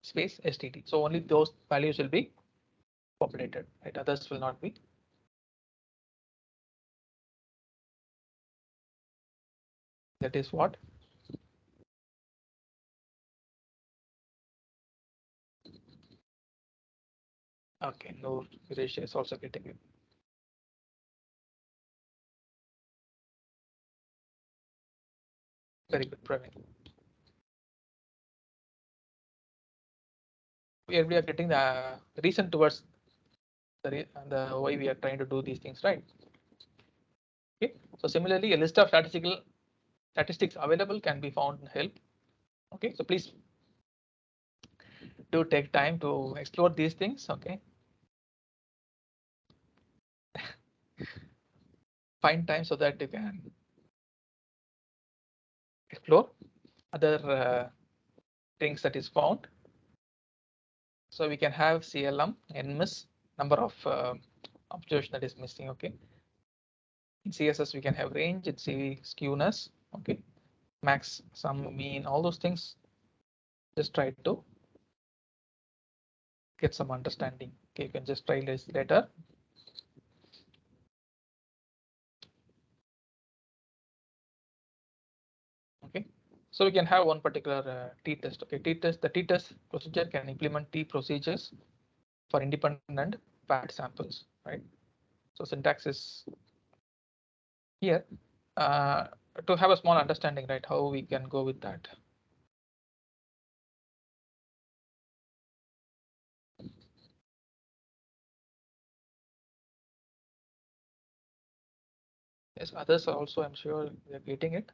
space STT. So only those values will be populated, right? Others will not be. That is what. Okay, no, Viresh is also getting it. Very good, Praveen. We are getting the reason towards the why we are trying to do these things, right? Okay. So similarly, a list of statistics available can be found in help. Okay, so please do take time to explore these things. Okay, find time so that you can explore other things that is found. So we can have CLM, NMIS, number of observation that is missing. Okay, in CSS we can have range, it's CV skewness. Okay, max, sum, mean, all those things. Just try to get some understanding. Okay, you can just try this later. Okay, so we can have one particular t-test. Okay, t-test, the t-test procedure can implement t-procedures for independent and valid samples, right? So syntax is here to have a small understanding, right? How we can go with that. Yes, others are also, I'm sure they're getting it.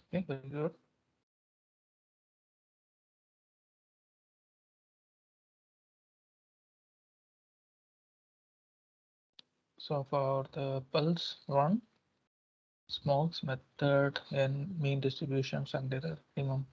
Okay, very good. So for the pulse run, Smokes method and mean distributions and the minimum.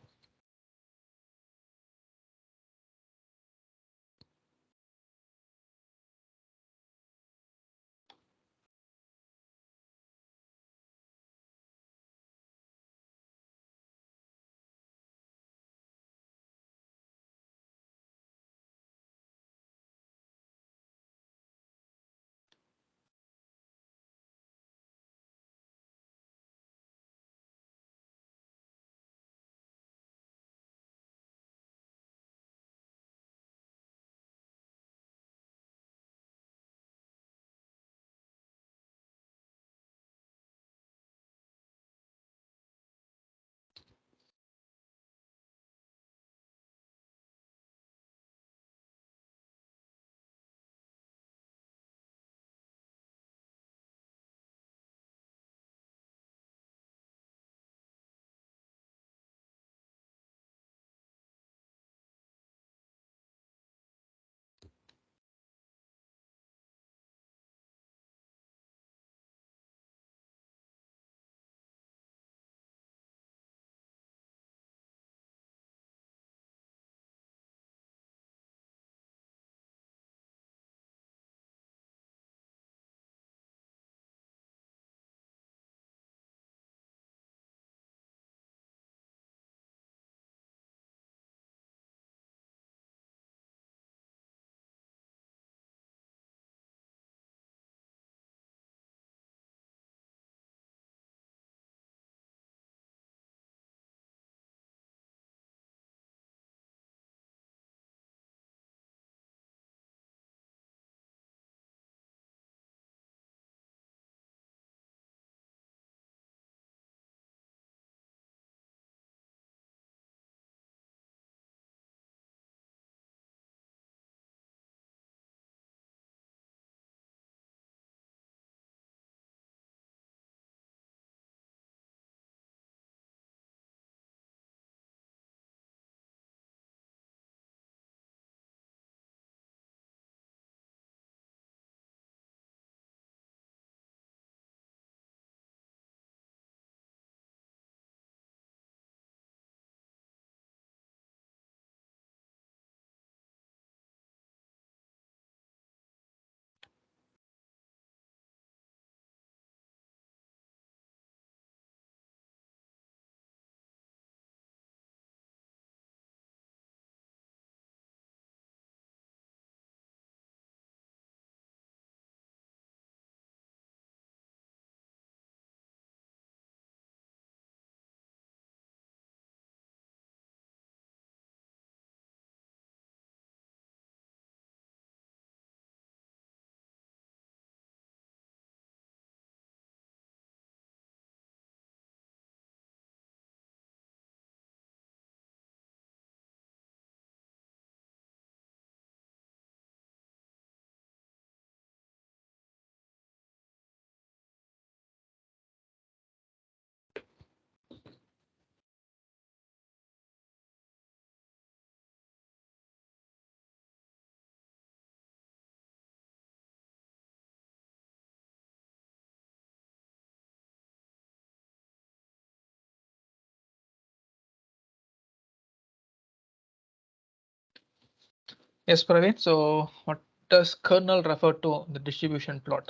Yes, Praveen. So what does kernel refer to in the distribution plot?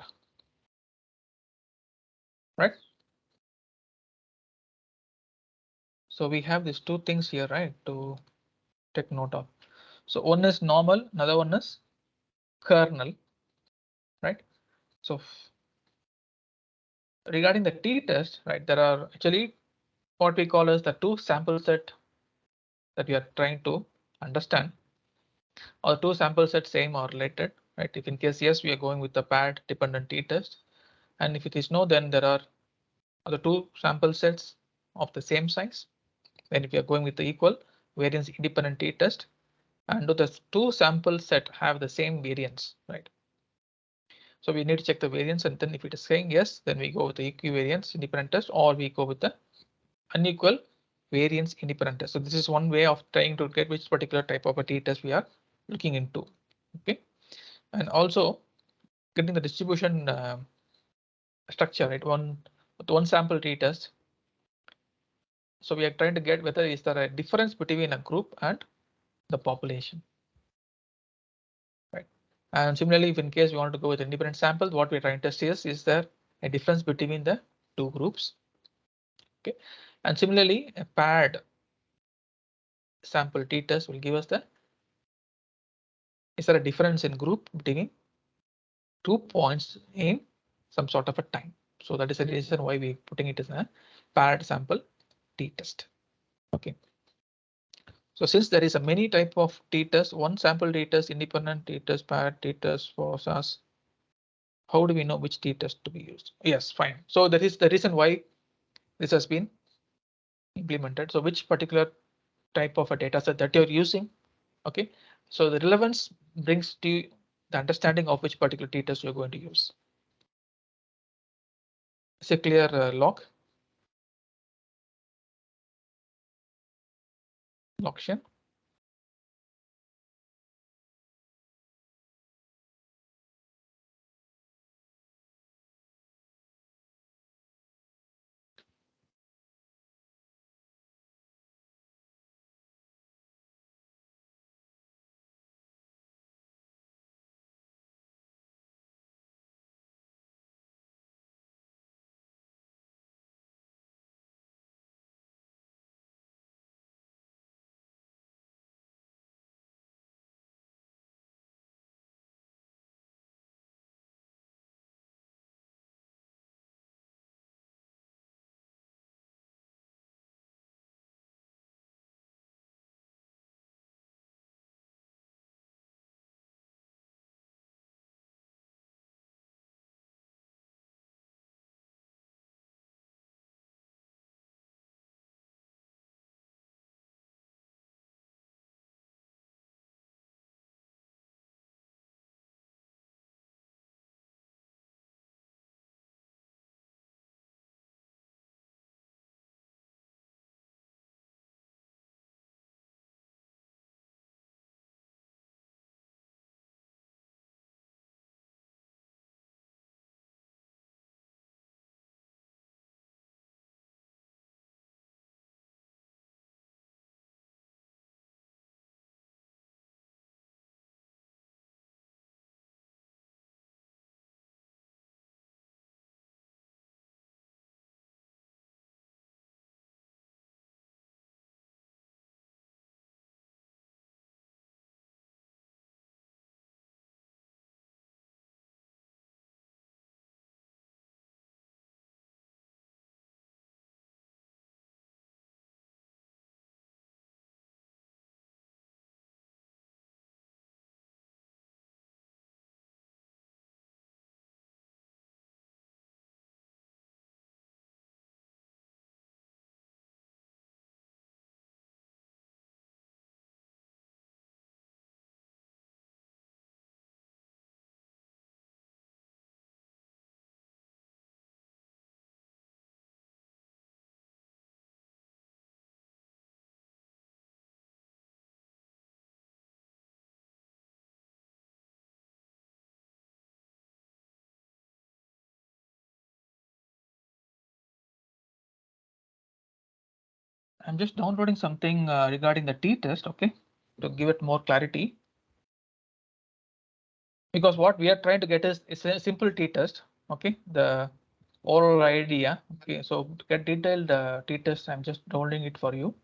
Right. So we have these two things here, right, to take note of. So one is normal, another one is kernel, right? So regarding the t-test, right, there are actually what we call as the two sample set that we are trying to understand, or two sample sets same or related, right? If in case yes, we are going with the paired dependent t-test, and if it is no, then there are the two sample sets of the same size. Then if you are going with the equal variance independent t-test, and do the two sample set have the same variance, right? So we need to check the variance, and then if it is saying yes, then we go with the equivariance independent test, or we go with the unequal variance independent test. So this is one way of trying to get which particular type of a t-test we are looking into. Okay, and also getting the distribution structure, right? One sample t-test. So we are trying to get whether is there a difference between a group and the population. Right. And similarly, if in case we want to go with independent samples, what we're trying to see is there a difference between the two groups? Okay, and similarly, a paired sample t-test will give us the is there a difference in group between 2 points in some sort of a time. So that is the reason why we're putting it as a paired sample t-test. Okay. So since there is a many type of t-test, one sample t-test, independent t-test, paired t-test for SAS, how do we know which t-test to be used? Yes, fine. So that is the reason why this has been implemented. So which particular type of a data set that you're using? Okay, so the relevance brings to you the understanding of which particular t-test you're going to use. It's a clear log. Loction. I'm just downloading something regarding the t-test, okay, to give it more clarity. Because what we are trying to get is a simple t-test, okay, the oral idea. Okay, so to get detailed t-test, I'm just downloading it for you.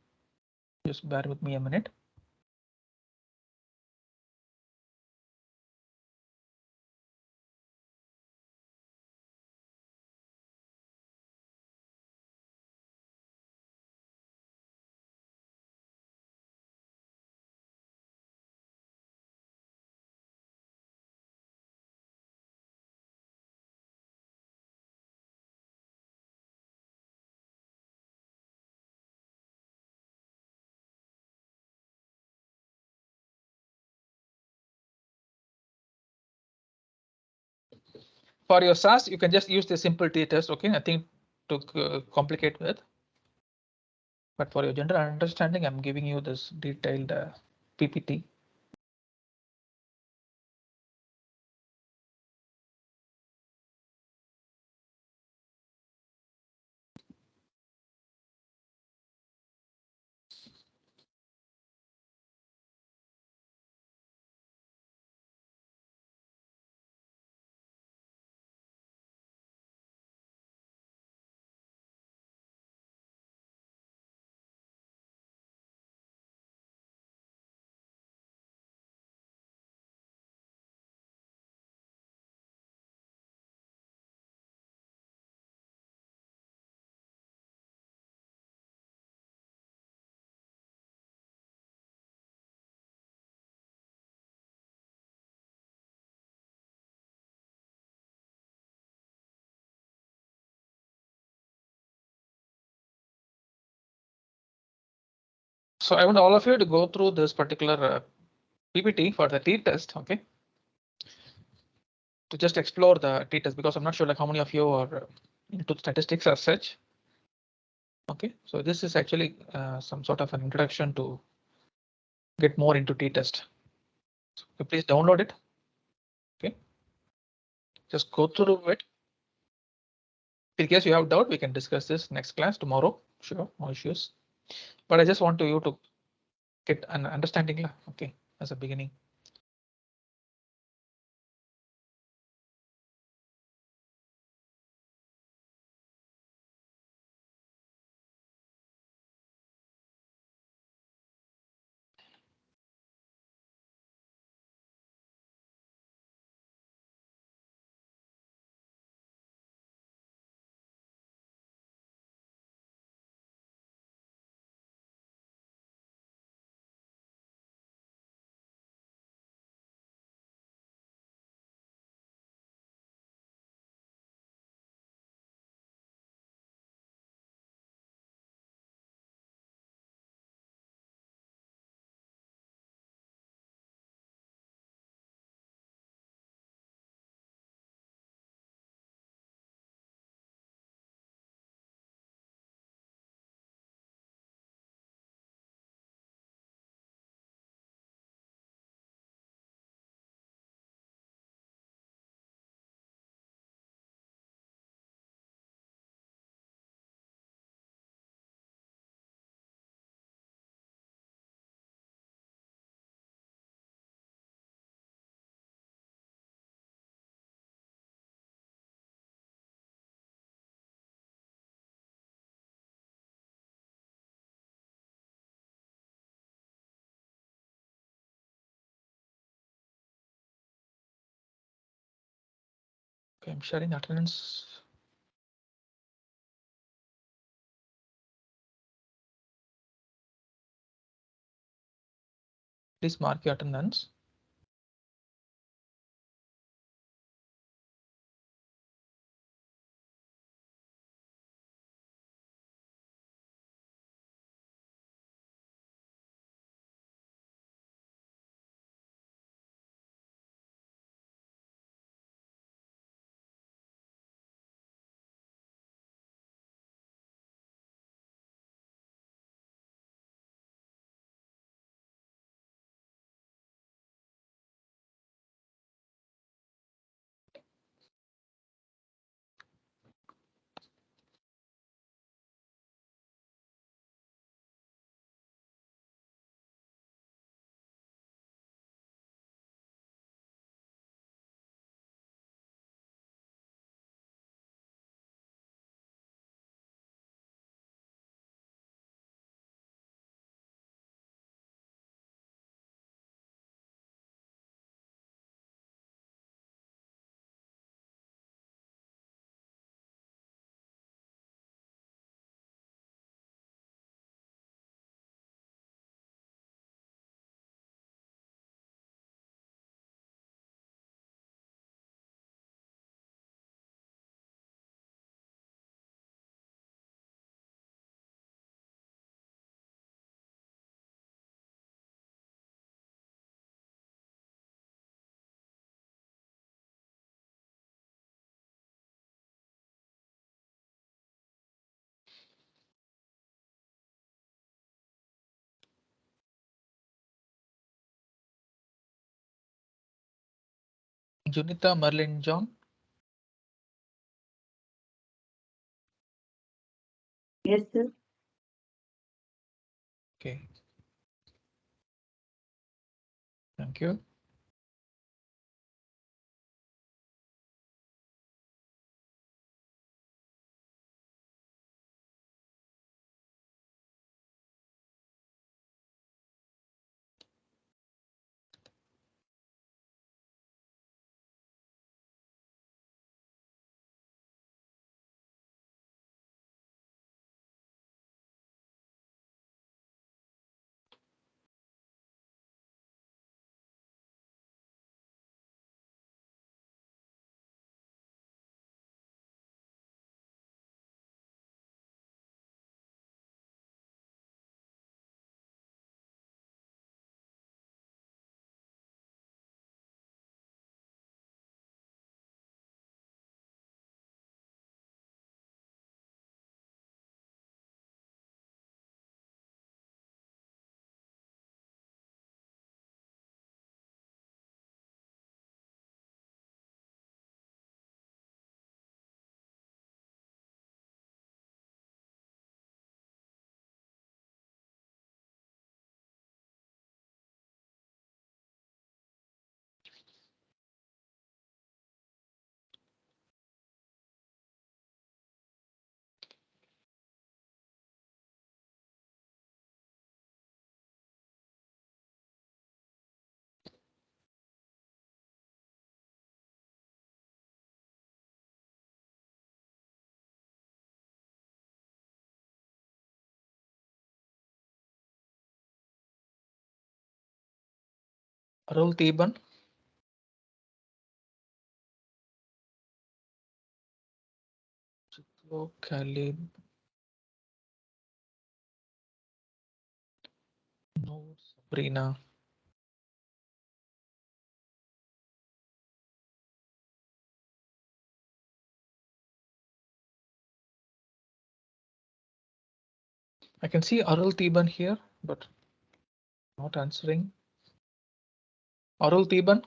Just bear with me a minute. For your SAS, you can just use the simple t-test, okay, nothing to complicate with. but for your general understanding, I'm giving you this detailed PPT. So I want all of you to go through this particular PPT for the t-test, okay? To just explore the t-test, because I'm not sure like how many of you are into statistics as such. Okay, so this is actually some sort of an introduction to get more into t-test. So please download it. Okay, just go through it. In case you have doubt, we can discuss this next class tomorrow. Sure, no issues. But I just want you to get an understanding, okay, as a beginning. Okay, I'm sharing attendance. Please mark your attendance. Junita Merlin John. Yes, sir. Okay. Thank you. Arul Teban. Khalid. No, Sabrina. I can see Arul Teban here, but not answering. Arul Teban.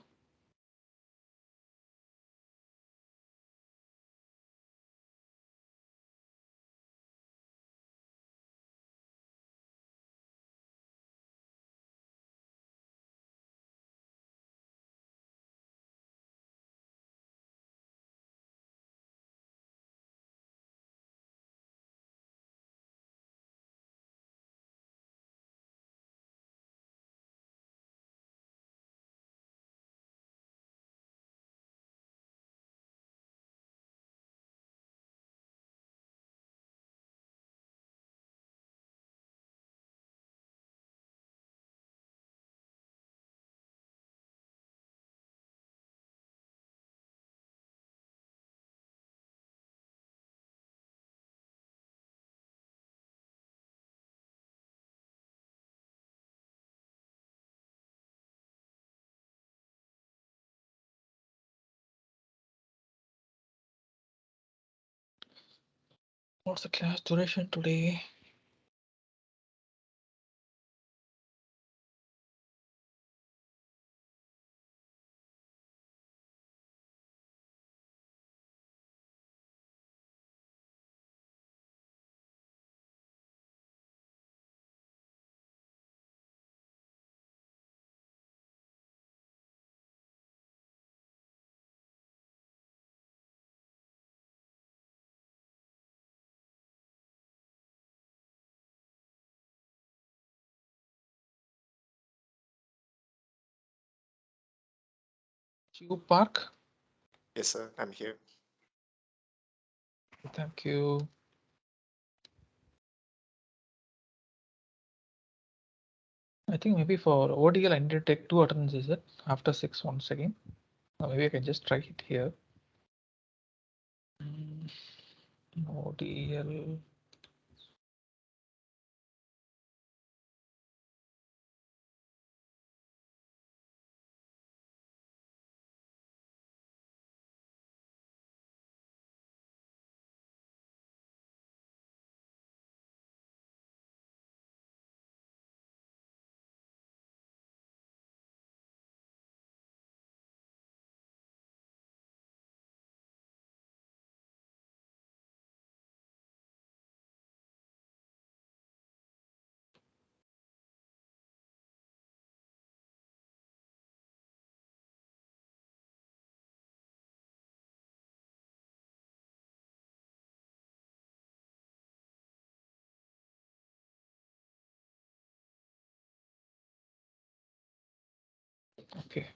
What's the class duration today? Chu Park. Yes, sir. I'm here. Thank you. I think maybe for ODL I need to take 2 attendances, is it? After 6 once again. Or maybe I can just try it here. ODL. Okay.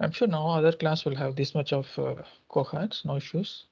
I'm sure now other class will have this much of cohorts, no issues.